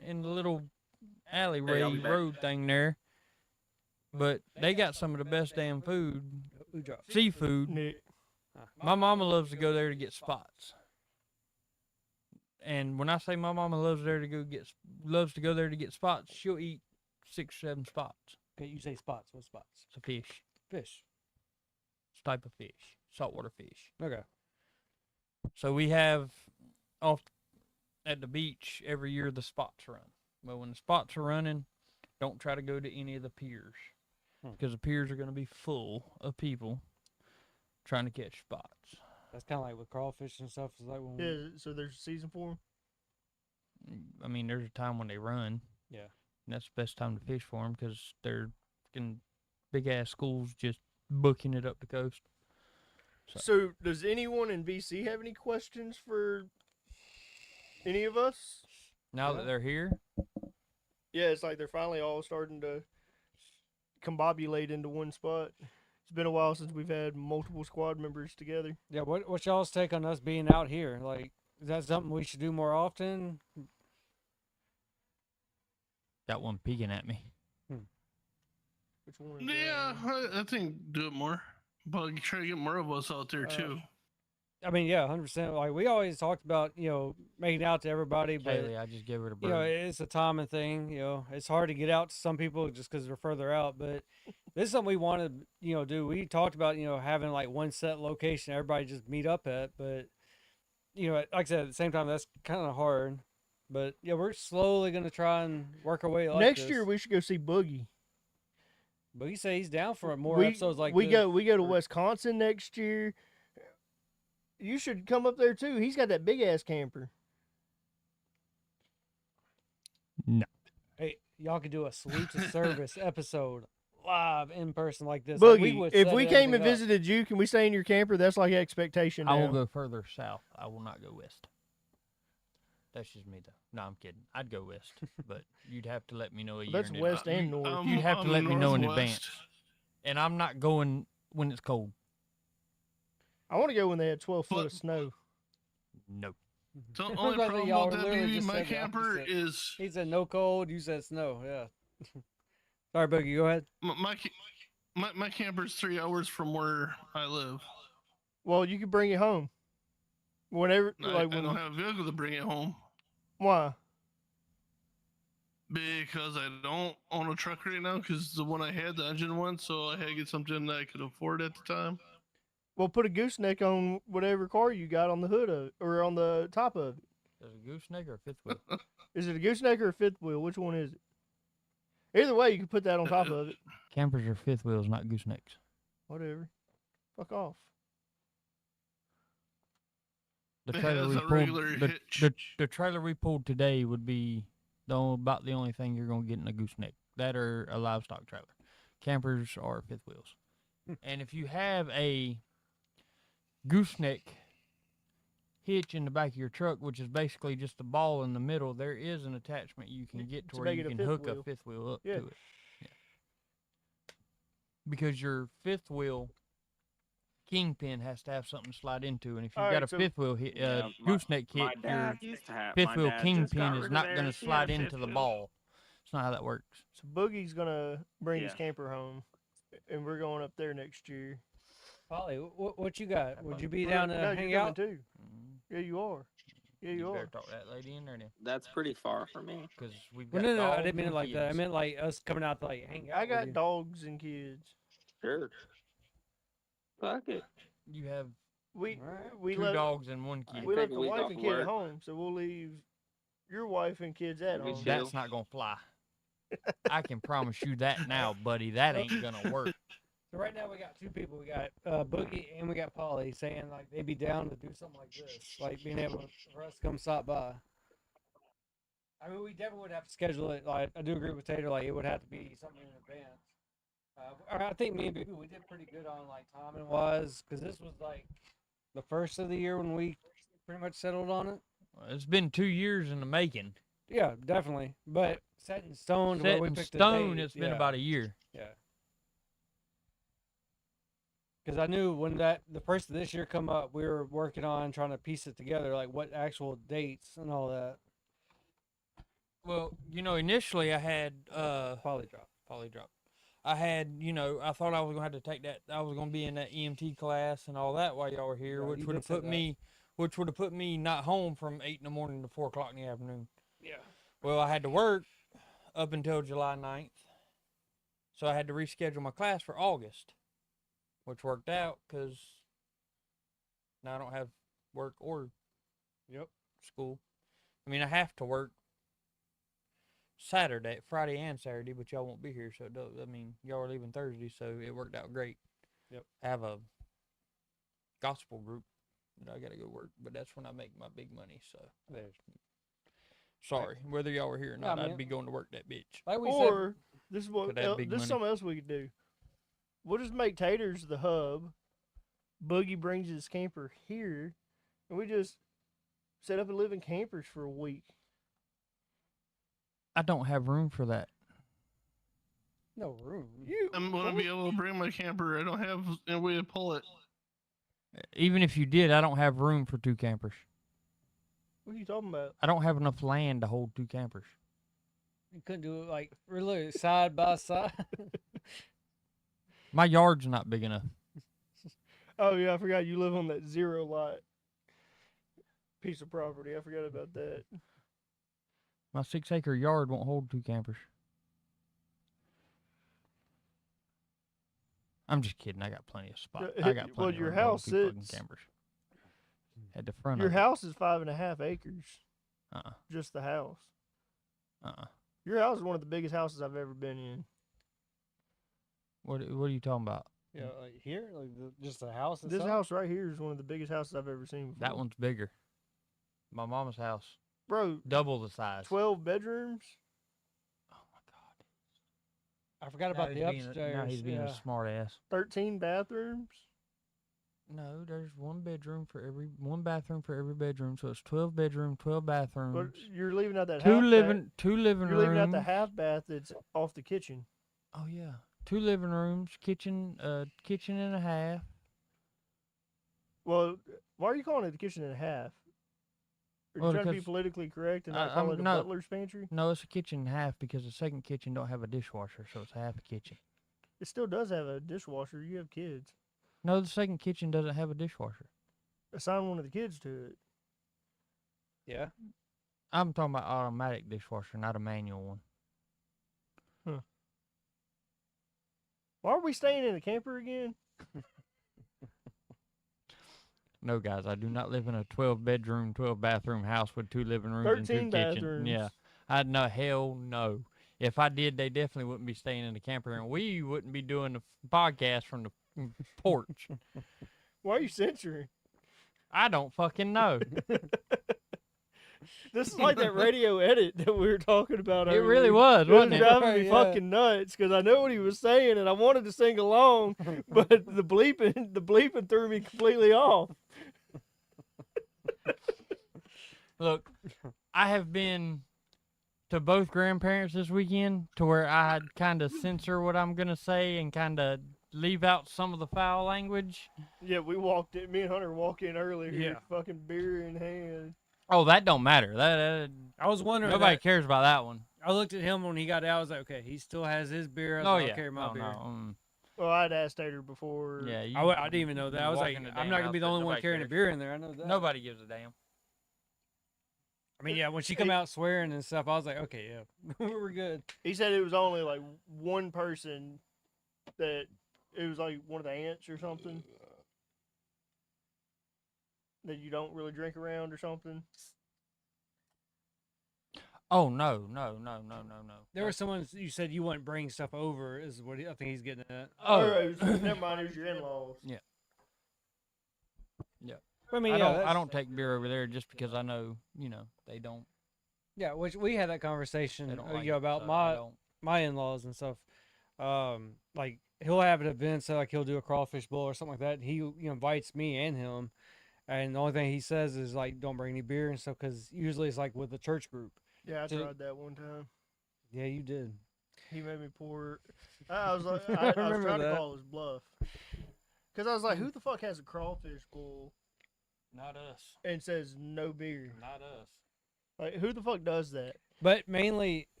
the little alleyway I'll be back. road thing there. But they got some of the best damn food, Who dropped? seafood. Nick, My mama loves to go there to get spots. And when I say my mama loves to go there to get spots, she'll eat 6 or 7 spots. Okay, you say spots. What spots? It's a fish. Fish. It's a type of fish, saltwater fish. Okay. So we have off at the beach every year the spots run. Well, when the spots are running, don't try to go to any of the piers Hmm. because the piers are going to be full of people. trying to catch spots. That's kind of like with crawfish and stuff. It's like when Yeah, so there's a season for them. I mean, there's a time when they run. Yeah. And that's the best time to fish for them because they're fucking big ass schools just booking it up the coast. So, does anyone in VC have any questions for any of us? Now that they're here, Yeah, it's like they're finally all starting to combobulate into one spot. It's been a while since we've had multiple squad members together. Yeah, what's y'all's take on us being out here? Like, is that something we should do more often? got one peeking at me. Which one? Is Yeah, I think do it more. But try to get more of us out there too. I mean, yeah, 100%. Like, we always talked about, making out to everybody, but, Kaylee, I just gave her the bird. it's a timing thing. It's hard to get out to some people just because they're further out. But this is something we want to, do. We talked about, having like one set location everybody just meet up at. But, like I said, at the same time, that's kind of hard. But, yeah, we're slowly going to try and work our way like Next this. year we should go see Boogie. But he say he's down for more we, episodes like we this. go to Wisconsin next year. You should come up there too. He's got that big ass camper. No. Hey, y'all could do a salute to service episode live in person like this. Like, Boogie, would if set we came and everything up. visited you, can we stay in your camper? That's like expectation now. I will go further south. I will not go west. That's just me, though. No, I'm kidding. I'd go west, but you'd have to let me know a year That's in west advance. and north. You'd have to let me know in northwest. advance. And I'm not going when it's cold. I want to go when they had 12 foot But- of snow. Nope. The I'm only glad that problem y'all about that literally being just my said the camper opposite. is He said no cold. You said snow. Yeah. Sorry, Boogie. Go ahead. my camper's 3 hours from where I live. Well, you can bring it home. Whenever, I like, when, don't have a vehicle to bring it home why? because I don't own a truck right now because the one I had, the engine one, so I had to get something that I could afford at the time. Well, put a gooseneck on whatever car you got on the hood of, or on the top of it. Is it a gooseneck or a fifth wheel? Is it a gooseneck or a fifth wheel? Which one is it? Either way, you can put that on top of it. Campers are fifth wheels, not goosenecks. Whatever. Fuck off. The It trailer has we a pulled, regular the, hitch. the trailer we pulled today would be about the only thing you're gonna get in a gooseneck. That or a livestock trailer. Campers are fifth wheels. And if you have a gooseneck hitch in the back of your truck, which is basically just a ball in the middle, there is an attachment you can get to To where make you it a can fifth hook wheel. a fifth wheel up Yeah. to it. Yeah. Because your fifth wheel kingpin has to have something to slide into, and if you've All got right, a so- fifth wheel gooseneck My kit, your dad used to have fifth my wheel dad just kingpin got is rid of not going to theirs. He slide had into fifth the wheel. ball. It's not how that works. So Boogie's gonna bring his Yeah. camper home, and we're going up there next year. Polly, what you got? Would you be We're down gonna- to no, hang you're out? coming too. Yeah, you are. Yeah, you better are. talk that lady in there then, That's pretty far for me. because we've Well, got no, I dogs didn't mean it and like that. I kids. meant like us coming out to like hang out. I with got you. dogs and kids. Sure. Fuck it. You have We Alright. we two left dogs and one kid. we Take left a the week wife off and of kid at work. home, so we'll leave your wife and kids at We home. should. That's not gonna fly. I can promise you that now, buddy. That ain't gonna work. So right now we got two people. We got Boogie and we got Polly saying like they'd be down to do something like this, like being able for us to come stop by. I mean, we definitely would have to schedule it. Like I do agree with Tater. Like it would have to be something in advance. I think me and Boogie we did pretty good on like timing wise because this was like the first of the year when we pretty much settled on it. It's been 2 years in the making. Yeah, definitely. But set in stone. to where Set we in picked the stone. date, It's been yeah. about a year. Yeah. Because I knew when the first of this year come up, we were working on trying to piece it together, like what actual dates and all that. Well, initially I had Polydrop. polydrop. I had, I thought I was gonna have to take that. I was gonna be in that EMT class and all that while y'all were here, Yeah, which you would did have say put that. me not home from 8 in the morning to 4 o'clock in the afternoon. Yeah. Well, I had to work up until July 9th, so I had to reschedule my class for August, which worked out because now I don't have work or school. I mean, I have to work Friday and Saturday, but y'all won't be here, so it does, I mean, y'all are leaving Thursday, so it worked out great. Yep. I have a gospel group that I gotta go work, but that's when I make my big money. So there's. Sorry, whether y'all were here or Nah, not, I'd man. be going to work that bitch. Like we said, Or this is what Could have big this is money. something else we could do. We'll just make Taters the hub. Boogie brings his camper here, and we just set up and live in campers for a week. I don't have room for that. no room. I'm gonna be able to bring my camper. I don't have a way to pull it. Even if you did, I don't have room for 2 campers. What are you talking about? I don't have enough land to hold 2 campers. You couldn't do it like really side by side. My yard's not big enough. Oh yeah, I forgot you live on that 0 lot piece of property. I forgot about that. My 6-acre yard won't hold 2 campers. I'm just kidding. I got plenty of spot. I got plenty Well, of your room to hold house 2 fucking sits- campers. At the front Your of house is 5.5 acres. it. Just the house. Uh-uh. Your house is one of the biggest houses I've ever been in. What are you talking about? Yeah, like here, like just the house. This itself? house right here is one of the biggest houses I've ever seen before. That one's bigger. My mama's house. Bro, Double the size. 12 bedrooms. Oh my god. I forgot Now about the he's being upstairs. now he's being yeah. a smart ass. 13 bathrooms. No, there's one bathroom for every bedroom, so it's 12 bedroom, 12 But bathrooms. you're leaving out that Two half living You're leaving out the rooms. half bath that's off the kitchen. Oh yeah. 2 living rooms, kitchen and a half. Well, why are you calling it the kitchen and a half? Are you Well, trying to be because politically correct and not I- call I'm- it a no. butler's pantry? No, it's a kitchen and a half because the second kitchen don't have a dishwasher, so it's half a kitchen. It still does have a dishwasher. You have kids. No, the second kitchen doesn't have a dishwasher. Assign one of the kids to it. Yeah. I'm talking about automatic dishwasher, not a manual one. Why are we staying in a camper again? No, guys, I do not live in a 12 bedroom, 12 bathroom house with 2 living rooms and 2 13 kitchens. bathrooms. Yeah. I'd no, hell no. If I did, they definitely wouldn't be staying in the camper, and we wouldn't be doing the podcast from the porch. Why are you censoring? I don't fucking know. This is like that radio edit that we were talking about It earlier. really was, It was wasn't it? driving me Yeah. fucking nuts because I know what he was saying and I wanted to sing along, but the bleeping threw me completely off. Look, I have been to both grandparents this weekend to where I had kind of censor what I'm going to say and kind of leave out some of the foul language. Yeah, we walked in. Me and Hunter walked in earlier. Yeah. Fucking beer in hand. Oh, that don't matter. That I was wondering. nobody that- cares about that one. I looked at him when he got out. I was like, okay, he still has his beer. I was Oh like, yeah. I'll carry my Oh, beer. no. Well, I'd asked Tater before. Yeah, you, I didn't even know that. you I was walk like, in the I'm damn not gonna house, be the but only one nobody carrying a cares. beer in there. I know that. Nobody gives a damn. I mean, yeah, when she come out swearing and stuff, I was like, okay, yeah, we're good. He said it was only like one person that it was like one of the aunts or something that you don't really drink around or something. Oh no. There was someone you said you wouldn't bring stuff over. Is what I think he's getting at. Oh, Or it was, never mind. It was your in-laws. I mean, I yeah, don't. I that's- don't take beer over there just because I know, they don't. Yeah, which we had that conversation They don't you like know, it, about so I my don't. my in-laws and stuff. Like he'll have an event, so like he'll do a crawfish bowl or something like that. He invites me and him, and the only thing he says is like, don't bring any beer and stuff, because usually it's like with the church group. Yeah, I So- tried that one time. Yeah, you did. He made me pour. I was like, I was remember trying that. to call his bluff because I was like, who the fuck has a crawfish bowl Not us. and says no beer? Not us. Like, who the fuck does that? But mainly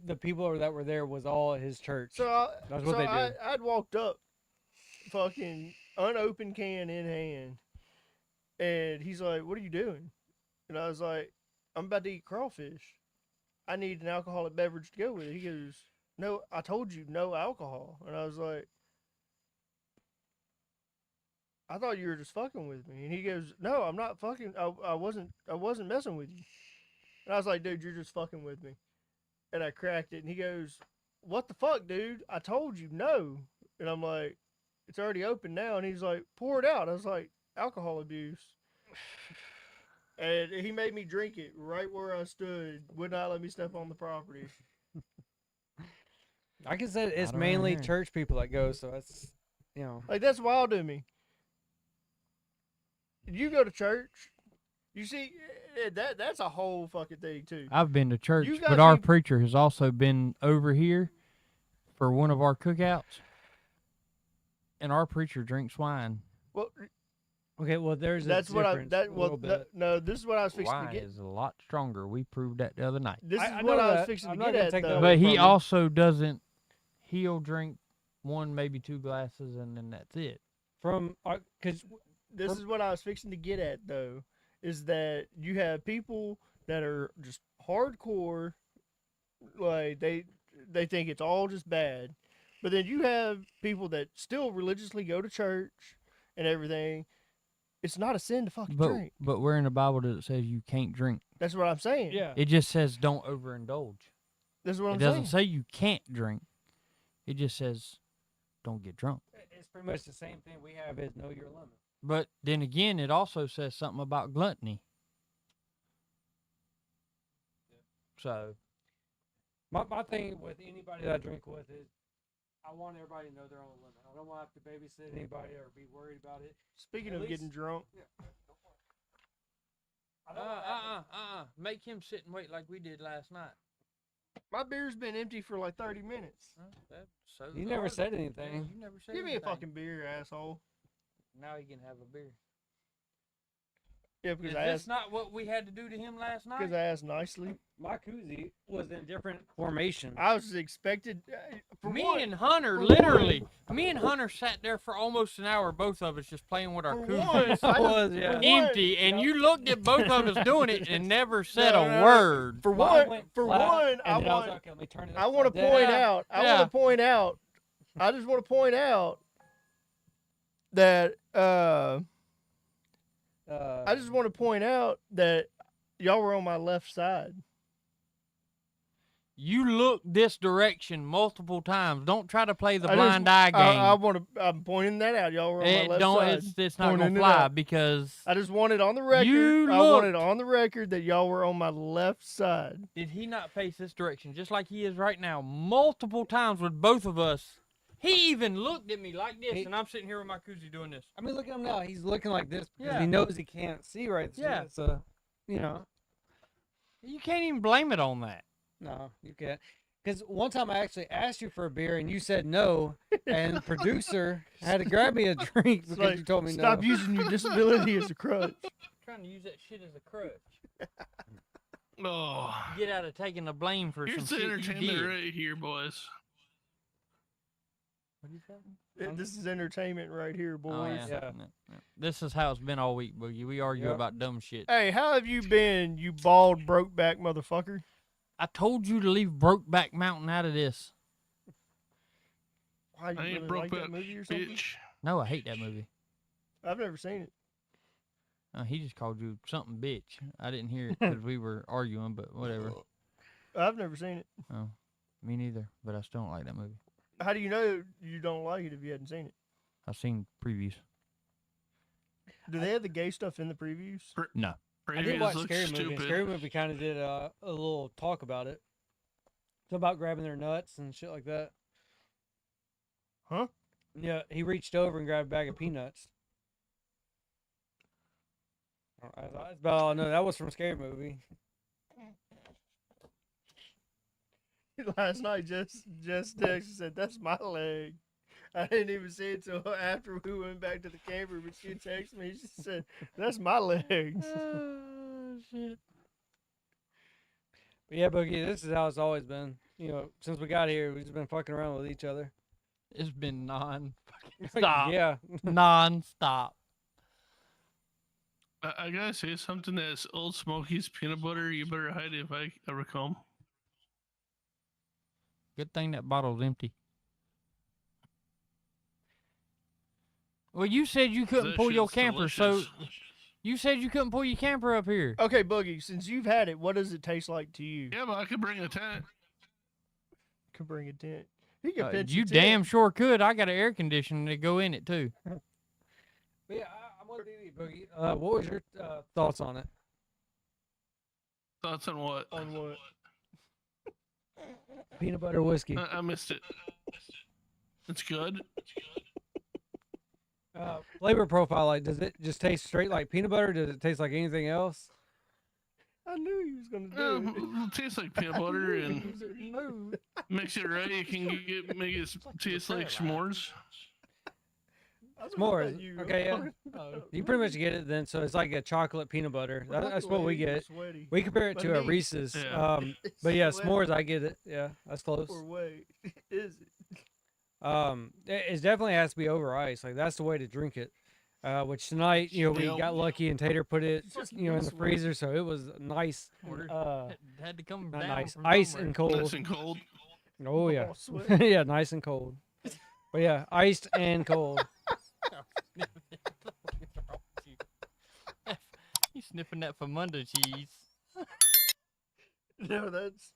the people that were there was all at his church. So That's what they did. I'd walked up, fucking unopened can in hand, and he's like, "What are you doing?" And I was like, "I'm about to eat crawfish. I need an alcoholic beverage to go with it." He goes, "No, I told you no alcohol." And I was like, "I thought you were just fucking with me." And he goes, "No, I'm not fucking. I wasn't messing with you." And I was like, "Dude, you're just fucking with me." And I cracked it, and he goes, "What the fuck, dude? I told you no." And I'm like, "It's already open now." And he's like, "Pour it out." I was like, alcohol abuse. And he made me drink it right where I stood. Would not let me step on the property. Like I said, it's don't mainly know. church people that go, so that's, you know. Like that's wild to me. You go to church, you see that's a whole fucking thing too. I've been to church, You but guys our need- preacher has also been over here for one of our cookouts, and our preacher drinks wine. Well, Okay, well, there's that's a what I difference that a well little bit. no. This is what I was fixing Wine to get. is a lot stronger. We proved that the other night. This is I what know I was that. fixing I'm to not get gonna at take that though. away But he from you. also doesn't. He'll drink one, maybe two glasses, and then that's it. From, because This is what I was fixing to get at though, is that you have people that are just hardcore, like they think it's all just bad, but then you have people that still religiously go to church and everything. It's not a sin to fucking drink. But we're in a Bible that says you can't drink. That's what I'm saying. yeah, It just says don't overindulge. That's what It I'm doesn't saying. say you can't drink. It just says don't get drunk. it's pretty much the same thing we have is know your limit. But then again, it also says something about gluttony. So My thing with anybody that I drink with is I want everybody to know their own limit. I don't want to have to babysit anybody or be worried about it. Speaking At of getting least- drunk, I don't wanna have to- Make him sit and wait like we did last night. my beer's been empty for like 30 minutes. You never said anything. You never said Give me a anything. fucking beer, asshole. Now he can have a beer. Yeah, Is because I this asked. not what we had to do to him last night? Because I asked nicely. My koozie was in different formation. I was expected. For Me one, and Hunter, for literally, me and Hunter sat there for almost an hour, both of us just playing with our For koozies. one, I was, just- yeah. for one- Empty, and Yep. you looked at both of us doing it and never said No, a no, no. word. For Mine one, went for flat, one, and I then was want. like, okay, let me turn it I want to upside down. point Yeah. out. I Yeah. want to point out. I just want to point out that. I just want to point out that y'all were on my left side. You looked this direction multiple times. Don't try to play the I blind just, eye game. I want to. I'm pointing that out. Y'all were on my left side. It's not Pointing gonna it fly out. because I just want it on the record. You I want it looked- on the record that y'all were on my left side. did he not face this direction just like he is right now multiple times with both of us? He even looked at me like this, He- and I'm sitting here with my koozie doing this. I mean, look at him now. He's looking like this because Yeah. he knows he can't see right through Yeah. it. So, you know, You can't even blame it on that. no, you can't. Because one time I actually asked you for a beer and you said no, and the producer had to grab me a drink because It's like, you told me stop no. using your disability as a crutch. Trying to use that shit as a crutch. Oh, Get out of taking the blame for here's some the shit you entertainment did. right here, boys. What'd you say? This is entertainment right here, boys. Oh, yeah. Yeah. Yeah. This is how it's been all week, Boogie. We argue Yep. about dumb shit. Hey, how have you been, you bald, broke back motherfucker? I told you to leave Brokeback Mountain out of this. Why, you I ain't really broke like back, that movie or something? bitch. No, I hate that movie. I've never seen it. He just called you something bitch. I didn't hear it because we were arguing, but whatever. I've never seen it. Oh, me neither. But I still don't like that movie. How do you know you don't like it if you hadn't seen it? I've seen previews. Do they have the gay stuff in the previews? No. I did Previews watch look Scary Movie. stupid. And Scary Movie kind of did a little talk about it. It's about grabbing their nuts and shit like that. Huh? Yeah, he reached over and grabbed a bag of peanuts. That's about all I know. That was from Scary Movie. Last night, Jess texted and said, "That's my leg." I didn't even see it till after we went back to the camper, but she texted me. She said, "That's my legs." Oh, shit. But yeah, Boogie, this is how it's always been. You know, since we got here, we've just been fucking around with each other. It's been non-stop. Yeah. Non-stop. I gotta say something that's Old Smoky's peanut butter. You better hide it if I ever come. Good thing that bottle's empty. Well, you said you couldn't That pull your shit's camper, so delicious. you said you couldn't pull your camper up here. Okay, Boogie, since you've had it, what does it taste like to you? Yeah, but I could bring a tent. Could bring a tent. He can pitch You a tent. damn sure could. I got an air conditioner to go in it too. But yeah, I'm gonna do the What was your thoughts on it? Thoughts on what? On what? Peanut butter whiskey. I missed it. It's good. Flavor profile, like, does it just taste straight like peanut butter? Does it taste like anything else? I knew he was gonna do it. It tastes like peanut butter, He and was in the mood. mix it right. You can make it taste like s'mores. I was looking at S'mores. you. Okay, yeah. Oh, You pretty much get it then. So it's like a chocolate peanut butter. That's what we get. Sweaty. We compare it But to a me- Reese's. Yeah. But yeah, Sweaty. s'mores, I get it. Yeah, that's close. Or wait, is it? It definitely has to be over ice. Like that's the way to drink it. Which tonight, we Yep. got lucky and Tater put it, Just in the sweaty. freezer, so it was nice. Ordered. Had to come Not down nice, from ice somewhere. and cold. Nice and cold. Oh yeah, All sweaty. yeah, nice and cold. But yeah, iced and cold. You sniffing that Famunda cheese? No, that's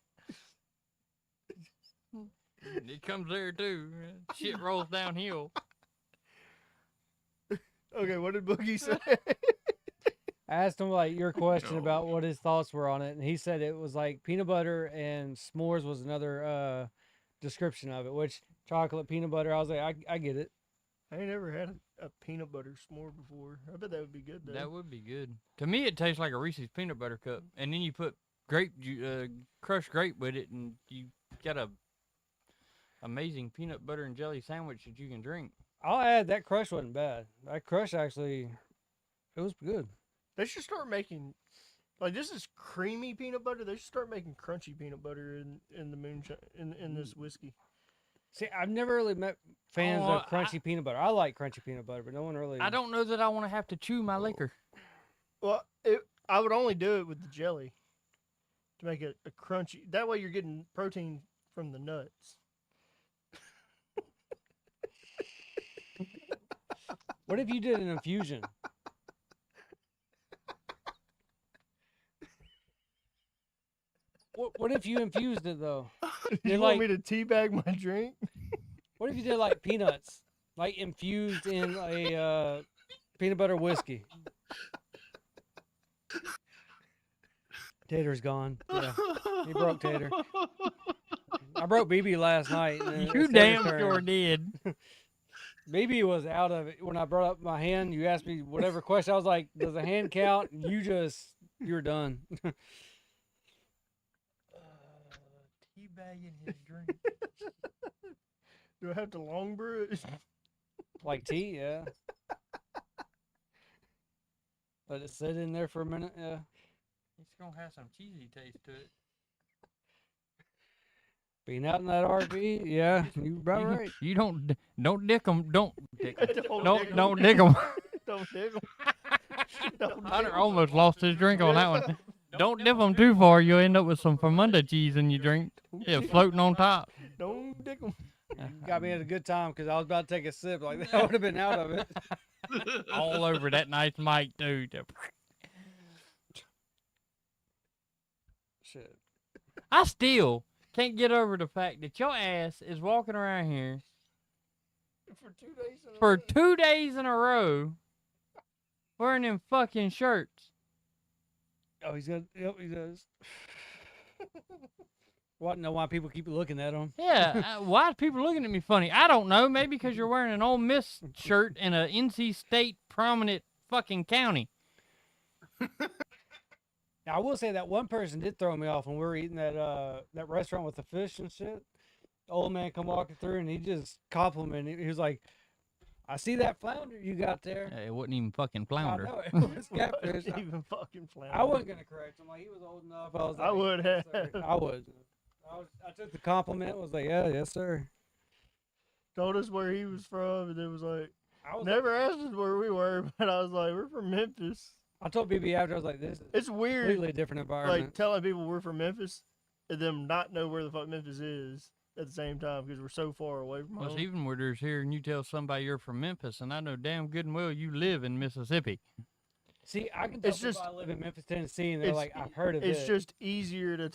It comes there too. Shit rolls downhill. okay. What did Boogie say? I asked him like your question No. about what his thoughts were on it, and he said it was like peanut butter and s'mores was another description of it. Which chocolate peanut butter, I was like, I get it. I ain't never had a peanut butter s'more before. I bet that would be good though. That would be good. To me, it tastes like a Reese's peanut butter cup, and then you put crushed grape with it, and you got a amazing peanut butter and jelly sandwich that you can drink. I'll add that crush wasn't bad. That crush actually, it was good. They should start making, like, this is creamy peanut butter. They should start making crunchy peanut butter in the moonshine in this whiskey. See, I've never really met fans Oh, of crunchy peanut butter. I like crunchy peanut butter, but no one really. I don't know that I want to have to chew my liquor. Well, I would only do it with the jelly to make it a crunchy. That way, you're getting protein from the nuts. What if you did an infusion? What if you infused it though? You Did, want like, me to teabag my drink? what if you did like peanuts, like infused in a peanut butter whiskey? Tater's gone. Yeah, he broke Tater. I broke BB last night. and You it's Tater's damn turn. sure did. BB was out of it when I brought up my hand. You asked me whatever question. I was like, "Does the hand count?" And you're done. Teabagging his drink. Do I have to long brew it? Like tea, yeah. Let it sit in there for a minute, yeah. It's gonna have some cheesy taste to it. Being out in that RV, yeah, you about You- right. You don't dick them. Don't dick 'em. Don't dig 'em. Don't dig them. Don't dig 'em. Don't dig Hunter 'em. almost lost his drink on that one. Don't dip them too far. You'll end up with some Famunda cheese in your drink. Yeah, floating on top. Don't dig 'em. Got me at a good time because I was about to take a sip. Like that would have been out of it. All over that nice mic, dude. Shit. I still can't get over the fact that your ass is walking around here For 2 days. in a for row. 2 days in a row wearing them fucking shirts. Oh, he's got. Yep, he does. Want to know why people keep looking at him? Yeah, why are people looking at me funny? I don't know. Maybe because you're wearing an Ole Miss shirt in a NC State prominent fucking county. Now, I will say that one person did throw me off when we were eating that restaurant with the fish and shit. The old man come walking through and he just complimented. He was like, "I see that flounder you got there." It wasn't even fucking I flounder. know, it was catfish. Even fucking flounder. I wasn't gonna correct him. Like he was old enough. I was. I like, would "Yes, have. sir." I would. I took the compliment. Was like, "Yeah, yes, sir." Told us where he was from, and it was like, I was never asked us where we were, but I was like, we're from Memphis. I told BB after I was like, "This is It's a weird, completely different environment." like telling people we're from Memphis, and them not know where the fuck Memphis is at the same time because we're so far away from Well, it's home. even weirder here, and you tell somebody you're from Memphis, and I know damn good and well you live in Mississippi. See, I can tell It's people just- I live in Memphis, Tennessee, and they're it's- like, "I've heard of it." It's just easier to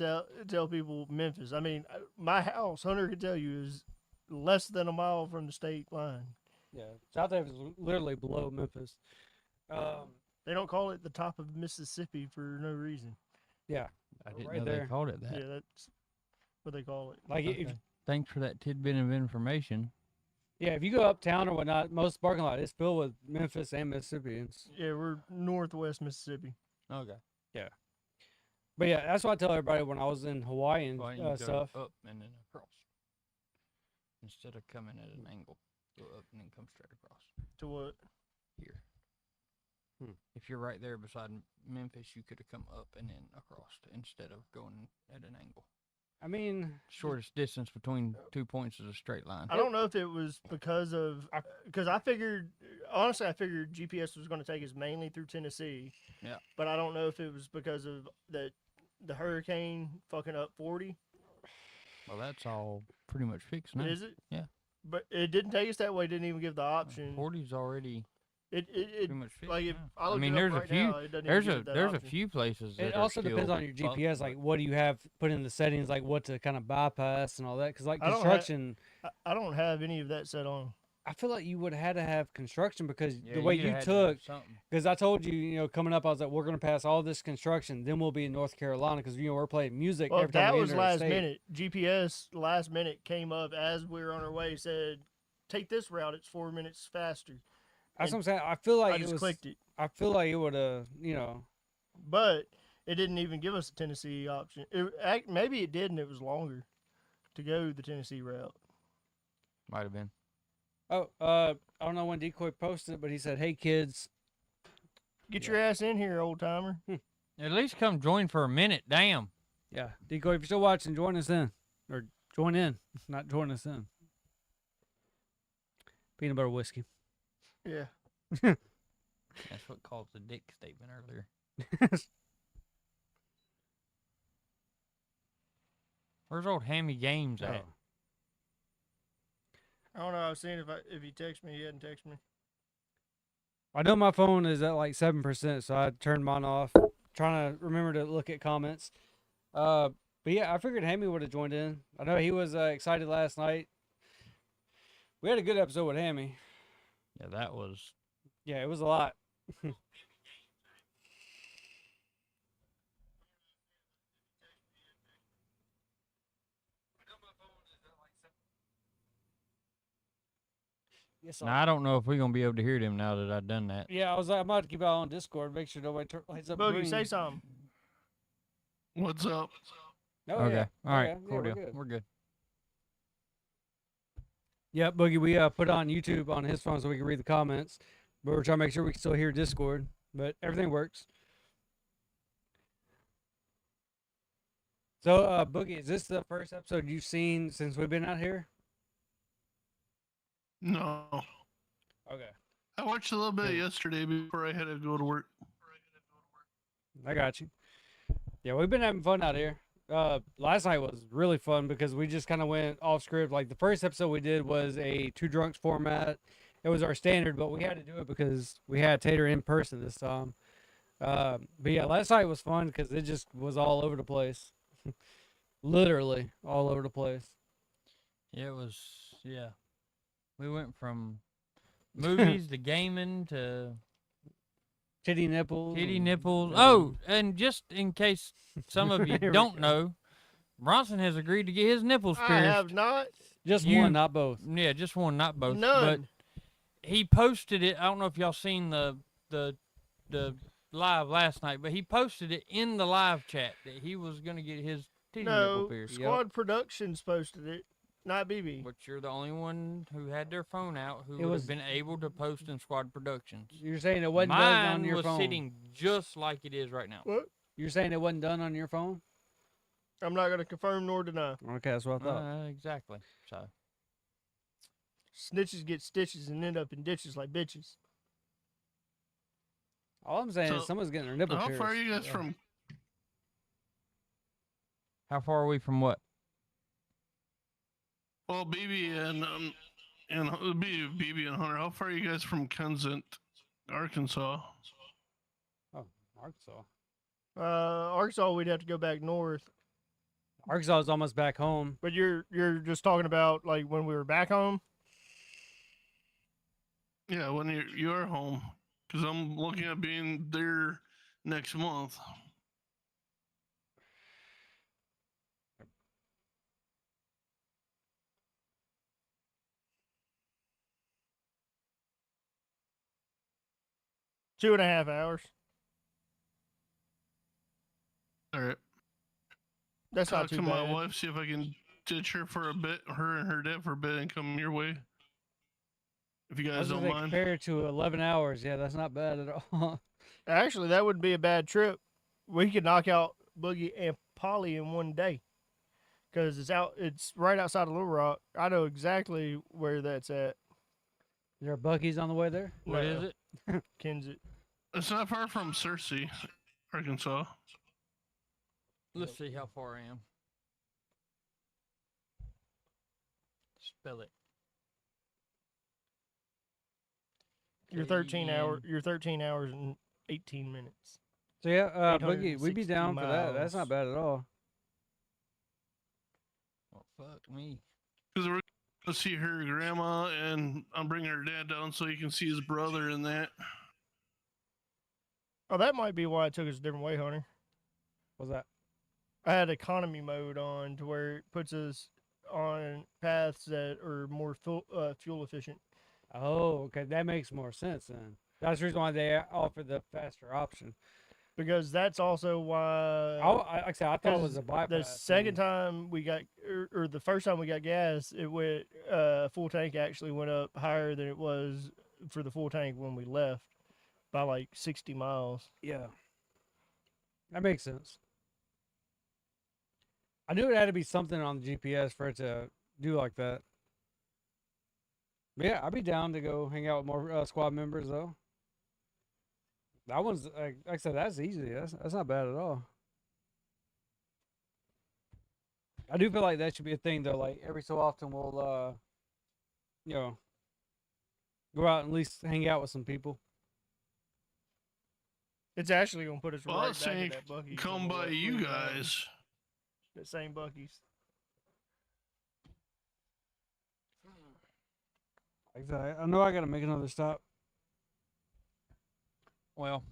tell people Memphis. I mean, my house, Hunter can tell you, is less than a mile from the state line. yeah. South Texas is literally below Memphis. They don't call it the top of Mississippi for no reason. Yeah, I didn't right know there. they called it that. Yeah, that's what they call it. like if Okay. Thanks for that tidbit of information. yeah, if you go uptown or whatnot, most parking lot is filled with Memphis and Mississippians. Yeah, we're northwest Mississippi. Okay. But yeah, that's what I tell everybody when I was in Hawaii and Why don't you go stuff. up and then across instead of coming at an angle? Go up and then come straight across To what? here. Hmm. If you're right there beside Memphis, you could have come up and then across instead of going at an angle. I mean, Shortest distance between 2 points is a straight line. I don't know if it was because of because I figured honestly I figured GPS was going to take us mainly through Tennessee. Yeah. But I don't know if it was because of the hurricane fucking up 40. Well, that's all pretty much fixed now. Is it? Yeah. But it didn't take us that way. Didn't even give the option. 40's already It pretty much fixed. like if now. I, looked mean, it up there's right a few. now, it doesn't There's even a give that there's a option. few places. it that are also depends still on your up, GPS, but- like what do you have put in the settings, like what to kind of bypass and all that. Because like I don't have- construction, I don't have any of that set on. I feel like you would have had to have construction because Yeah, the way you'd you had to have took. something. Because I told you, coming up, I was like, we're going to pass all this construction, then we'll be in North Carolina because, we're playing music Well, every time that we was enter a last state. minute. GPS last minute came up as we were on our way. Said, take this route. It's 4 minutes faster. That's and what I'm saying. I feel like I it just was. clicked it, I feel like it would have, but it didn't even give us a Tennessee option. Maybe it did, and it was longer to go the Tennessee route. Might have been. Oh, I don't know when Decoy posted it, but he said, "Hey kids, Get your ass in here, old timer. At least come join for a minute. Damn. yeah, Decoy, if you're still watching, join us in, or join in, not join us in." Peanut butter whiskey. Yeah. That's what caused the dick statement earlier. Where's old Hammy Games at? Oh. I don't know. I was seeing if he texted me. He hadn't texted me. I know my phone is at like 7%, so I turned mine off. Trying to remember to look at comments. But yeah, I figured Hammy would have joined in. I know he was excited last night. We had a good episode with Hammy. Yeah, that was. Yeah, it was a lot. Yes, Now, I don't know if we're gonna be able to hear them now that I've done that. yeah, I was like, I'm about to keep out on Discord, make sure nobody lights up Boogie, green. say something. What's up? Oh, Okay. yeah. All right. Yeah, Cool we're deal. good. We're good. Yeah, Boogie, we put it on YouTube on his phone so we can read the comments. But we're trying to make sure we can still hear Discord. But everything works. So, Boogie, is this the first episode you've seen since we've been out here? No. Okay. I watched a little bit yesterday before I had to go to work. I got you. Yeah, we've been having fun out here. Last night was really fun because we just kind of went off script. Like the first episode we did was a two drunks format. It was our standard, but we had to do it because we had Tater in person this time. But yeah, last night was fun because it just was all over the place. Literally all over the place. Yeah, it was. Yeah, we went from movies to gaming to Titty nipples. kitty and- nipples. Oh, and just in case some of you Here we don't go. know, Bronson has agreed to get his nipples I pierced. have not. Just You- one, not both. Yeah, just one, not both. None. But he posted it. I don't know if y'all seen the live last night, but he posted it in the live chat that he was gonna get his titty nipple No, pierced. Squad Productions posted it, not BB. But you're the only one who had their phone out who It would was- have been able to post in Squad Productions. You're saying it wasn't done Mine on your was phone. sitting just like it is right now. What? You're saying it wasn't done on your phone? I'm not gonna confirm nor deny. Okay, that's what I thought. Exactly. So Snitches get stitches and end up in ditches like bitches. All I'm saying is So, someone's getting their nipple How pierced. far are you guys Yeah. from? how far are we from what? Well, BB BB and Hunter. How far are you guys from Kensington, Arkansas? Oh, Arkansas. Arkansas, we'd have to go back north. Arkansas is almost back home. But you're just talking about like when we were back home. Yeah, when you're home. Because I'm looking at being there next month. Two and a half hours. All right. That's Talk not too to bad. my wife, see if I can ditch her for a bit, her and her dad for a bit, and come your way. If you I guys was don't gonna say, mind. compared to 11 hours, yeah, that's not bad at all. Actually, that wouldn't be a bad trip. We could knock out Boogie and Polly in one day, because it's right outside of Little Rock. I know exactly where that's at. Is there a Buc-ee's on the way there? What is it? Kensit. It's not far from Searcy, Arkansas. Let's see how far I am. Spell it. You're 13 hours. KN. You're 13 hours and 18 minutes. So yeah, Boogie, we'd be 860 down for that. That's not miles. bad at all. Well, fuck me. Because we're going to see her grandma, and I'm bringing her dad down so he can see his brother and that. Oh, that might be why it took us a different way, Hunter. What's that? I had economy mode on to where it puts us on paths that are more fuel efficient. Oh, okay, that makes more sense then. That's the reason why they offer the faster option. Because that's also why. Like I said, I thought it was a bypass. The second time we got, or the first time we got gas, it went full tank actually went up higher than it was for the full tank when we left by like 60 miles. Yeah, that makes sense. I knew it had to be something on the GPS for it to do like that. But yeah, I'd be down to go hang out with more squad members though. That one's like I said, that's easy. That's not bad at all. I do feel like that should be a thing though. Like every so often we'll, you know, go out and at least hang out with some people. It's actually gonna put us Well, right let's back say at that Buc-ee's. come by you guys. That same Buc-ee's. Exactly. I know I gotta make another stop. Well,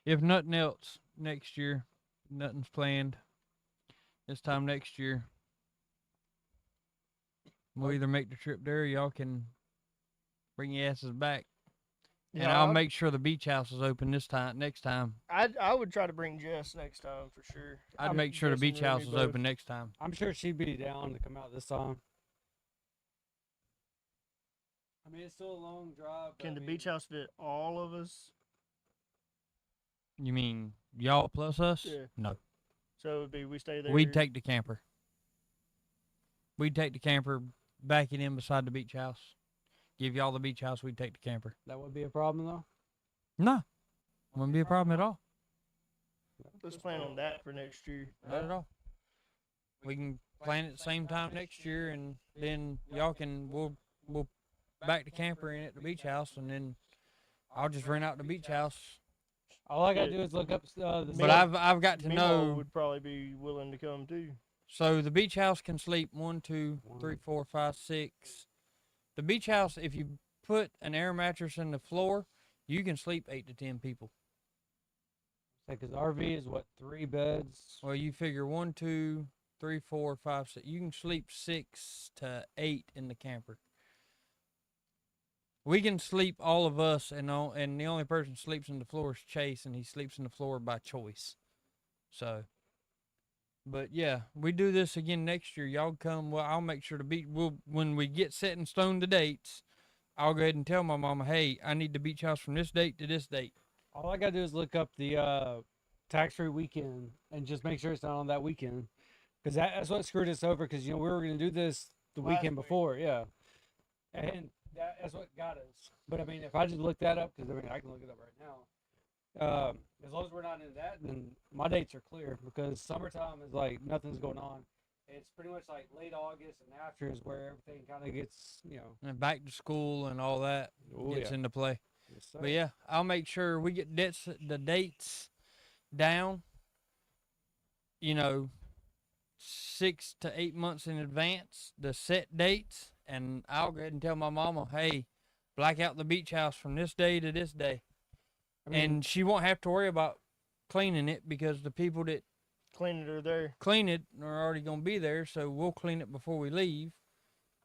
if nothing else, next year, nothing's planned. This time next year, we'll either make the trip there or y'all can bring your asses back. And Yeah, I'll make sure the beach house is open next time. I would try to bring Jess next time for sure. I'd make sure the Jess and beach Remy house is both. open next time. I'm sure she'd be down to come out this time. I mean, it's still a long drive. but Can I the mean, beach house fit all of us? You mean y'all plus us? Yeah. No. So it would be we stay there. We'd take the camper. We'd take the camper, back it in beside the beach house. Give y'all the beach house, we'd take the camper. that would be a problem though. No. Wouldn't be a problem at all. Let's plan on that for next year. Not at all. We can plan it the same time next year, and then y'all can we'll back the camper in at the beach house, and then I'll just rent out the beach house. All I gotta do is look up the. But I've got to Mimo know. would probably be willing to come too. So the beach house can sleep 1, 2, 3, 4, 5, 6. The beach house, if you put an air mattress in the floor, you can sleep 8 to 10 people. Because RV is what, 3 beds? Well, you figure 1, 2, 3, 4, 5, 6. You can sleep 6 to 8 in the camper. We can sleep all of us, and the only person who sleeps in the floor is Chase, and he sleeps in the floor by choice. So, but yeah, we do this again next year. Y'all come. Well, I'll make sure to be. When we get set in stone the dates, I'll go ahead and tell my mama, hey, I need the beach house from this date to this date. All I gotta do is look up the tax-free weekend and just make sure it's not on that weekend. Because that's what screwed us over. Because we were gonna do this the Last weekend week. before, yeah. And that's what got us. But I mean, if I just look that up, because I mean, I can look it up right now. As long as we're not in that, then my dates are clear. Because summertime is like nothing's going on. It's pretty much like late August and after is where everything kind of gets, And back to school and all that Oh, gets yeah. into play. Yes, sir. But yeah, I'll make sure we get the dates down, 6 to 8 months in advance, the set dates, and I'll go ahead and tell my mama, hey, black out the beach house from this day to this day. I mean, and she won't have to worry about cleaning it because the people that Cleaning her there. clean it are already gonna be there. So we'll clean it before we leave,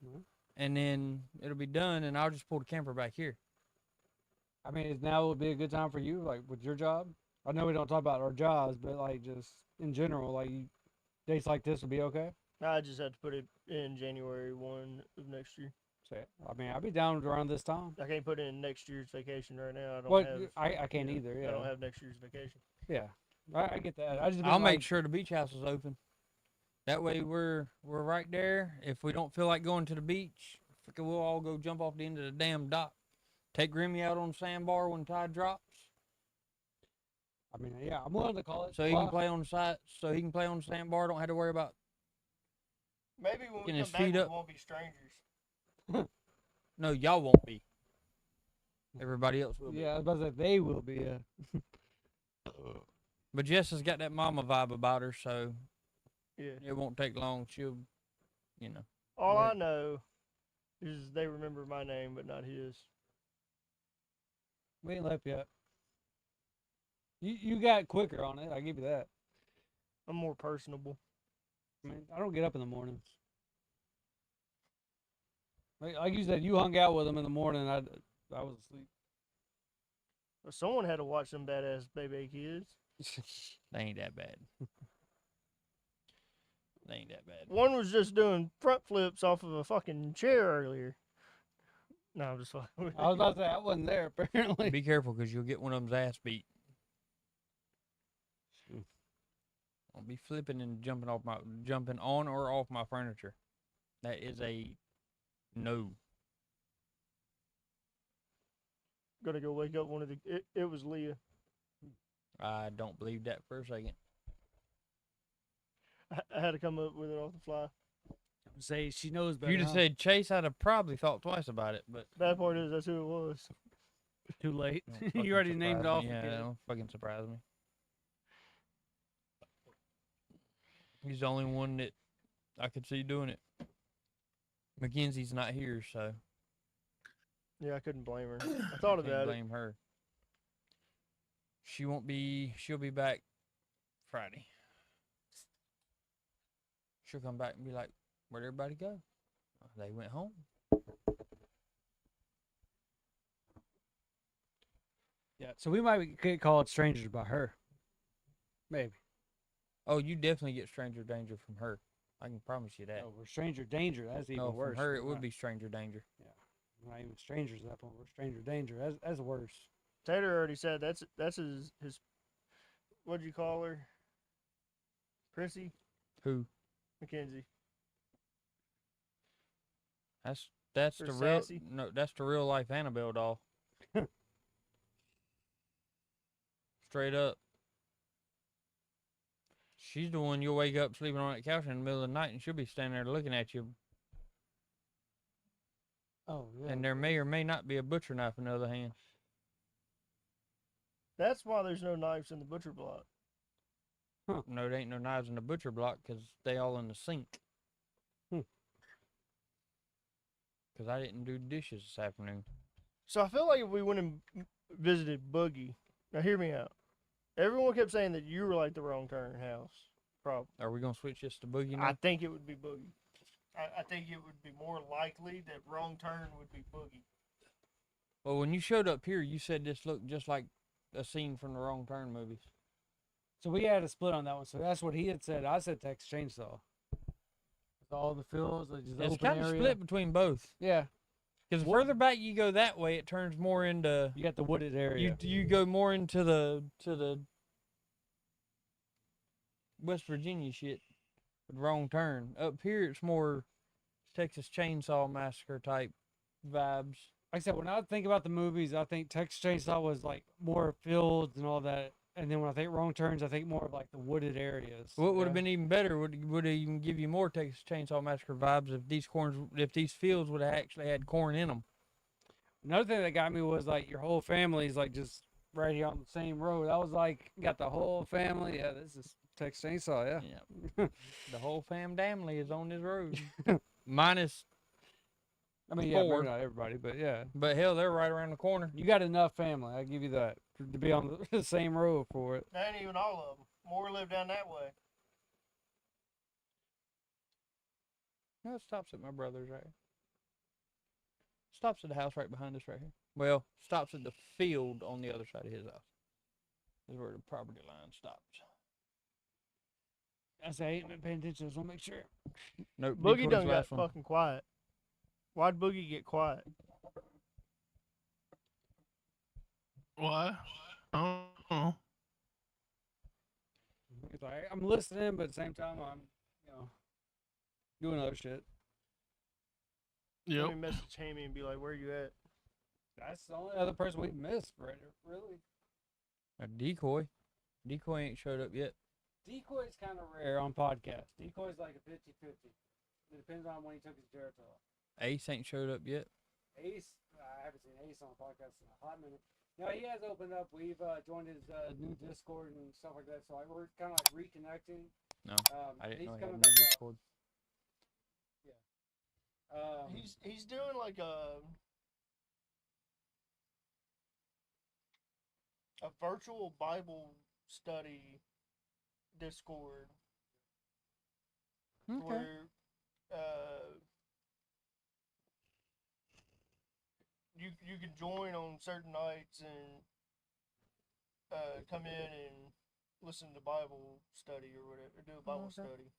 Mhm. and then it'll be done, and I'll just pull the camper back here. I mean, is now would be a good time for you, like with your job? I know we don't talk about our jobs, but like just in general, like dates like this would be okay. I just had to put it in January 1 of next year. So I mean, I'd be down around this time. I can't put in next year's vacation right now. I don't Well, have. I can't yeah, either. I don't Yeah, have next year's vacation. yeah. I get that. I just I'll mean, make like, sure the beach house is open. That way we're right there. If we don't feel like going to the beach, we'll all go jump off the end of the damn dock. Take Grimmy out on the sandbar when tide drops, I mean, yeah, I'm willing to call it. so he can fly. play on the side. So he can play on the sandbar. Don't have to worry about. Maybe when we Getting his come back, feet we up. won't be strangers. No, y'all won't be. Everybody else will be. Yeah, I was about to say they will be. But Jess has got that mama vibe about her, so Yeah. it won't take long. She'll, you know. All Right. I know is they remember my name, but not his. We ain't left yet. You got quicker on it. I give you that. I'm more personable. I mean, I don't get up in the mornings. Like you said, you hung out with them in the morning. I was asleep. But someone had to watch them badass baby kids. They ain't that bad. They ain't that bad. One was just doing front flips off of a fucking chair earlier. No, I'm just fucking with I was you. about to say I wasn't there apparently. Be careful, because you'll get one of them's ass beat. I'll be flipping and jumping on or off my furniture. That is a no. Gonna go wake up one of the. It was Leah. I don't believe that for a second. I had to come up with it off the fly. Say she knows If better. you'd have huh? said Chase, I'd have probably thought twice about it, but Bad part is that's who it was. Too late. don't fucking You already named surprise off. me. the Yeah, kid. don't fucking surprise me. He's the only one that I could see doing it. Mackenzie's not here, so Yeah, I couldn't blame her. I thought can't about it. blame her. She won't be. She'll be back Friday. She'll come back and be like, "Where'd everybody go? They went home." Yeah. So we might get called strangers by her. Maybe. Oh, you definitely get stranger danger from her. I can promise you that. No, we're stranger danger. That's even No, worse. from her it We're would not- be stranger danger. We're not even strangers at that point. We're stranger danger. That's worse. Tater already said that's his. What'd you call her? Chrissy Who? Mackenzie. That's Or the real sassy? no. That's the real life Annabelle doll. Straight up. She's the one you'll wake up sleeping on that couch in the middle of the night, and she'll be standing there looking at you. Oh yeah. And there may or may not be a butcher knife in the other hand. That's why there's no knives in the butcher block. No, there ain't no knives in the butcher block because they all in the sink. Hmm. Because I didn't do dishes this afternoon. So I feel like if we went and visited Boogie, now hear me out. Everyone kept saying that you were like the wrong turn house. Problem. Are we gonna switch this to Boogie now? I think it would be Boogie. I think it would be more likely that wrong turn would be Boogie. Well, when you showed up here, you said this looked just like a scene from the Wrong Turn movies. So we had a split on that one. So that's what he had said. I said Texas Chainsaw. With all the fields, like just It's open kind of area. split between both. Yeah. Because the further back you go that way, it turns more into You got the wooded area. you go more into the West Virginia shit with Wrong Turn. Up here, it's more Texas Chainsaw Massacre type vibes. Like I said, when I think about the movies, I think Texas Chainsaw was like more fields and all that. And then when I think Wrong Turns, I think more of like the wooded areas. What would yeah. have been even better would it even give you more Texas Chainsaw Massacre vibes if these fields would have actually had corn in them. Another thing that got me was like your whole family's like just right here on the same road. I was like, got the whole family. Yeah, this is Texas Chainsaw. Yeah. Yeah. The whole family is on this road. Minus I mean, yeah, Four. maybe not everybody, but yeah. But hell, they're right around the corner. You got enough family. I give you that to be on the same road for it. That ain't even all of them. More live down that way. No, it stops at my brother's right here. Stops at the house right behind us right here. Well, stops at the field on the other side of his house. This is where the property line stops. I say I ain't been paying attention, so I'll make sure. Nope. Boogie Decoy's done got last one. fucking quiet. Why'd Boogie get quiet? Why? I don't know. It's like, I'm listening, but at the same time, I'm, doing other shit. Yep. Let me message Hammy and be like, where you at? That's the only other person we've missed, really. A decoy. Decoy ain't showed up yet. Decoy's kind of rare on podcasts. Decoy's like a 50-50. It depends on when he took his Geritol. Ace ain't showed up yet. Ace, I haven't seen Ace on a podcast in a hot minute. No, he has opened up. We've joined his new Discord and stuff like that. So we're kind of like reconnecting. No, I didn't he's know he had coming no back out. Discord. He's doing like a virtual Bible study Discord Okay. where you can join on certain nights and come in and listen to Bible study or whatever, or do a Bible Okay. study.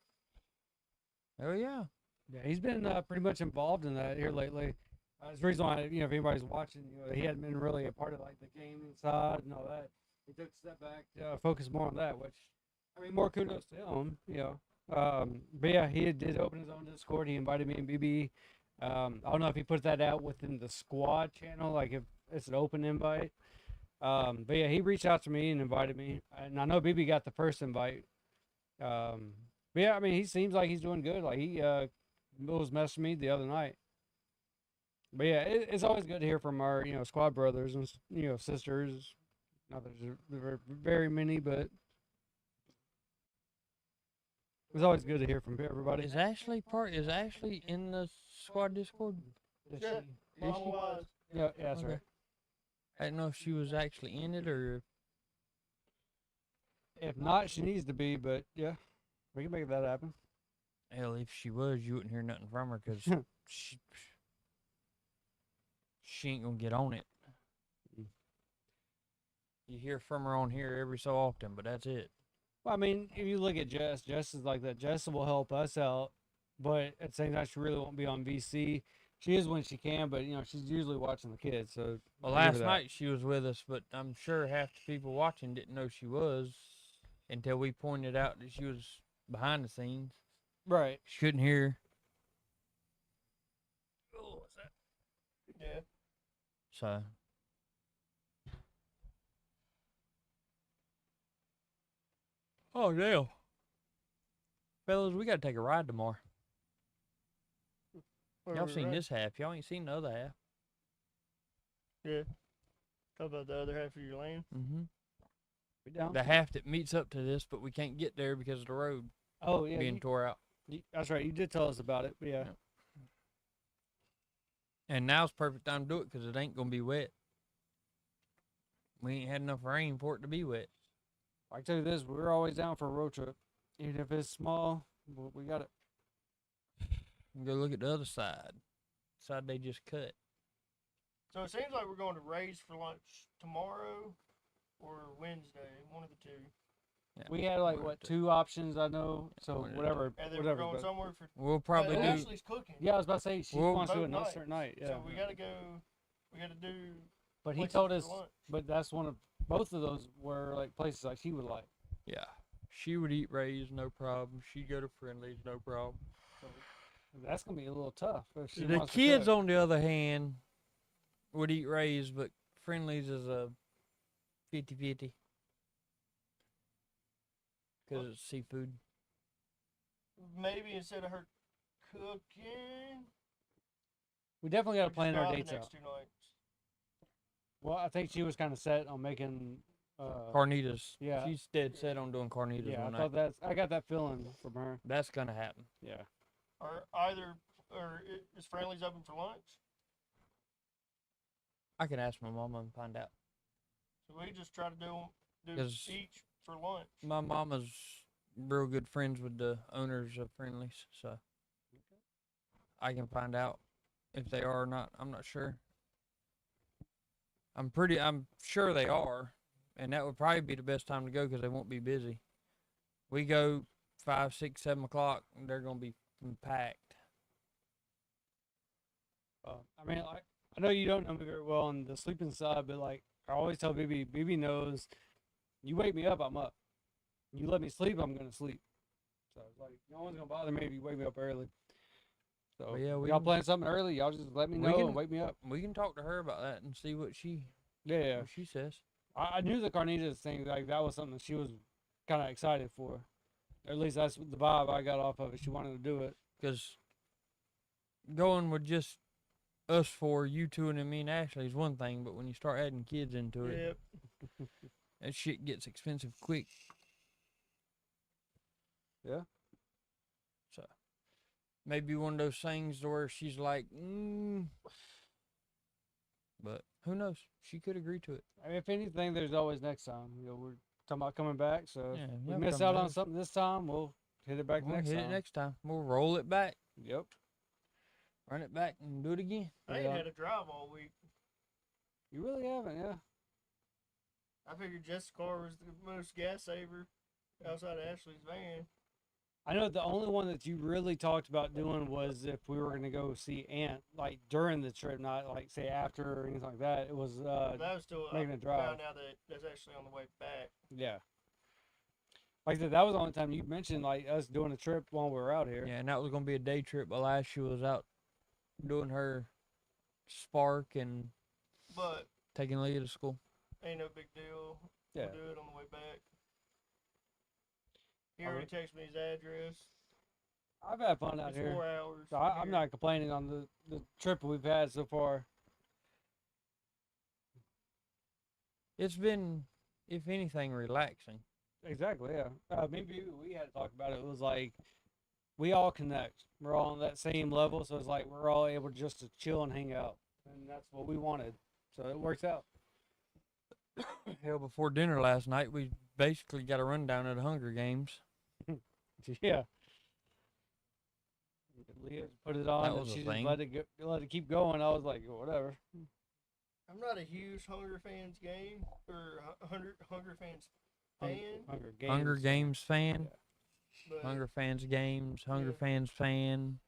Oh yeah. Yeah, he's been pretty much involved in that here lately. That's the reason why, if anybody's watching, he hadn't been really a part of like the gaming side and all that. He took a step back to focus more on that, which, I mean, more kudos to him, But yeah, he did open his own Discord. He invited me and BB. I don't know if he put that out within the squad channel, like if it's an open invite. But yeah, he reached out to me and invited me. And I know BB got the first invite. But yeah, I mean, he seems like he's doing good. Like he was messaging me the other night. But yeah, it's always good to hear from our, squad brothers and, sisters. Not that there's very many, but it's always good to hear from everybody. Is Ashley in the squad Discord? Does Yeah, she- Mama was. yeah, that's Okay. right. I didn't know if she was actually in it or. If not, she needs to be, but yeah, we can make that happen. Hell, if she was, you wouldn't hear nothing from her because she ain't gonna get on it. You hear from her on here every so often, but that's it. Well, I mean, if you look at Jess is like that. Jess will help us out, but at the same time, she really won't be on VC. She is when she can, but she's usually watching the kids. So Well, I'll give last her that. night she was with us, but I'm sure half the people watching didn't know she was until we pointed out that she was behind the scenes. Right? She couldn't hear. Yeah. So. Oh, damn. Fellas, we gotta take a ride tomorrow. Where Y'all we seen at? this half. Y'all ain't seen the other half. Yeah. Talk about the other half of your lane. Mm-hmm. We down? The half that meets up to this, but we can't get there because of the road Oh yeah, being tore out. that's right. You did tell us about it. But yeah. Yeah. And now's perfect time to do it because it ain't gonna be wet. We ain't had enough rain for it to be wet. I can tell you this: we're always down for a road trip, even if it's small. We got it. And go look at the other side. Side they just cut. So it seems like we're going to Ray's for lunch tomorrow or Wednesday, one of the two. Yeah. We had like One what or two. 2 options, I know. So One or whatever, And then we're whatever. going but- somewhere for. We'll probably But do. Ashley's cooking. Yeah, I was about to say she Well, wants to do it both on a certain night. Yeah. So we gotta go. We gotta do. But he places told for us, lunch. but that's one of both of those were like places like she would like. Yeah. She would eat Ray's, no problem. She'd go to Friendly's, no problem. That's gonna be a little tough. If she The wants to kids, cook. on the other hand, would eat Ray's, but Friendly's is a 50-50. Because it's seafood. Maybe instead of her cooking. We definitely got to we plan just our drive the dates next out. 2 nights. Well, I think she was kind of set on making. Carnitas. yeah. She's dead set on doing carnitas Yeah, I one night. thought I got that feeling from her. That's going to happen. Yeah. Or either or is Friendly's open for lunch? I can ask my mama and find out. So we just try to do 'Cause each for lunch. My mama's real good friends with the owners of Friendlies, so I can find out if they are or not. I'm not sure. I'm sure they are, and that would probably be the best time to go because they won't be busy. We go 5, 6, 7 o'clock, and they're gonna be packed. I mean, like, I know you don't know me very well on the sleeping side, but like I always tell BB knows, you wake me up, I'm up. You let me sleep, I'm gonna sleep. So it's like no one's gonna bother me if you wake me up early. So Well, yeah, if we y'all can- plan something early, y'all just let me we know can- and wake me up. We can talk to her about that and see what she Yeah. what she says. I knew the carnitas thing, like that was something that she was kind of excited for. Or at least that's the vibe I got off of it. She wanted to do it. Because going with just us four, you two and then me and Ashley is one thing, but when you start adding kids into it, Yep. that shit gets expensive quick. Yeah. So maybe one of those things where she's like, but who knows? She could agree to it. I mean, if anything, there's always next time. You know, we're talking about coming back, so Yeah, if yeah, we we're miss coming out on back. something this time, we'll hit it back We'll next hit time. it next time. We'll roll it back, Yep. run it back, and do it again. I ain't Yeah. had a drive all week. You really haven't, yeah. I figured Jess's car was the most gas saver outside of Ashley's van. I know the only one that you really talked about doing was if we were gonna go see Aunt, like during the trip, not like say after or anything like that. It was But that was still. making I a drive. found out that that's actually on the way back. Yeah. Like I said, that was the only time you mentioned like us doing a trip while we were out here. Yeah, and that was gonna be a day trip, but last she was out doing her spark and But taking Leah to school. ain't no big deal. Yeah. We'll do it on the way back. He Alright. already texted me his address. I've had fun out It's here. 4 hours. So from I'm here. not complaining on the trip we've had so far. It's been, if anything, relaxing. Exactly, yeah. Maybe we had to talk about it. It was like we all connect. We're all on that same level, so it's like we're all able just to chill and hang out, and that's what we wanted. So it works out. Hell, before dinner last night, we basically got a rundown of the Hunger Games. Yeah. Leah put it on, That and was a she just thing. let it go, let it keep going. I was like, whatever. I'm not a huge Hunger Fans game or Hunger Fans fan, Hunger Games. Hunger Games fan, but Hunger Fans games, Hunger Yeah. Fans fan.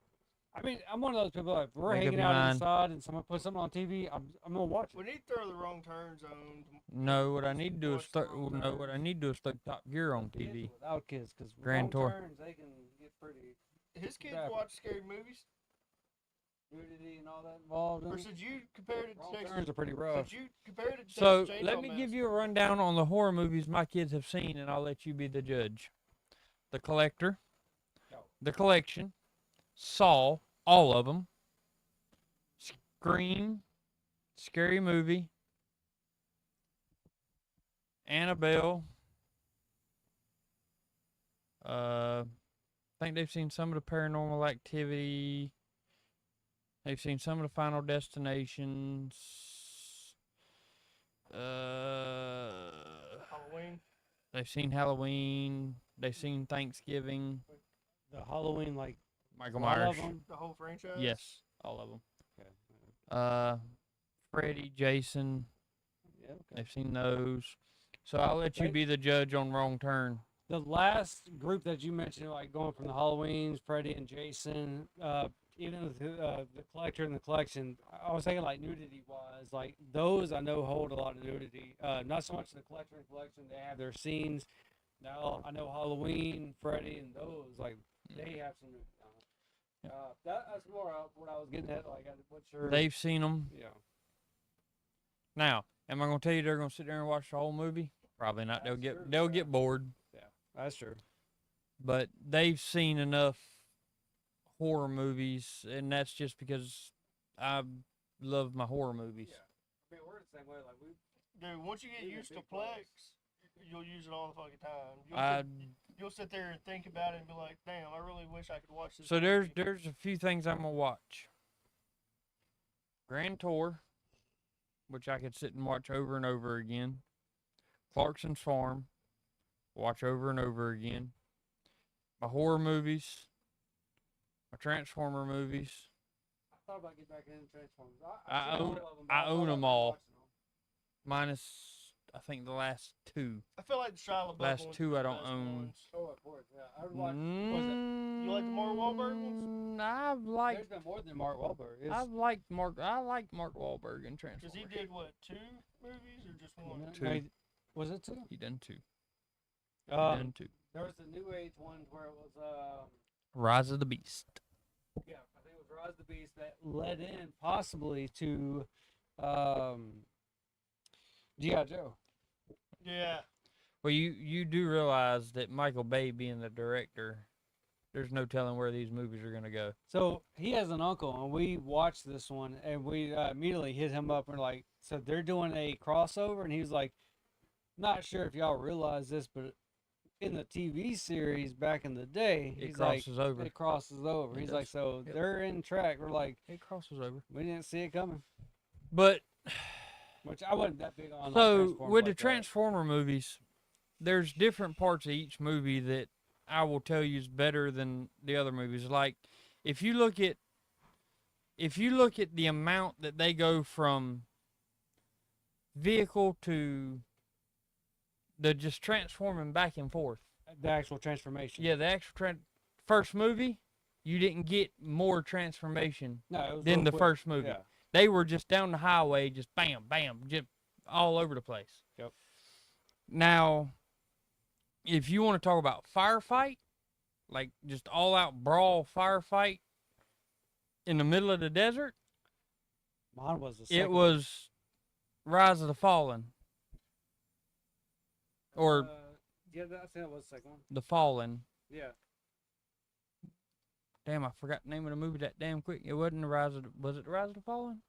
I mean, I'm one of those people. Like, if we're Make up hanging your out mind. inside and someone puts something on TV, I'm gonna watch it. we need to throw the Wrong Turn Zone. No, what I need to do is Watch the start. wrong No, what I turns. need to do is start Top Gear on Kids TV. without kids, because Grand Tour. turns they can get pretty His kids Graphic. watch scary movies. nudity and all that involved. in Or it. since you compared it to Wrong Texas, turns are pretty rough. since you compared it to So Texas let Chainsaw me give Massacre, you a rundown on the horror movies my kids have seen, and I'll let you be the judge. The Collector, No. The Collection, Saw, all of them. Scream, Scary Movie, Annabelle. I think they've seen some of the Paranormal Activity. They've seen some of the Final Destinations. Halloween. They've seen Halloween. They've seen Thanksgiving. The Halloween, like Michael a lot Myers. of them. The whole franchise. Yes, all of them. Okay. Freddy, Jason. Yeah. Okay. They've seen those. So I'll let you They- be the judge on Wrong Turn. The last group that you mentioned, like going from the Halloweens, Freddy and Jason, even with the Collector and the Collection, I was thinking like nudity wise, like those I know hold a lot of nudity. Not so much the Collector and Collection; they have their scenes. Now I know Halloween, Freddy, and those like they have some nudity on it. That's more of what I was getting at. Like, what's your? They've seen them. Yeah. Now, am I going to tell you they're going to sit there and watch the whole movie? Probably not. That's true, They'll yeah. get bored. That's true. But they've seen enough horror movies, and that's just because I love my horror movies. Yeah. I mean, we're the same way. Like we. Dude, once you get Even used to big place. Plex, you'll use it all the fucking time. You'll, I you'll sit there and think about it and be like, damn, I really wish I could watch this. so movie." there's a few things I'm gonna watch. Grand Tour, which I could sit and watch over and over again. Clarkson's Farm, watch over and over again. My horror movies, my Transformer movies. I thought about getting back into Transformers. I seen own- all of 'em, but I own wasn't 'em all. watching 'em. Minus, I think the last two. I feel like the Shia LaBeouf Last ones two are I the don't best own. ones. Oh, of course, yeah. I would watch. You like the Mark Wahlberg ones? I've liked. There's been more than Mark Wahlberg. It's- I've liked Mark. I like Mark Wahlberg in Because Transformers. he did what, 2 movies or just one? No, Two. was it two? He done two. He Um, done two. there was the New Age ones where it was Rise of the Beast. yeah, I think it was Rise of the Beast that led in possibly to G.I. Joe. Yeah. Well, you do realize that Michael Bay being the director, there's no telling where these movies are gonna go. So he has an uncle, and we watched this one, and we immediately hit him up and like, so they're doing a crossover, and he was like, not sure if y'all realize this, but in the TV series back in the day, It he's like, crosses over. it crosses over. It He's does. like, so Yep. they're in track. We're like, It crosses over. we didn't see it coming, But which I wasn't that big on. so Transformers with the like that. Transformer movies, there's different parts of each movie that I will tell you is better than the other movies. Like if you look at the amount that they go from vehicle to the just transforming back and forth. The actual transformation. Yeah, the actual first movie, you didn't get more transformation No, it was than real the quick. first movie. Yeah. They were just down the highway, just bam, bam, just all over the place. Yep. Now, if you want to talk about firefight, like just all out brawl firefight in the middle of the desert, Mine was the second it one. was Rise of the Fallen. Or yeah, I think that was the second one. The Fallen. Yeah. Damn, I forgot the name of the movie that damn quick. It wasn't was it the Rise of the Fallen?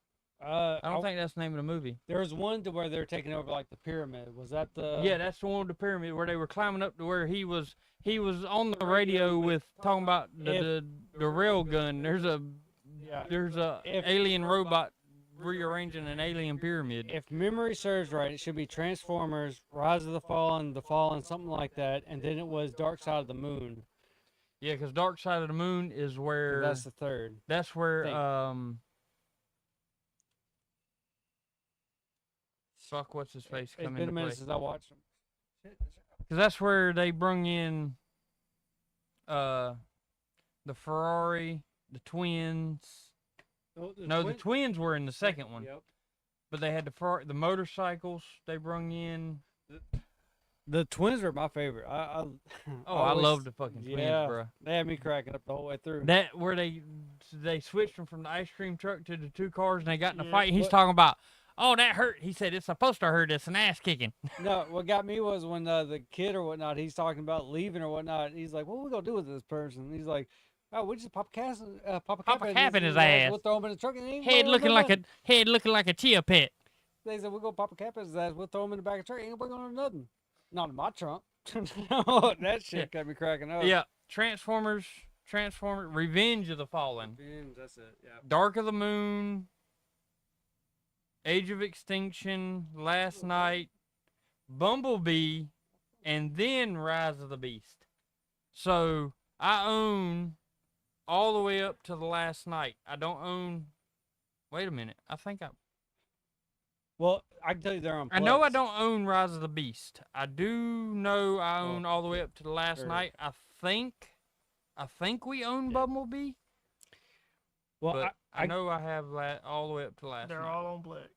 I I don't think that's the name of the movie. there was one to where they were taking over like the pyramid. Was that the? Yeah, that's the one with the pyramid where they were climbing up to where he was on the radio with talking about the rail gun. There's a If- alien robot rearranging an alien pyramid. If memory serves right, it should be Transformers, Rise of the Fallen, something like that, and then it was Dark Side of the Moon. Yeah, because Dark Side of the Moon is where That's the third. that's where thing. fuck, what's his face It's come been a into minute play? since I watched them. Because that's where they brung in the Ferrari, the twins. No, the twins were in the second one. Yep. But they had the motorcycles they brung in. The twins are my favorite. Oh, I always- love the fucking twins, yeah, bro. They had me cracking up the whole way through. That where they switched them from the ice cream truck to the two cars and they got in a Yeah, fight. And he's what- talking about, oh, that hurt. He said it's supposed to hurt. It's an ass kicking. No, what got me was when the kid or whatnot, he's talking about leaving or whatnot. He's like, "What are we gonna do with this person?" He's like, "Oh, we just pop a cap in his ass. ass. We'll throw him in the truck and he ain't Head gonna looking do like nothing." head looking like a chia pet. They said we're gonna pop a cap in his ass. We'll throw him in the back of the truck. Ain't nobody gonna do nothing. Not in my trunk. No, that shit got me cracking up. Yeah, Transformers, Revenge of the Fallen, That's it. Yeah. Dark of the Moon, Age of Extinction, Last Night, Bumblebee, and then Rise of the Beast. So I own all the way up to the Last Night. I don't own. Wait a minute. I think Well, I can tell you they're on. I know I Plex. don't own Rise of the Beast. I do know I own Oh, all the way up to the Last sure. Night. I think we own Bumblebee. Well, But I I know I have all the way up to Last They're Night. all on Plex.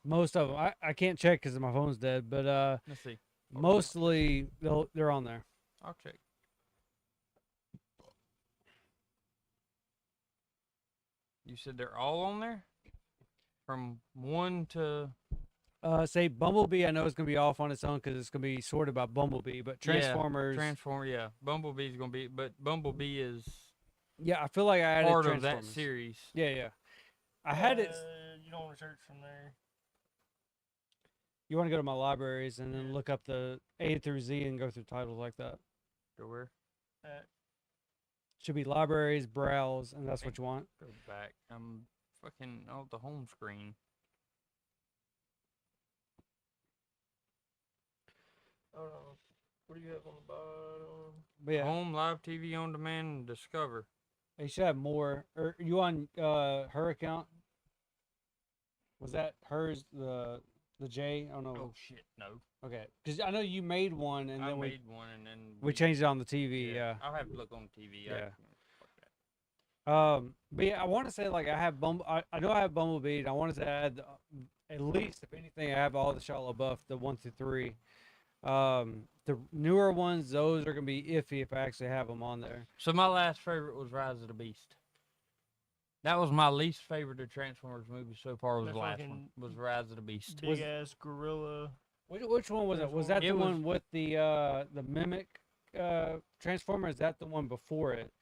most of them. I can't check because my phone's dead. But Let's see. mostly they're on there. I'll check. You said they're all on there? From 1 to... Say Bumblebee. I know it's gonna be off on its own because it's gonna be sorted by Bumblebee. But Transformers. Yeah. Bumblebee's going to be... But Bumblebee is Yeah, I feel like I added part of that Transformers. series. Yeah, yeah. I had it. You don't want to search from there. You want to go to my libraries and then look up the A through Z and go through titles like that. Go where? Should be libraries, browse, and that's what you want. Go back. I'm fucking on the home screen. Hold on. What do you have on the bottom? But yeah, Home, live TV on demand, and Discover. they should have more. Or you on her account? Was that hers? The J? I don't know. Oh shit, no. Okay, because I know you made one, and I then made one, and then we changed it on the TV. Yeah. I'll have to look on TV. Yeah. Fuck that. But yeah, I want to say like I have I know I have Bumblebee. And I wanted to add at least, if anything, I have all the Shia LaBeouf, the 1 through 3. The newer ones, those are gonna be iffy if I actually have them on there. So my last favorite was Rise of the Beast. That was my least favorite of Transformers movies so far. Was That the last fucking one? Was Rise of the Beast? Big ass gorilla. Which one was it? Was that It the was- one with the mimic Transformer? Is that the one before it?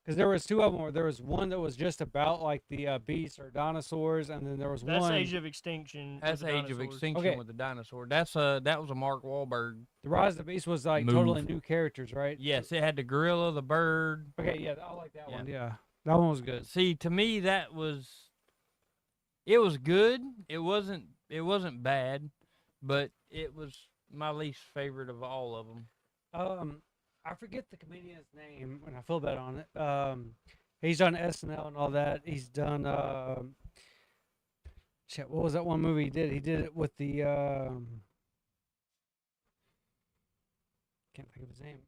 Because there was two of them. Where there was one that was just about like the beasts or dinosaurs, and then there was That's one. Age of Extinction. with That's the Age of dinosaurs. Extinction Okay. with the dinosaur. That was a Mark Wahlberg. The Rise of the Beast was like totally Move. new characters, right? Yes, it had the gorilla, the bird. Okay, yeah, I like that Yeah. one. Yeah, that one was good. See, to me, it was good. It wasn't bad, but it was my least favorite of all of them. I forget the comedian's name, and I feel bad on it. He's done SNL and all that. He's done shit. What was that one movie he did? He did it with the can't think of his name.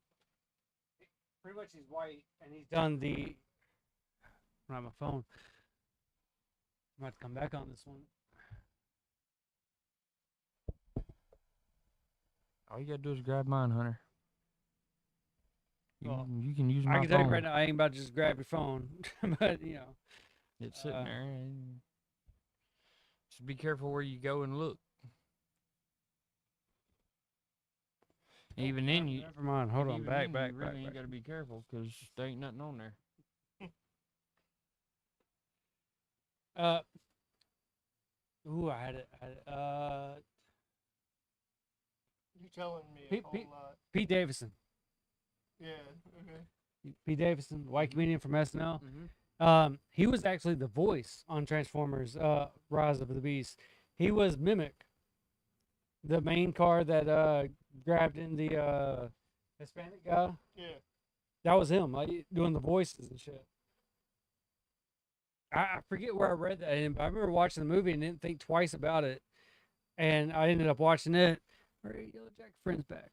Pretty much, he's white, and he's done the. I don't have my phone. I might come back on this one. All you gotta do is grab mine, Hunter. Well, You can use my I can tell you phone. right now, I ain't about to just grab your phone, but you know. It's sitting uh, there. And just be careful where you go and look. Even then, you Never mind. Hold on. even Back, then, back, you back, really back. gotta be careful because there ain't nothing on there. Ooh, I had it. You telling me a Pete- whole Pete- lot. Pete Davidson. Yeah. Okay. Pete Davidson, white comedian from SNL. Mm-hmm. He was actually the voice on Transformers: Rise of the Beast. He was Mimic, the main car that grabbed in the Hispanic guy. Yeah. That was him, like doing the voices and shit. I forget where I read that in, but I remember watching the movie and didn't think twice about it. And I ended up watching it. Our Yellow Jack friend's back.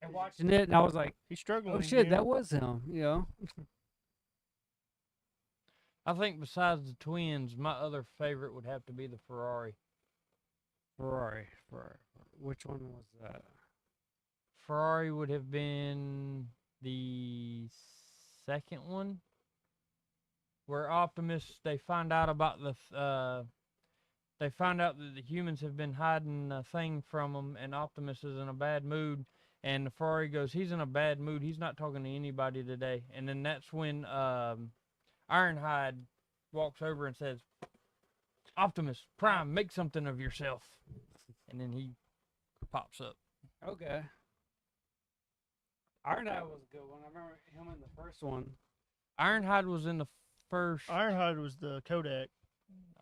And watching it, and I was like, He's struggling. "Oh shit, that was him," you know. I think besides the twins, my other favorite would have to be the Ferrari. Ferrari. Which one was that? Ferrari would have been the second one, where Optimus they find out about they find out that the humans have been hiding a thing from them, and Optimus is in a bad mood. And the Ferrari goes, he's in a bad mood. He's not talking to anybody today. And then that's when Ironhide walks over and says, Optimus Prime, make something of yourself. And then he pops up. Okay. Ironhide was a good one. I remember him in the first one. Ironhide was in the first. Ironhide was the Kodak.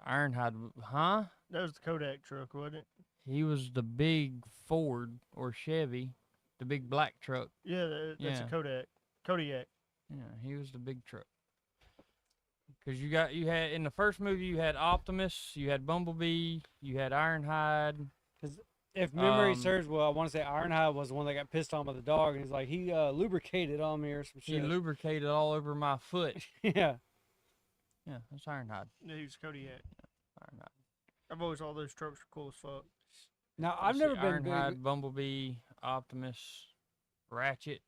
Ironhide, huh? That was the Kodak truck, wasn't it? He was the big Ford or Chevy, the big black truck. Yeah, that's Yeah. a Kodak. Kodiak. Yeah, he was the big truck. Because you had in the first movie you had Optimus, you had Bumblebee, you had Ironhide. If memory Um, serves well, I want to say Ironhide was the one that got pissed on by the dog, and he's like, he lubricated on me or some He shit. lubricated all over my foot. Yeah. Yeah, that's Ironhide. Yeah, he was Kodiak. Ironhide. I've always thought those trucks were cool as fuck. Now I've Let's never see, been Ironhide, big. Bumblebee, Optimus, Ratchet.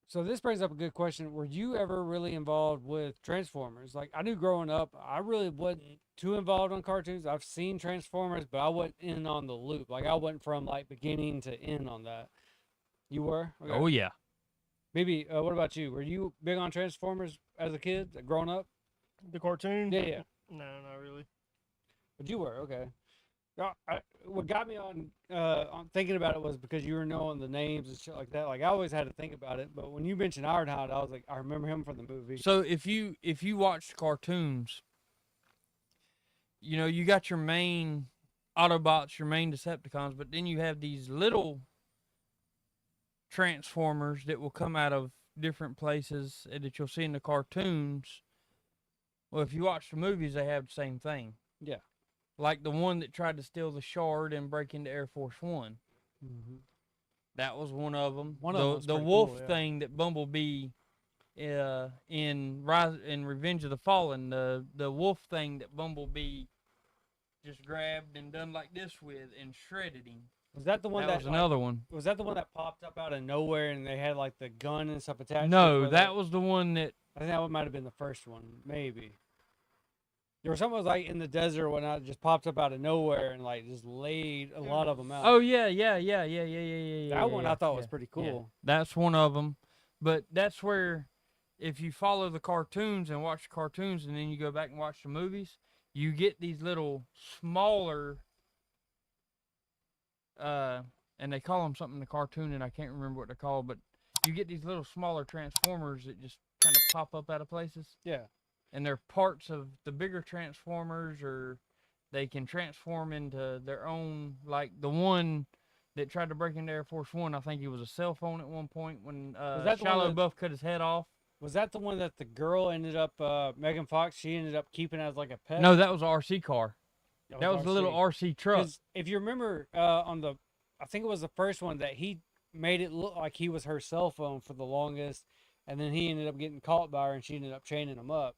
So this brings up a good question. Were you ever really involved with Transformers? Like I knew growing up, I really wasn't too involved on cartoons. I've seen Transformers, but I wasn't in on the loop. Like I wasn't from like beginning to end on that. You were? Okay. Oh yeah. Maybe. What about you? Were you big on Transformers as a kid, growing up? The cartoon? Yeah, yeah. No, not really. But you were okay. No, what got me on thinking about it was because you were knowing the names and shit like that. Like I always had to think about it, but when you mentioned Ironhide, I was like, I remember him from the movie. So if you watch cartoons, you know, you got your main Autobots, your main Decepticons, but then you have these little Transformers that will come out of different places that you'll see in the cartoons. Well, if you watch the movies, they have the same thing. Yeah. Like the one that tried to steal the shard and break into Air Force One. Mm-hmm. That was one of them. One of them was the pretty wolf cool, yeah. thing that Bumblebee in Revenge of the Fallen, the wolf thing that Bumblebee just grabbed and done like this with and shredded him. Was that the one That was another one. Was that the one that popped up out of nowhere and they had like the gun and stuff attached? to it No, where that they- was the one that. I think that might have been the first one, maybe. There was something that was like in the desert or whatnot, just popped up out of nowhere and like just laid a lot of them out. Oh yeah. That one I thought was pretty cool. That's one of them, but that's where, if you follow the cartoons and watch the cartoons, and then you go back and watch the movies, you get these little smaller. And they call them something in the cartoon, and I can't remember what they're called, but you get these little smaller Transformers that just kind of pop up out of places. Yeah. And they're parts of the bigger Transformers, or they can transform into their own, like the one that tried to break into Air Force One. I think he was a cell phone at one point when that the one Shia that- LaBeouf cut his head off. Was that the one that the girl ended up, Megan Fox, she ended up keeping as like a pet? No, that was a RC car. That was the little RC. RC truck. 'Cause if you remember on the, I think it was the first one that he made it look like he was her cell phone for the longest, and then he ended up getting caught by her and she ended up chaining him up.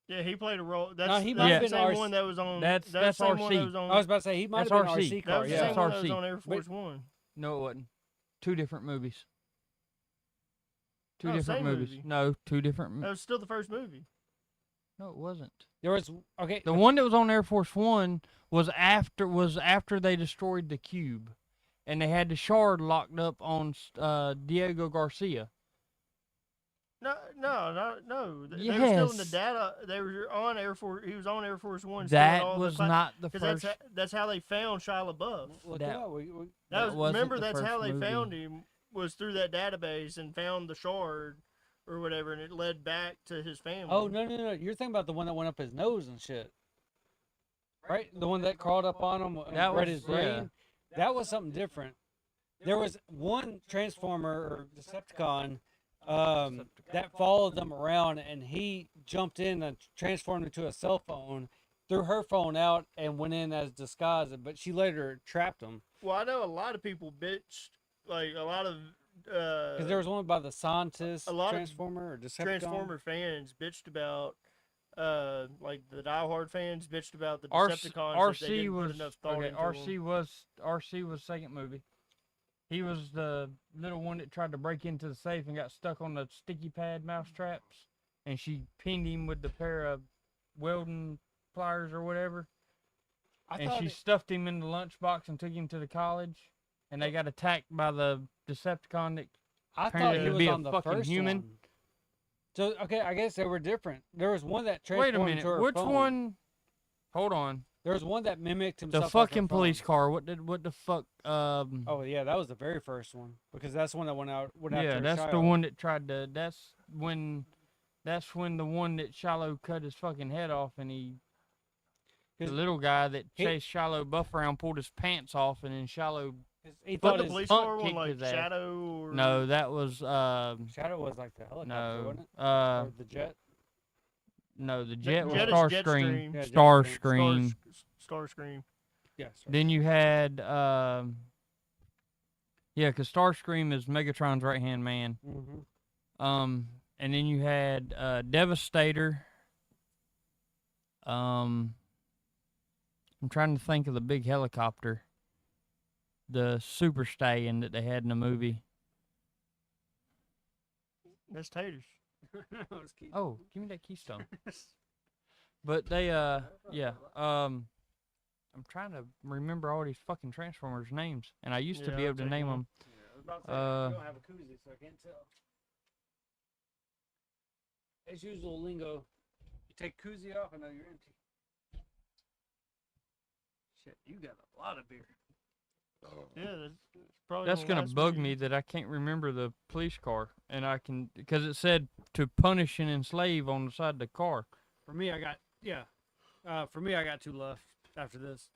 Yeah, he played a role. That's, he that's might the have been same RC. one that was on. That's the same one RC. that was on. I was about to say he might That's have been RC. RC that car. was the Yeah. same That's one that was RC. on Air Force One. No, it wasn't. Two different movies. Two No, different same movies. movie. No, two different. That was still the first movie. No, it wasn't. There was okay. The one that was on Air Force One was after they destroyed the cube, and they had the shard locked up on Diego Garcia. No. They were still in the Yes. data. They were on Air Force. He was on Air Force One. That was not the because first. that's how they found Shia LaBeouf. Look that- it up. That was wasn't remember the that's first how they movie. found him, was through that database and found the shard or whatever, and it led back to his family. Oh no! You're thinking about the one that went up his nose and shit, right? The one that crawled up on him and That read was- his brain. That was something different. There was one Transformer or Decepticon that followed them around, and he jumped in and transformed into a cell phone, threw her phone out, and went in as disguise. But she later trapped him Well, I know a lot of people bitched, like a lot of because there was one by the scientist a lot of Transformer or Decepticon. Transformer fans bitched about, like the diehard fans bitched about the RC, Decepticons. That they RC didn't put was enough thought okay. into RC was second movie. He was the little one that tried to break into the safe and got stuck on the sticky pad mouse traps, and she pinned him with the pair of welding pliers or whatever. And she stuffed him in the lunchbox and took him to the college, and they got attacked by the Decepticon that I turned thought out he to was be a on the fucking first human. one. So okay, I guess they were different. There was one that transformed Wait a minute, into her which phone. one? Hold on. There was one that mimicked The himself. like her fucking police phone. car. What the fuck? Oh yeah, that was the very first one because that's the one that went after yeah, that's the Shia. one that tried to. That's when the one that Shiloh cut his fucking head off, and the 'Cause little guy that he- chased Shiloh Buff around pulled his pants off, and then Shiloh. He But thought the his police punk car one, kicked like his ass. Shadow or No, that was Shadow was like the helicopter, no, wasn't it? Or the jet. no, the Jet- jet was Jet is Starscream. Jetstream. Yeah, Starscream. Starscream. Yeah. sorry. Then you had yeah, because Starscream is Megatron's right hand man. Mhm. And then you had Devastator. I'm trying to think of the big helicopter, the Super Stallion that they had in the movie. That's Taters. Oh, give me that Keystone. But they yeah, I'm trying to remember all these fucking Transformers names, and I used to Yeah, be I'll able to take name one. them. I don't have a koozie, so I can't tell. It's usual lingo. You take koozie off, and now you're empty. Shit, you got a lot of beer. Yeah, that's probably That's gonna last bug movie. me that I can't remember the police car, and I can because it said to punish and enslave on the side of the car. For me, I got for me, I got 2 left after this.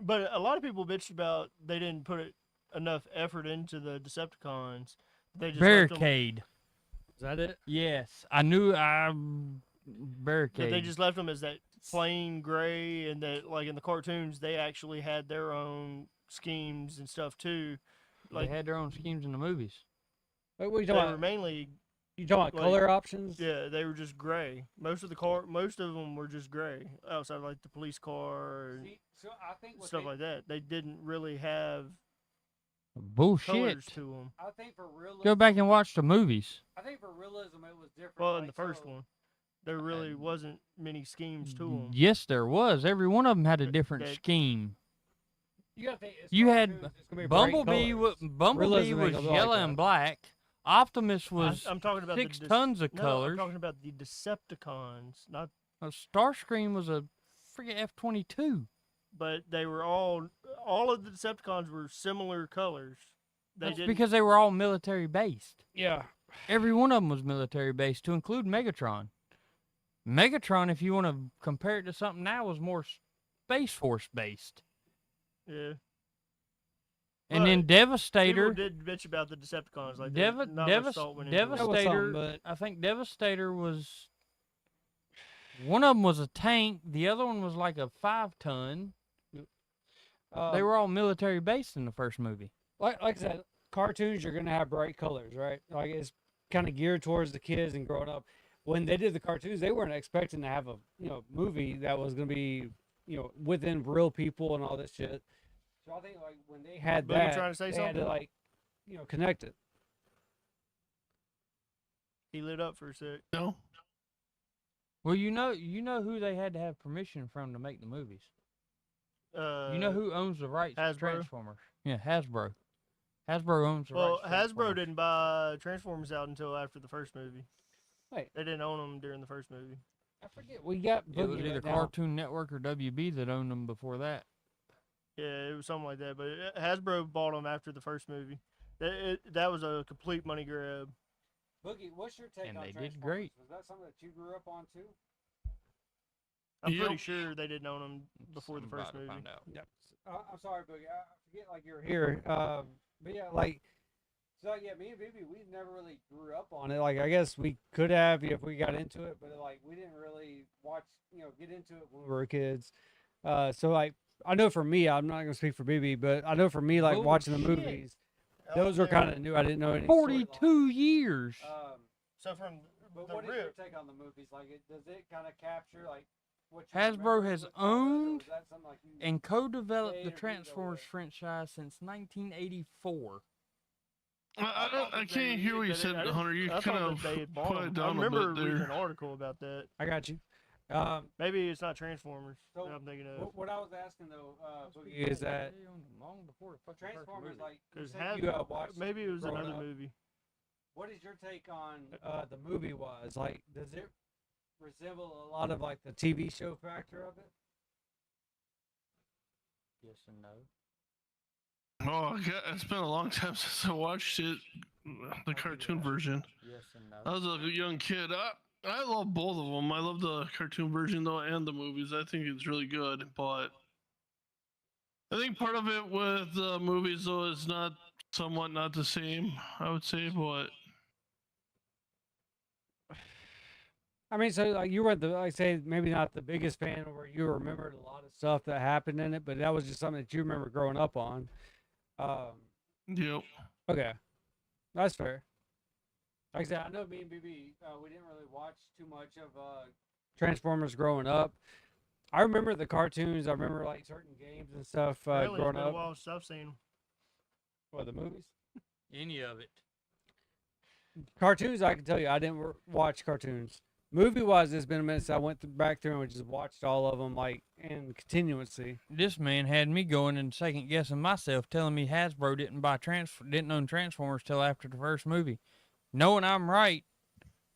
But a lot of people bitched about they didn't put enough effort into the Decepticons. They just left 'em- Barricade. Is that it? Yes, I knew I that barricade. they just left them as that plain gray, and that like in the cartoons they actually had their own schemes and stuff too. They had their own schemes in the movies. Wait, what are you They talking were about? mainly You talking about like- color options? yeah, they were just gray. Most of them were just gray. Outside of, like the police car and So I think stuff like that. They didn't really have Bullshit. colors to them. I think for realism, Go back and watch the movies. I think for realism, it was different. Well, in the first one, there really wasn't many schemes to them. Yes, there was. Every one of them had a different that- scheme. you gotta think. it's You had cartoons, it's gonna be bright Bumblebee. colors. Bumblebee Realism ain't was gonna be like yellow that. and black. Optimus was I'm talking about 6 the tons of no, colors. I'm talking about the Decepticons, not. Starscream was a freaking F-22. But they were all of the Decepticons were similar colors. They That's didn't. because they were all military based. Yeah. Every one of them was military based, to include Megatron. Megatron, if you want to compare it to something now, was more Space Force based. Yeah. And then But Devastator. People did bitch about the Decepticons, like Deva- not Devas- much thought went into it. That was something, Devastator. but- I think Devastator was. One of them was a tank. The other one was like a 5-ton. They were all military based in the first movie. like I said, cartoons you're gonna have bright colors, right? Like it's kind of geared towards the kids and growing up. When they did the cartoons, they weren't expecting to have a movie that was gonna be within real people and all this shit. So I think like when they had Boogie that, trying to say they had to something? connect it. He lit up for a sec. No. Well, you know who they had to have permission from to make the movies. You know who owns the rights to Hasbro? Transformers? Yeah, Hasbro. Hasbro owns the Well, rights. to Hasbro Transformers. didn't buy Transformers out until after the first movie. Wait. They didn't own them during the first movie. I forget. We got It was Boogie either right now. Cartoon Network or WB that owned them before that. Yeah, it was something like that. But Hasbro bought them after the first movie. That was a complete money grab. Boogie, what's your take And on they did Transformers? great. Was that something that you grew up on too? I'm Yep. pretty sure they didn't own them before the I'm first about to movie. find out. Yeah. I'm sorry, Boogie. I forget like you're here. But yeah, like so yeah, me and Bibi, we never really grew up on it. Like I guess we could have if we got into it, but like we didn't really watch, get into it when we were kids. So like I know for me, I'm not gonna speak for Bibi, but I know for me, like watching the Bullshit. movies, those were kind of new. I didn't know any. storylines. 42 years. So from But the what is your rip, take on the movies? Like, does it kind of capture like what you Hasbro remember has as a child, or owned is that something like you- And co-developed Stay the or go Transformers away. franchise since 1984. I can't hear what you said, Hunter. You I kind thought of that they had bought put it them. I down a remember bit reading there. an article about that. I got you. Maybe it's not Transformers So, that I'm thinking of. What I was asking though, Boogie, is that long before the fucking first Transformers, movie. like you Because said you watched maybe it was growing another up. movie. What is your take on the movie wise? Like, does it resemble a lot of like the TV show factor of it? Yes and no. Oh, it's been a long time since I watched it, the cartoon version. Yes and I no. was a young kid. I love both of them. I love the cartoon version though, and the movies. I think it's really good, but I think part of it with the movies though is somewhat not the same. I would say, but I mean, so like you weren't like say maybe not the biggest fan, or you remembered a lot of stuff that happened in it, but that was just something that you remember growing up on. yep. Okay, that's fair. Like I said, I know me and BB, we didn't really watch too much of Transformers growing up. I remember the cartoons. I remember like certain games and stuff Really, it's growing been a up. while since I've seen 'em. What, the movies? Any of it. Cartoons, I can tell you, I didn't watch cartoons. Movie wise, it's been a minute since I went back through and just watched all of them like in continuously. This man had me going and second guessing myself, telling me Hasbro didn't own Transformers till after the first movie. Knowing I'm right,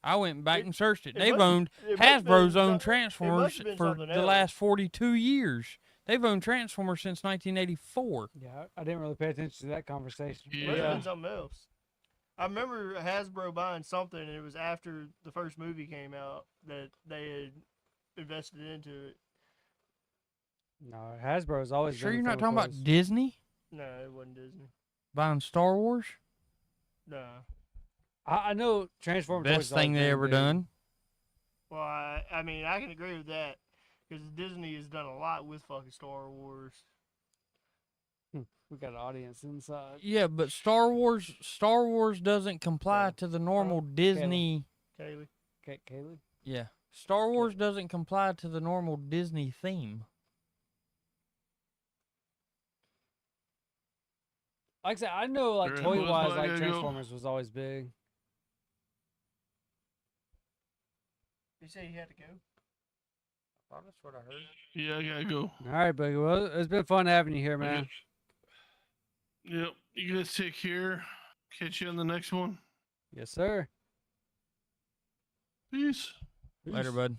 I went back It- and searched it. it They've must- owned it must've been Hasbro's owned some- it Transformers must've been for something the else. last 42 years. They've owned Transformers since 1984. Yeah, I didn't really pay attention to that conversation. It must have Yeah. been something else. I remember Hasbro buying something, and it was after the first movie came out that they had invested into it. No, Hasbro's always. Sure, been you're a not fan talking of about toys. Disney No, it wasn't Disney. buying Star Wars? No. I know Transformers. Best thing they ever done. Well, I mean, I can agree with that because Disney has done a lot with fucking Star Wars. We got an audience inside. Yeah, but Star Wars doesn't comply Yeah. to the normal Disney. Kaylee. Kaylee. Yeah, Star Wars doesn't comply to the normal Disney theme. Like I said, I know like Alright, toy who's wise, my like guy go? Transformers was always big. You say you had to go? Oh, that's what I heard. Yeah, I gotta go. All right, buddy. Well, it's been fun having you here, man. Yep. You guys take care. Catch you on the next one. Yes, sir. Peace. Later, bud.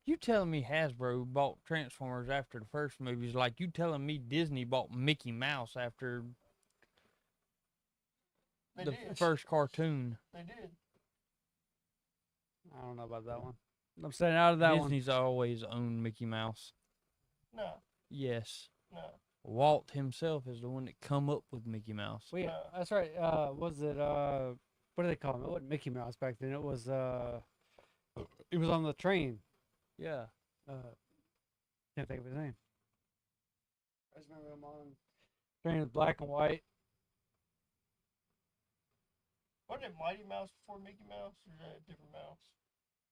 You telling me Hasbro bought Transformers after the first movie is like you telling me Disney bought Mickey Mouse after They the did. first cartoon. They did. I don't know about that one. I'm staying out of that one. Disney's always owned Mickey Mouse. No, Yes. no. Walt himself is the one that come up with Mickey Mouse. Wait, No. that's right. Was it what do they call him? It wasn't Mickey Mouse back then. It was on the train. Yeah. Can't think of his name. I just remember him on train with black and white. Wasn't it Mighty Mouse before Mickey Mouse, or is that a different mouse?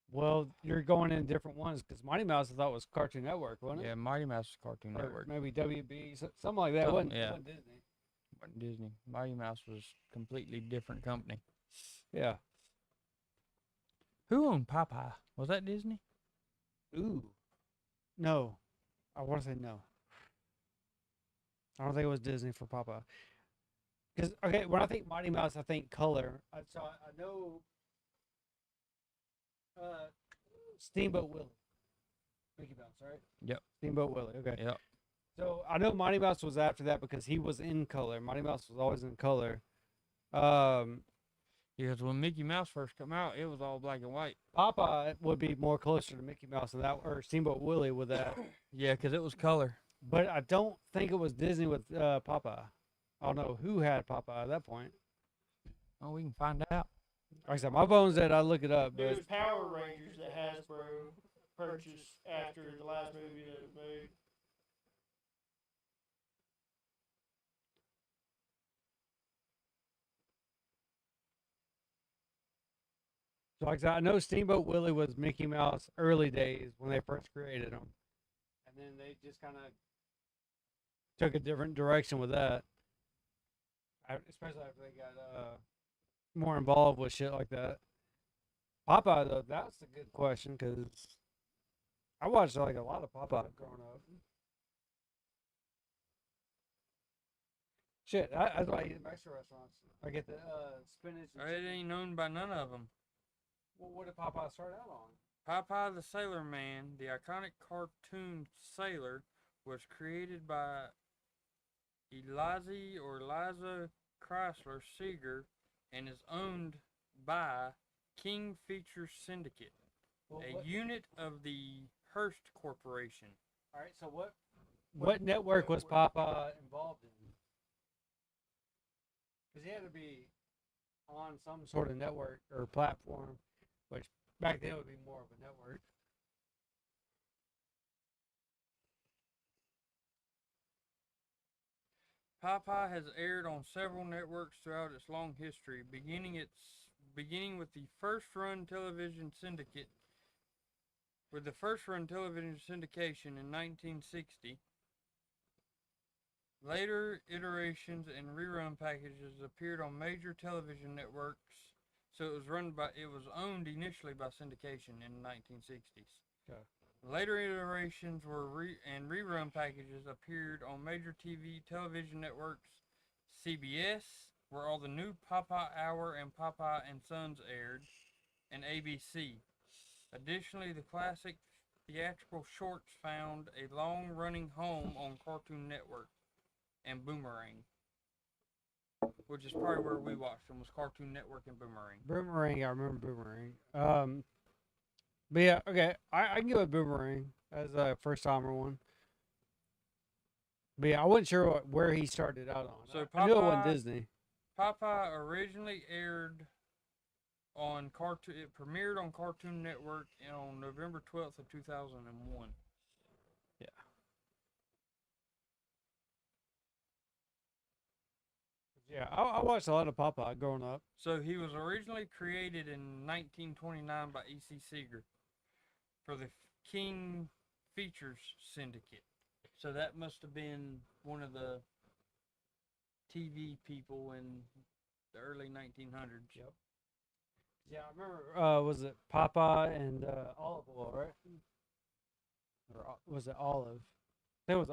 Well, you're going in different ones because Mighty Mouse I thought was Cartoon Network, wasn't it? Yeah, Mighty Mouse is Cartoon Or Network. maybe WB, something like that. It Something, wasn't, yeah. it wasn't Disney. Wasn't Disney. Mighty Mouse was completely different company. Yeah. Who owned Popeye? Was that Disney? Ooh. No. I want to say no. I don't think it was Disney for Popeye. Because, okay, when I think Mighty Mouse, I think color. I know Steamboat Willie. Mickey Mouse, right? Yep. Steamboat Willie, okay. Yep. So I know Mighty Mouse was after that because he was in color. Mighty Mouse was always in color. Because when Mickey Mouse first came out, it was all black and white. Popeye would be more closer to Mickey Mouse than that, or Steamboat Willie with that. Yeah, because it was color. But I don't think it was Disney with Popeye. I don't know who had Popeye at that point. Oh, we can find out. Like I said, my phone's dead. I look it up, It was but Power Rangers that Hasbro purchased after the last movie that it made. so like I said, I know Steamboat Willie was Mickey Mouse early days when they first created him, and then they just kind of took a different direction with that. Especially after they got more involved with shit like that. Popeye, though, that's a good question because I watched like a lot of Popeye growing up. Shit, that's why I eat at Mexican restaurants. I get the spinach. And It ain't owned by none of them. Well, what did Popeye start out on? Popeye the Sailor Man, the iconic cartoon sailor, was created by Eliza Chrysler Seeger and is owned by King Features Syndicate, Well, a what- unit of the Hearst Corporation. All right, so what network was Popeye involved in? Because he had to be on some sort of network or platform, which back then would be more of a network. Popeye has aired on several networks throughout its long history, beginning with the first run television syndicate. With the first run television syndication in 1960, later iterations and rerun packages appeared on major television networks. So it was owned initially by syndication in the 1960s. Okay. Later iterations and rerun packages appeared on major television networks, CBS, where all the new Popeye Hour and Popeye and Sons aired, and ABC. Additionally, the classic theatrical shorts found a long-running home on Cartoon Network and Boomerang, which is probably where we watched them, was Cartoon Network and Boomerang. Boomerang, I remember Boomerang. But yeah, okay, I can go with Boomerang as a first timer one. But yeah, I wasn't sure where he started out on. So I knew it wasn't Popeye- Disney. Popeye originally aired on Cartoon. It premiered on Cartoon Network on November 12th of 2001. Yeah, I watched a lot of Popeye growing up. So he was originally created in 1929 by E.C. Seeger for the King Features Syndicate. So that must have been one of the TV people in the early 1900s. Yep. Yeah, I remember. Was it Popeye and Olive Oil, right? Or was it Olive? I think it was.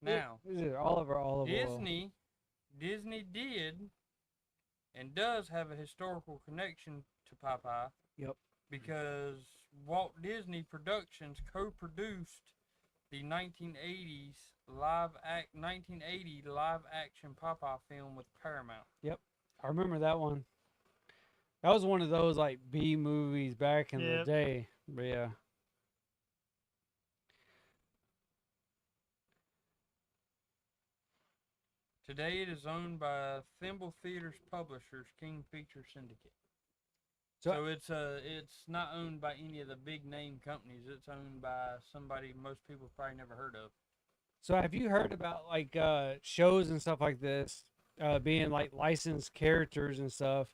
Now, Is it Olive or Olive Oil? Disney did and does have a historical connection to Popeye. Yep. Because Walt Disney Productions co-produced the 1980 live action Popeye film with Paramount. Yep, I remember that one. That was one of those like B movies back in the Yep. day. But yeah. Today it is owned by Thimble Theaters Publishers King Feature Syndicate. So it's not owned by any of the big name companies. It's owned by somebody most people probably never heard of. So have you heard about like shows and stuff like this being like licensed characters and stuff,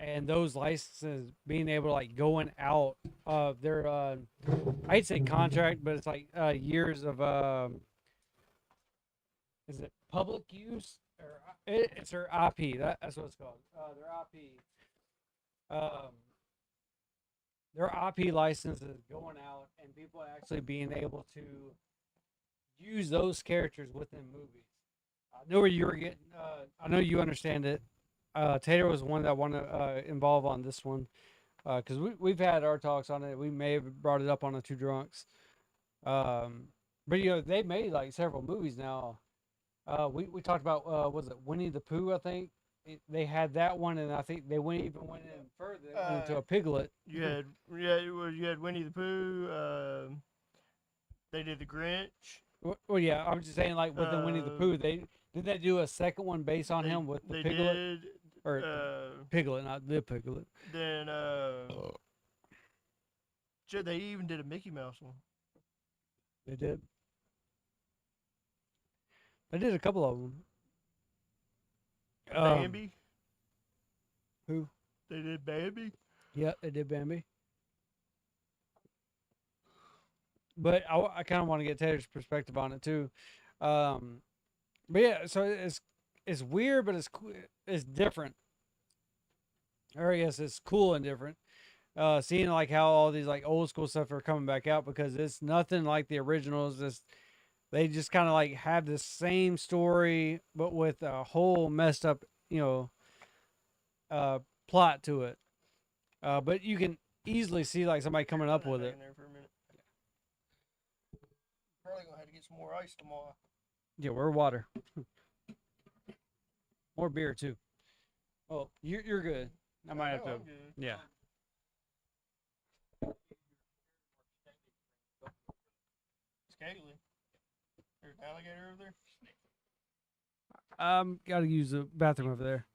and those licenses being able to like going out of their I'd say contract, but it's like years of is it public use or it's their IP? That's what it's called. Their IP. Their IP licenses going out and people actually being able to use those characters within movies. I know where you were getting. I know you understand it. Tater was one that wanted to involve on this one because we've had our talks on it. We may have brought it up on the Two Drunks. But you know they made like several movies now. We talked about was it Winnie the Pooh? I think they had that one, and I think they went in further. They went into a Piglet. You had you had Winnie the Pooh. They did the Grinch. Well, yeah, I'm just saying like with the Winnie the Pooh, they do a second one based on him with the They Piglet did. or Piglet, not the Piglet. Then shit, they even did a Mickey Mouse one. They did. They did a couple of them. Bambi. Who? They did Bambi. Yeah, they did Bambi. But I kind of want to get Taylor's perspective on it too. But yeah, so it's weird, but it's different. Or I guess it's cool and different. Seeing like how all these like old school stuff are coming back out because it's nothing like the originals. They just kind of like have the same story, but with a whole messed up, plot to it. But you can easily see like somebody coming up with it. In there for a minute. Probably gonna have to get some more ice tomorrow. Yeah, we're water. More beer too. Oh, you're good. I might have to. I'm good. Yeah. Scaly. There's an alligator over there. Gotta use the bathroom over there.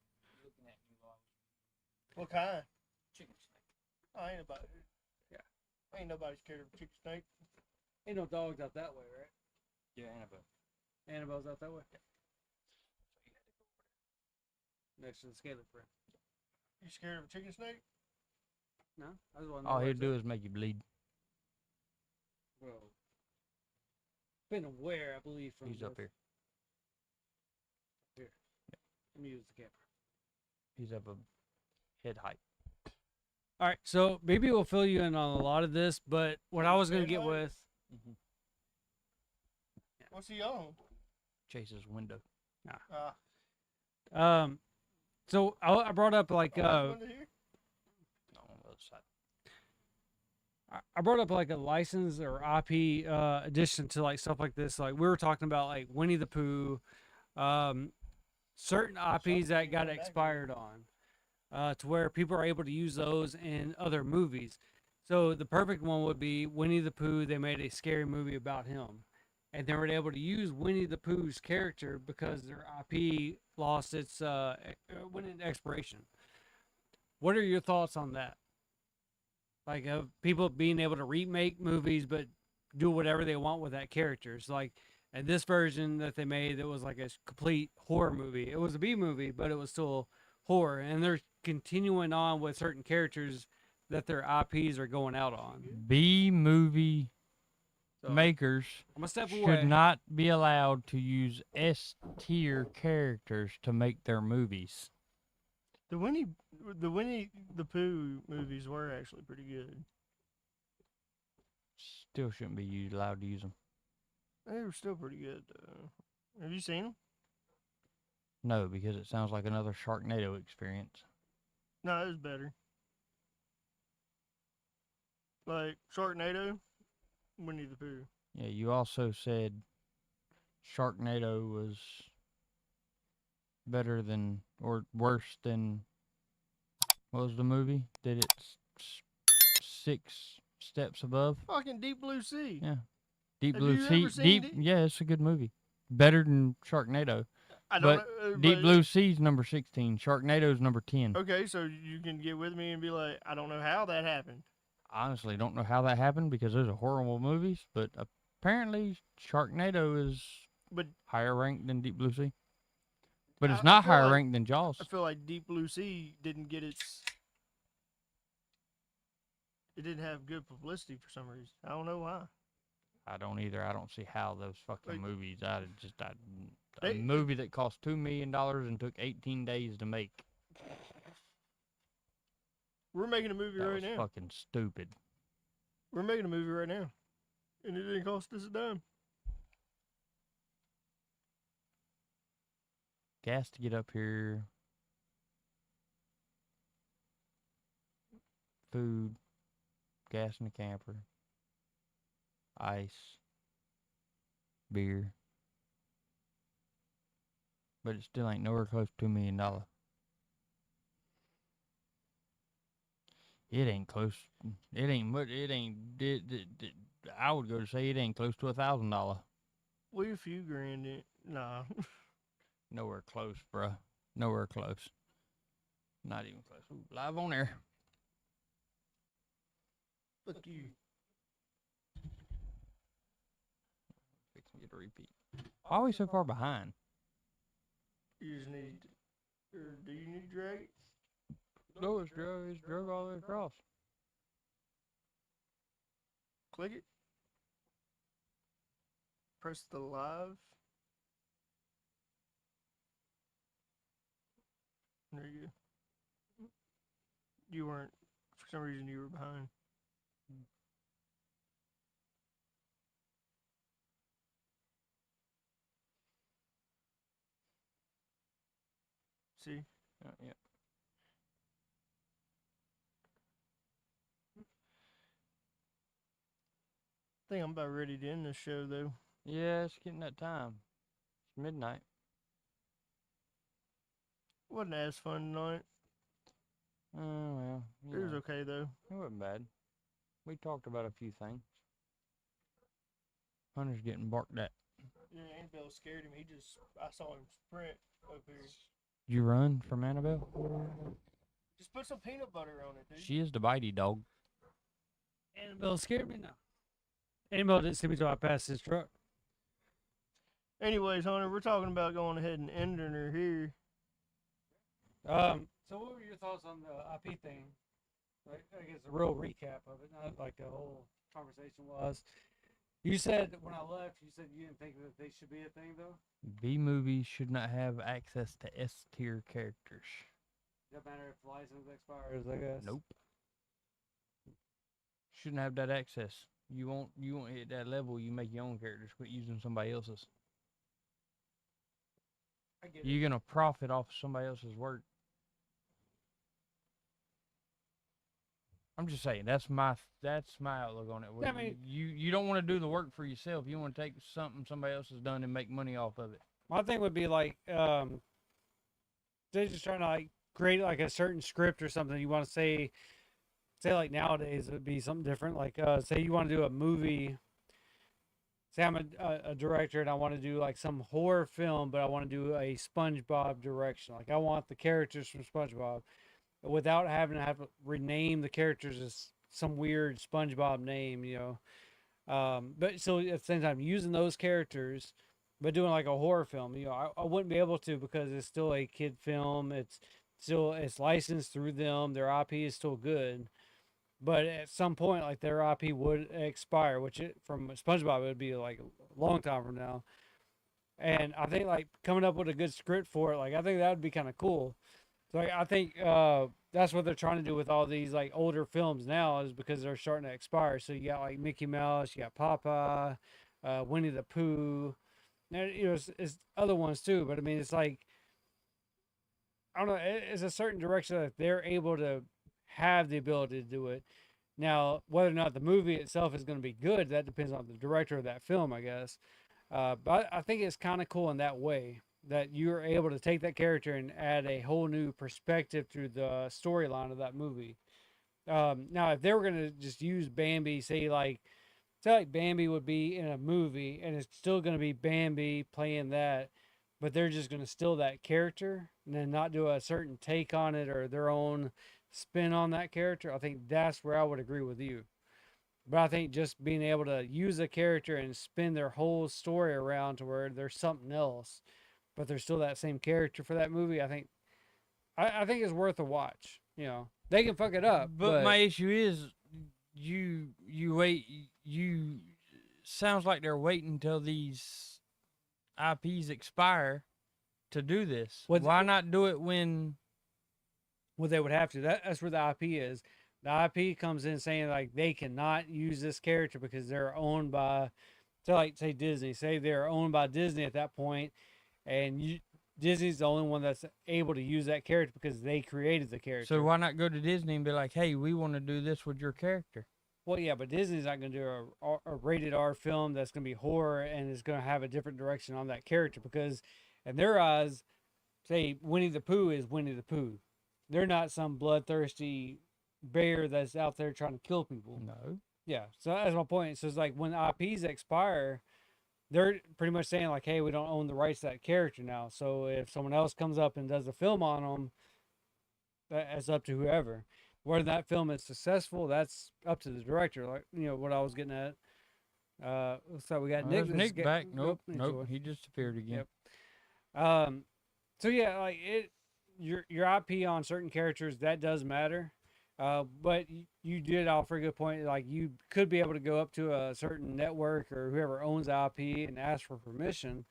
What kind? Chicken snake. Oh, ain't nobody. Yeah. Ain't nobody scared of a chicken snake. Ain't no dogs out that way, right? Yeah, Annabelle. Annabelle's out that way. Next to the scaly friend. You scared of a chicken snake? No, I was wondering. All he'd do is make you bleed. Well, been aware, I believe, from He's up here. Let me use the camera. He's up a head height. All right, so maybe we'll fill you in on a lot of this, but what I was gonna Head get height? with, What's he on? Chase's window. Ah, so I brought up like window here? I brought up like a license or IP addition to like stuff like this. Like we were talking about like Winnie the Pooh, certain IPs that got expired on, to where people are able to use those in other movies. So the perfect one would be Winnie the Pooh. They made a scary movie about him, and they were able to use Winnie the Pooh's character because their IP lost its went into expiration. What are your thoughts on that? Like people being able to remake movies, but do whatever they want with that character. It's like, and this version that they made, that was like a complete horror movie. It was a B movie, but it was still horror, and they're continuing on with certain characters that their IPs are going out on. B movie So, makers I'm gonna step should away. not be allowed to use S tier characters to make their movies. The Winnie the Pooh movies were actually pretty good. Still shouldn't be allowed to use them. They were still pretty good though. Have you seen them? No, because it sounds like another Sharknado experience. No, it was better. Like Sharknado, Winnie the Pooh. Yeah, you also said Sharknado was better than or worse than what was the movie? Did it 6 steps above? Fucking Deep Blue Sea. Yeah. Deep Have Blue you Sea. ever seen Deep. Deep- Yeah, it's a good movie. Better than Sharknado. I But don't know. Deep but- Blue Sea's number 16. Sharknado's number 10. Okay, so you can get with me and be like, I don't know how that happened. Honestly, don't know how that happened because those are horrible movies, but apparently Sharknado is But higher ranked than Deep Blue Sea. But it's I not feel higher like- ranked than Jaws. I feel like Deep Blue Sea didn't get its. It didn't have good publicity for some reason. I don't know why. I don't either. I don't see how those fucking Like- movies. A They- movie that cost $2 million and took 18 days to make. We're making a movie That right was now. fucking stupid. We're making a movie right now, and it didn't cost us a dime. Gas to get up here. Food. Gas in the camper. Ice. Beer. But it still ain't nowhere close to $2 million. It ain't close. It ain't much. It ain't. I would go to say it ain't close to $1,000. We a few grand in. Nah. Nowhere close, bruh. Nowhere close. Not even close. Ooh, live on air. Fuck you. Fixing to get a repeat. Why are we so far behind? You just need. Or do you need to drag it? No, it's drove all the way across. Click it. Press the live. There you go. You weren't. For some reason, you were behind. See? Yeah. I think I'm about ready to end this show, though. Yeah, it's getting that time. It's midnight. Wasn't as fun tonight. Oh, well. It was yeah, okay, though. It wasn't bad. We talked about a few things. Hunter's getting barked at. Yeah, Annabelle scared him. I saw him sprint up here. You run from Annabelle? Just put some peanut butter on it, dude. She is the bitey dog. Annabelle scared me now. Annabelle didn't see me until I passed his truck. Anyways, Hunter, we're talking about going ahead and ending her here. So what were your thoughts on the IP thing? Like, I guess a real recap of it, not like the whole conversation was. You said when I left, you said you didn't think that they should be a thing though. B movies should not have access to S tier characters. Doesn't matter if the license expires, I guess. Nope. Shouldn't have that access. You won't hit that level. You make your own characters. Quit using somebody else's. I get it. You're gonna profit off somebody else's work. I'm just saying that's my outlook on it. Yeah, I mean- You don't want to do the work for yourself. You want to take something somebody else has done and make money off of it. My thing would be like, they're just trying to like create like a certain script or something. You want to say like nowadays it would be something different. Like, say you want to do a movie. Say I'm a director and I want to do like some horror film, but I want to do a SpongeBob direction. Like I want the characters from SpongeBob without having to have to rename the characters as some weird SpongeBob name, But so at the same time, using those characters, but doing like a horror film, I wouldn't be able to because it's still a kid film. It's licensed through them. Their IP is still good. But at some point, like their IP would expire, which from SpongeBob it would be like a long time from now. And I think like coming up with a good script for it, like I think that would be kind of cool. So like, I think that's what they're trying to do with all these like older films now is because they're starting to expire. So you got like Mickey Mouse, you got Popeye, Winnie the Pooh, and it's other ones too. But I mean, it's like I don't know. It's a certain direction that they're able to have the ability to do it. Now, whether or not the movie itself is going to be good, that depends on the director of that film, I guess. But I think it's kind of cool in that way that you're able to take that character and add a whole new perspective through the storyline of that movie. Now, if they were going to just use Bambi, say like Bambi would be in a movie and it's still going to be Bambi playing that, but they're just going to steal that character and then not do a certain take on it or their own spin on that character, I think that's where I would agree with you. But I think just being able to use a character and spin their whole story around to where there's something else, but there's still that same character for that movie, I think it's worth a watch. They can fuck it up, But my issue is you wait. You sounds like they're waiting until these IPs expire to do this. Why not do it when? Well, they would have to. That's where the IP is. The IP comes in saying like they cannot use this character because they're owned by, say Disney. Say they're owned by Disney at that point, and Disney's the only one that's able to use that character because they created the character. So why not go to Disney and be like, "Hey, we want to do this with your character"? Well, yeah, but Disney's not going to do a rated R film that's going to be horror and is going to have a different direction on that character because, in their eyes, say Winnie the Pooh is Winnie the Pooh. They're not some bloodthirsty bear that's out there trying to kill people. No. Yeah, so that's my point. So it's like when IPs expire, they're pretty much saying like, hey, we don't own the rights to that character now. So if someone else comes up and does a film on them, that's up to whoever. Whether that film is successful, that's up to the director. Like what I was getting at. So we got Nick. Nick back. Nope. He just appeared again. Yep. So yeah, like your IP on certain characters that does matter. But you did offer a good point. Like you could be able to go up to a certain network or whoever owns IP and ask for permission.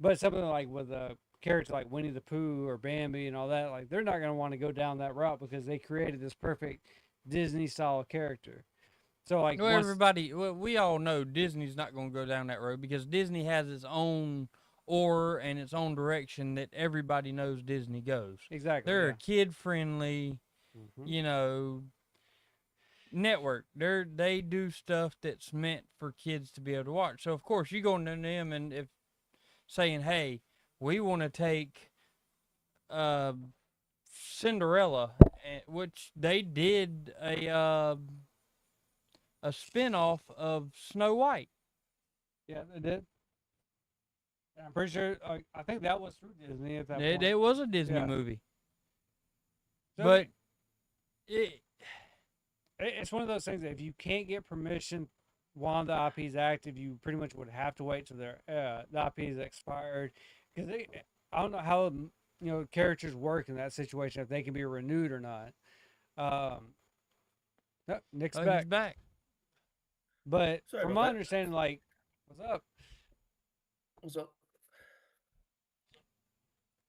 But something like with a character like Winnie the Pooh or Bambi and all that, like they're not going to want to go down that route because they created this perfect Disney style character. So like, we all know Disney's not going to go down that road because Disney has its own aura and its own direction that everybody knows Disney goes. Exactly. They're a kid-friendly, network. They do stuff that's meant for kids to be able to watch. So of course you go into them and if saying, "Hey, we want to take Cinderella," which they did a spin-off of Snow White. Yeah, they did. I'm pretty sure. I think that was through Disney at that point. It was a Disney movie, So, but it's one of those things that if you can't get permission while the IP is active, you pretty much would have to wait till the IP is expired. Because I don't know how characters work in that situation if they can be renewed or not. Nick's back. He's back. But Sorry from about my that. understanding, like, what's up? What's up?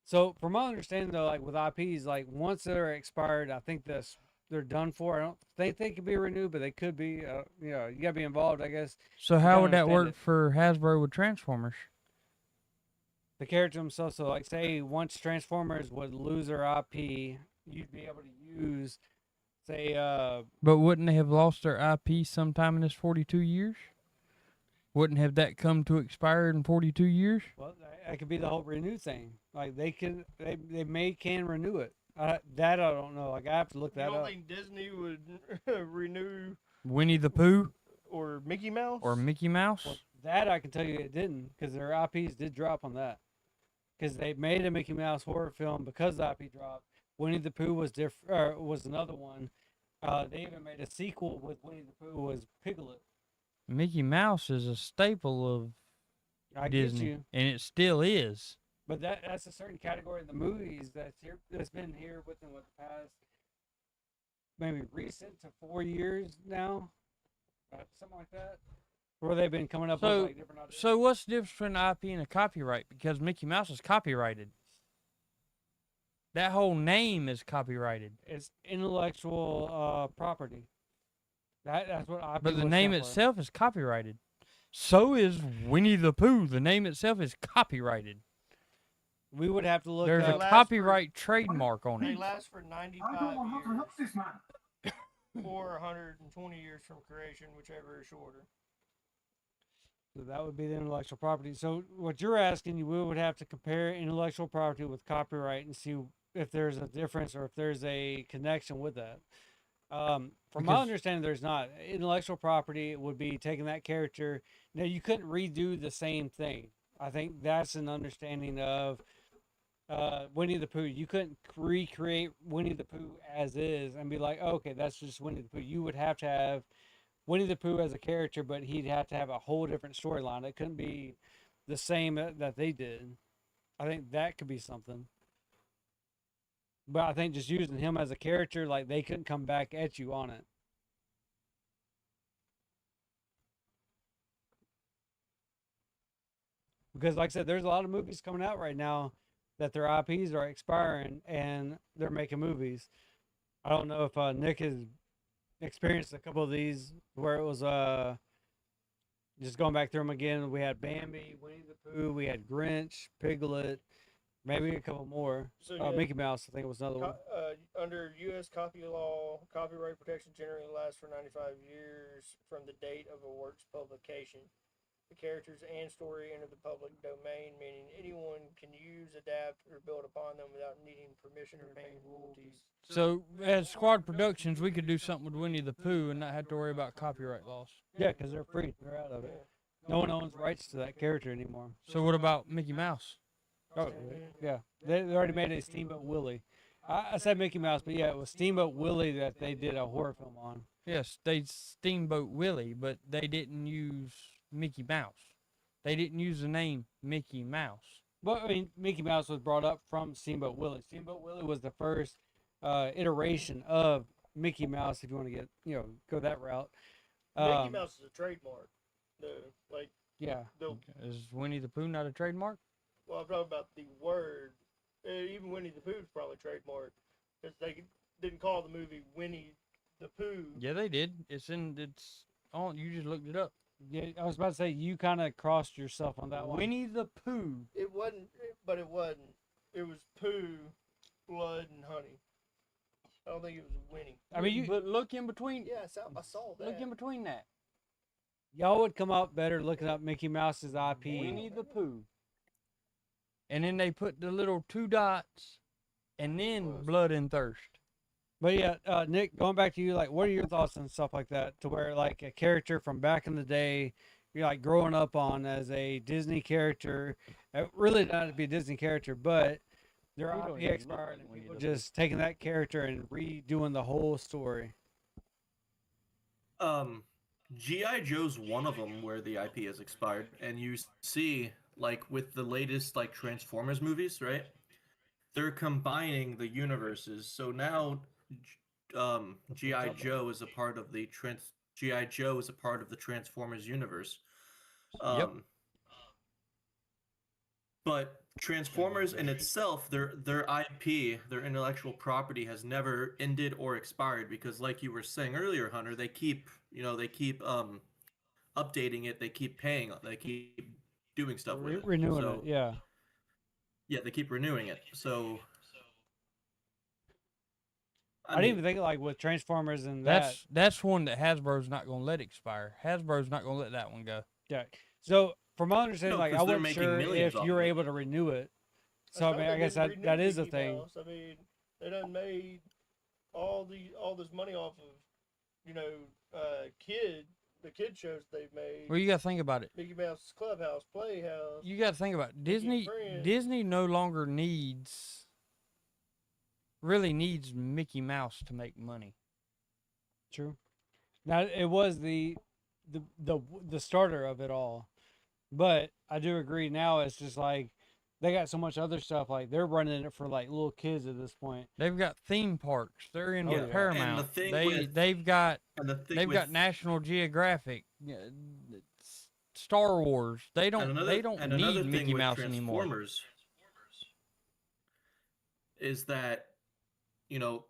So from my understanding though, like with IPs, like once they're expired, I think they're done for. I don't think they can be renewed, but they could be. You gotta be involved, I guess. So how would that work for Hasbro with Transformers? The character themselves. So like say once Transformers would lose their IP, you'd be able to use say But wouldn't they have lost their IP sometime in this 42 years? Wouldn't have that come to expire in 42 years? well, that could be the whole renew thing. Like they can renew it. That I don't know. Like I have to look You that don't up. think Disney would renew Winnie the Pooh or Mickey Mouse? or Mickey Mouse? Well, that I can tell you it didn't, because their IPs did drop on that. Because they made a Mickey Mouse horror film because the IP dropped. Winnie the Pooh was was another one. They even made a sequel with Winnie the Pooh was Piglet. Mickey Mouse is a staple of I get Disney, you, and it still is. but that's a certain category in the movies that's been here within the past maybe recent to 4 years now, something like that, where they've been coming up So- with like different ideas. So what's the difference between an IP and a copyright? Because Mickey Mouse is copyrighted. That whole name is copyrighted. It's intellectual property. That's what IP But the would name stand for. itself is copyrighted. So is Winnie the Pooh. The name itself is copyrighted. We would have to look There's up. a last for- copyright trademark on They it. last for 95 years or 120 years from creation, whichever is shorter. So that would be the intellectual property. So what you're asking, we would have to compare intellectual property with copyright and see if there's a difference or if there's a connection with that. From my Because- understanding, there's not. Intellectual property would be taking that character. Now, you couldn't redo the same thing. I think that's an understanding of Winnie the Pooh. You couldn't recreate Winnie the Pooh as is and be like, oh, okay, that's just Winnie the Pooh. You would have to have Winnie the Pooh as a character, but he'd have to have a whole different storyline. It couldn't be the same that they did. I think that could be something. But I think just using him as a character, like they couldn't come back at you on it. Because, like I said, there's a lot of movies coming out right now that their IPs are expiring and they're making movies. I don't know if Nick has experienced a couple of these where it was just going back through them again. We had Bambi, Winnie the Pooh, we had Grinch, Piglet, maybe a couple more. So yeah, Mickey Mouse, I think it was another one. under U.S. copy law, copyright protection generally lasts for 95 years from the date of a work's publication. The characters and story enter the public domain, meaning anyone can use, adapt, or build upon them without needing permission or paying royalties. So as Squad Productions, we could do something with Winnie the Pooh and not have to worry about copyright laws. Yeah, because they're free. They're out of it. No one owns rights to that character anymore. So what about Mickey Mouse? Oh, yeah. They already made a Steamboat Willie. I said Mickey Mouse, but yeah, it was Steamboat Willie that they did a horror film on. Yes, they Steamboat Willie, but they didn't use Mickey Mouse. They didn't use the name Mickey Mouse. Well, I mean, Mickey Mouse was brought up from Steamboat Willie. Steamboat Willie was the first iteration of Mickey Mouse, if you want to get, go that route. Mickey Mouse is a trademark. Yeah. Is Winnie the Pooh not a trademark? Well, I'm talking about the word. Even Winnie the Pooh is probably trademark because they didn't call the movie Winnie the Pooh. Yeah, they did. It's on. You just looked it up. Yeah, I was about to say, you kind of crossed yourself on that one. Winnie the Pooh. It wasn't, but it wasn't. It was Pooh, blood, and honey. I don't think it was Winnie. I mean, but look in between. Yeah, I saw that. Look in between that. y'all would come out better looking up Mickey Mouse's IP. Winnie the Pooh. And then they put the little 2 dots, and then blood and thirst. But yeah, Nick, going back to you, like, what are your thoughts on stuff like that? To where, like, a character from back in the day, you're like growing up on as a Disney character, really not to be a Disney character, but their We don't IP even look expired, like and Winnie people the just taking that character and redoing the whole story. G.I. Joe's one of them where the IP has expired, and you see, like, with the latest, like, Transformers movies, right? They're combining the universes, so now, G.I. Joe is a part of the G.I. Joe is a part of the Transformers universe. Yep. But Transformers in itself, their IP, their intellectual property has never ended or expired because, like you were saying earlier, Hunter, they keep updating it, they keep paying, they keep doing stuff with it. Renewing So, it, yeah. Yeah, they keep renewing it. So I didn't even think like with Transformers and that. That's one that Hasbro's not gonna let expire. Hasbro's not gonna let that one go. Yeah. So from my understanding, No, like 'cause I they're wasn't making sure millions if off you're of it. able to renew it. So I thought mean, they I guess didn't that renew is a Mickey thing. Mouse. I mean, they done made all this money off of, the kid shows they've made. Well, you gotta think about it. Mickey Mouse Clubhouse, Playhouse. You gotta think about it. Mickey and Friends. Disney no longer really needs Mickey Mouse to make money. True. Now it was the starter of it all, but I do agree. Now it's just like they got so much other stuff. Like they're running it for like little kids at this point. They've got theme parks. They're in Yeah. with And the Paramount. thing They've got And the thing they've got with- National Geographic, Star Wars. They don't and they don't another need thing Mickey with Mouse anymore. Transformers is that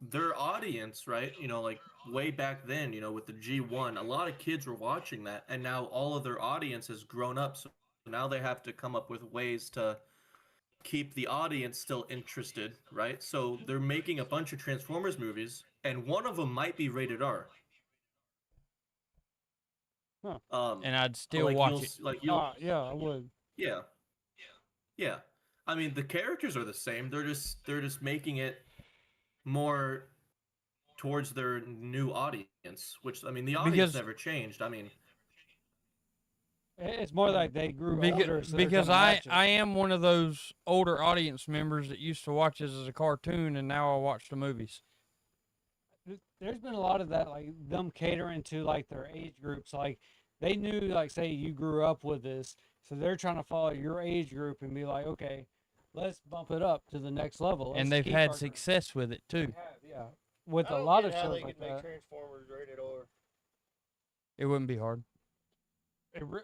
their audience, right? Like way back then, with the G1, a lot of kids were watching that, and now all of their audience has grown up, so now they have to come up with ways to keep the audience still interested, right? So they're making a bunch of Transformers movies, and one of them might be rated R. Huh. And I'd still like watch you'll it. s- Like you'll, Yeah, I would. yeah, yeah. I mean, the characters are the same. They're just making it more towards their new audience, which I mean, the audience Because- never changed. I mean, It's more like they grew older. Because, So they're because trying to I match it. I am one of those older audience members that used to watch this as a cartoon, and now I watch the movies. There's been a lot of that, like them catering to like their age groups. Like they knew, like say you grew up with this, so they're trying to follow your age group and be like, okay, let's bump it up to the next level. And Let's they've keep had our- success with it too. They have, yeah, with I a don't lot get of how shows they like could make that. Transformers rated R. It wouldn't be hard.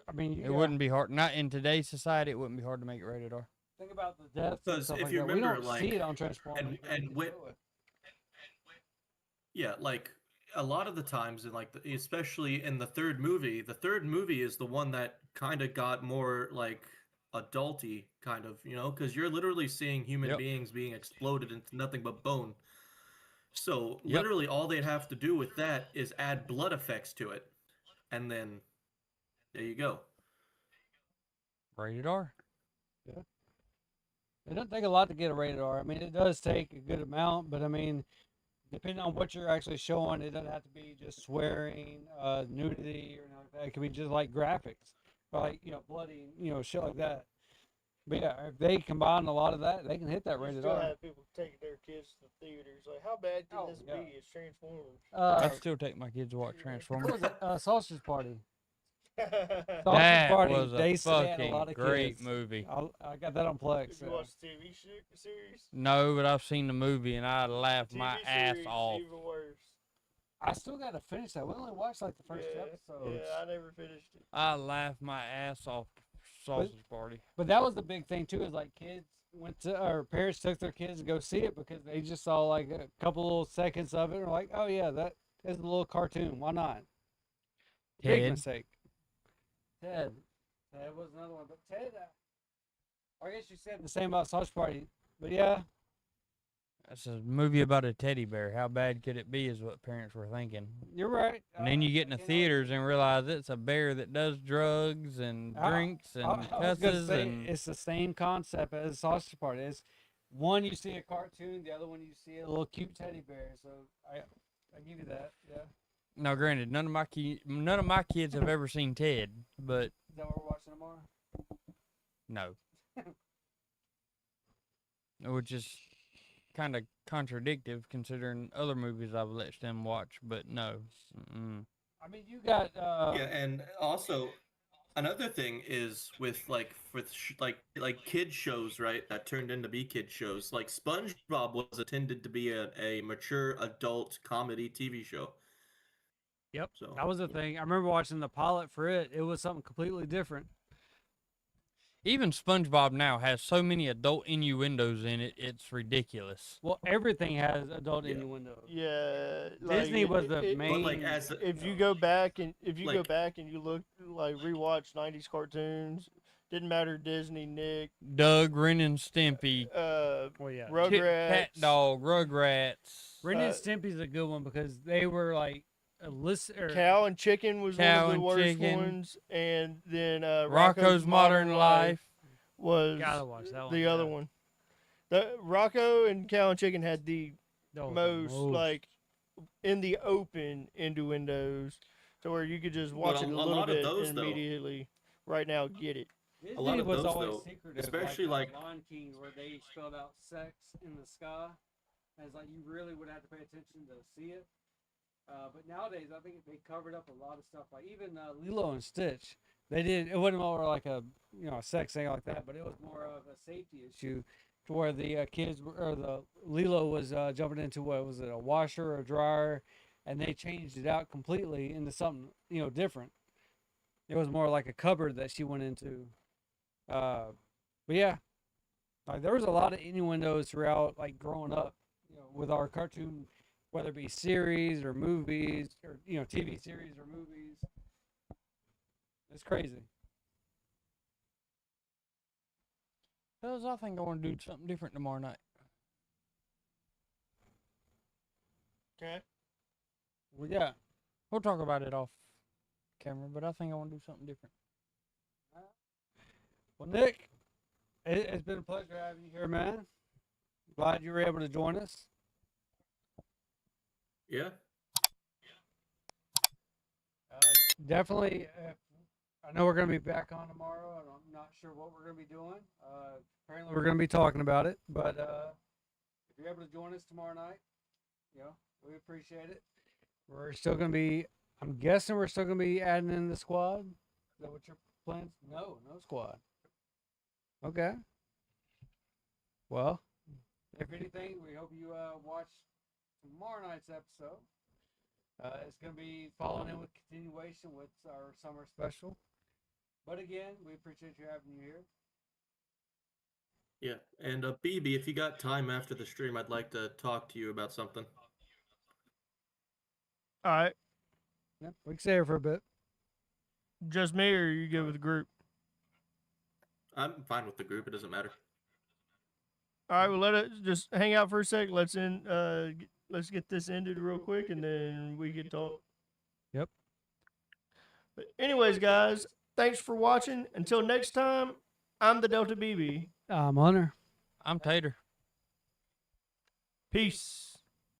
I mean, It wouldn't be hard. Not in today's society. It wouldn't be hard to make it rated R. think about the deaths and Because stuff if like you that. We remember, don't like, see it on Transformers. and- We and just when- do it. yeah, like a lot of the times, and like especially in the third movie is the one that kind of got more like adulty, kind of, because you're literally seeing human Yep. beings being exploded into nothing but bone. So Yep. literally, all they'd have to do with that is add blood effects to it, and then there you go. Rated R. It doesn't take a lot to get a rated R. I mean, it does take a good amount, but I mean, depending on what you're actually showing, it doesn't have to be just swearing, nudity, or anything like that. It could be just like graphics, or like bloody, shit like that. But yeah, if they combine a lot of that, they can hit that You rated still R. have people taking their kids to the theaters. Like, how bad can Oh, this yeah. be? It's Transformers. I'd still take my kids to watch What Transformers. was it? Sausage Party. Sausage That Party. was They a scared a fucking lot of great kids. movie. I got that on Plex. Did you so. watch the TV series? No, but I've seen the movie and I The laughed TV my ass series, off. Even worse. I still got to finish that. We only watched like the first two Yeah, episodes. yeah, I never finished it. I laughed my ass off. Sausage Party. But that was the big thing too. Is like kids went to, or parents took their kids to go see it because they just saw like a couple little seconds of it and were like, oh yeah, that is a little cartoon. Why not? Big Ted. mistake. Ted was another one, but Ted. I guess you said the same about Sausage Party, but yeah, That's a movie about a teddy bear. How bad could it be? Is what parents were thinking. you're right. And then you get in the I can't theaters and realize it's a bear that does drugs and I- drinks and I was gonna cusses say and it's the same concept as Sausage Party. It's one you see a cartoon, the other one you see a little cute teddy bear. So I give you that. Yeah. now, granted, none of my kids have ever seen Ted, but Is that what we're watching tomorrow? no, which is kind of contradictive considering other movies I've let them watch. But no, mm-mm. I mean, you got Yeah, and also another thing is with like kid shows, right? That turned into be kid shows. Like SpongeBob was intended to be a mature adult comedy TV show. Yep. So that was the thing. I remember watching the pilot for it. It was something completely different. Even SpongeBob now has so many adult innuendos in it. It's ridiculous. Well, everything has adult Yeah. innuendos. Yeah, Disney was the main. but like as If you go back and you Like- look like rewatch '90s cartoons, Didn't matter Disney, Nick, Doug, Ren and Stimpy, Well, yeah. Rugrats, Cat Dog, Rugrats, Ren and uh, Stimpy's a good one because they were like a list or Cow and Chicken was Cow one of the and worst Chicken. ones, and then Rocco's Modern Life. was gotta watch that one. the other one. The Rocco and Cow and Chicken had the That was the most like in the open innuendos, to where you could just watch But it a a little lot of bit those, and though- immediately right now get it. Disney lot of was those, always though, secretive, especially, like- Lion King, where they spelled out sex in the sky, as like you really would have to pay attention to see it. But nowadays, I think they covered up a lot of stuff. Like even Lilo and Stitch, they did. It wasn't more like a a sex thing like that, but it was more of a safety issue, to where the kids or the Lilo was jumping into what was it, a washer or a dryer, and they changed it out completely into something different. It was more like a cupboard that she went into. But yeah, like there was a lot of innuendos throughout, like growing up, with our cartoon, whether it be series or movies or TV series or movies. It's crazy. Fellas, I think I want to do something different tomorrow night. Okay. Well, yeah. We'll talk about it off camera, but I think I want to do something different. Well, Nick, it's been a pleasure having you here, man. Glad you were able to join us. Yeah. Definitely. I know we're going to be back on tomorrow, and I'm not sure what we're going to be doing. Apparently, we're going to be talking about it. But if you're able to join us tomorrow night, we appreciate it. We're still going to be. I'm guessing we're still going to be adding in the squad. Is that what your plans? No squad. Okay. Well, if anything, we hope you watch tomorrow night's episode. It's going to be following in with continuation with our summer special. But again, we appreciate you having you here. Yeah. And BB, if you got time after the stream, I'd like to talk to you about something. All right. Yep, we can stay here for a bit. Just me, or you good with the group? I'm fine with the group. It doesn't matter. All right. Well, let it just hang out for a sec. Let's get this ended real quick, and then we can talk. Yep. But anyways, guys, thanks for watching. Until next time, I'm the Delta BB. I'm Hunter. I'm Tater. Peace.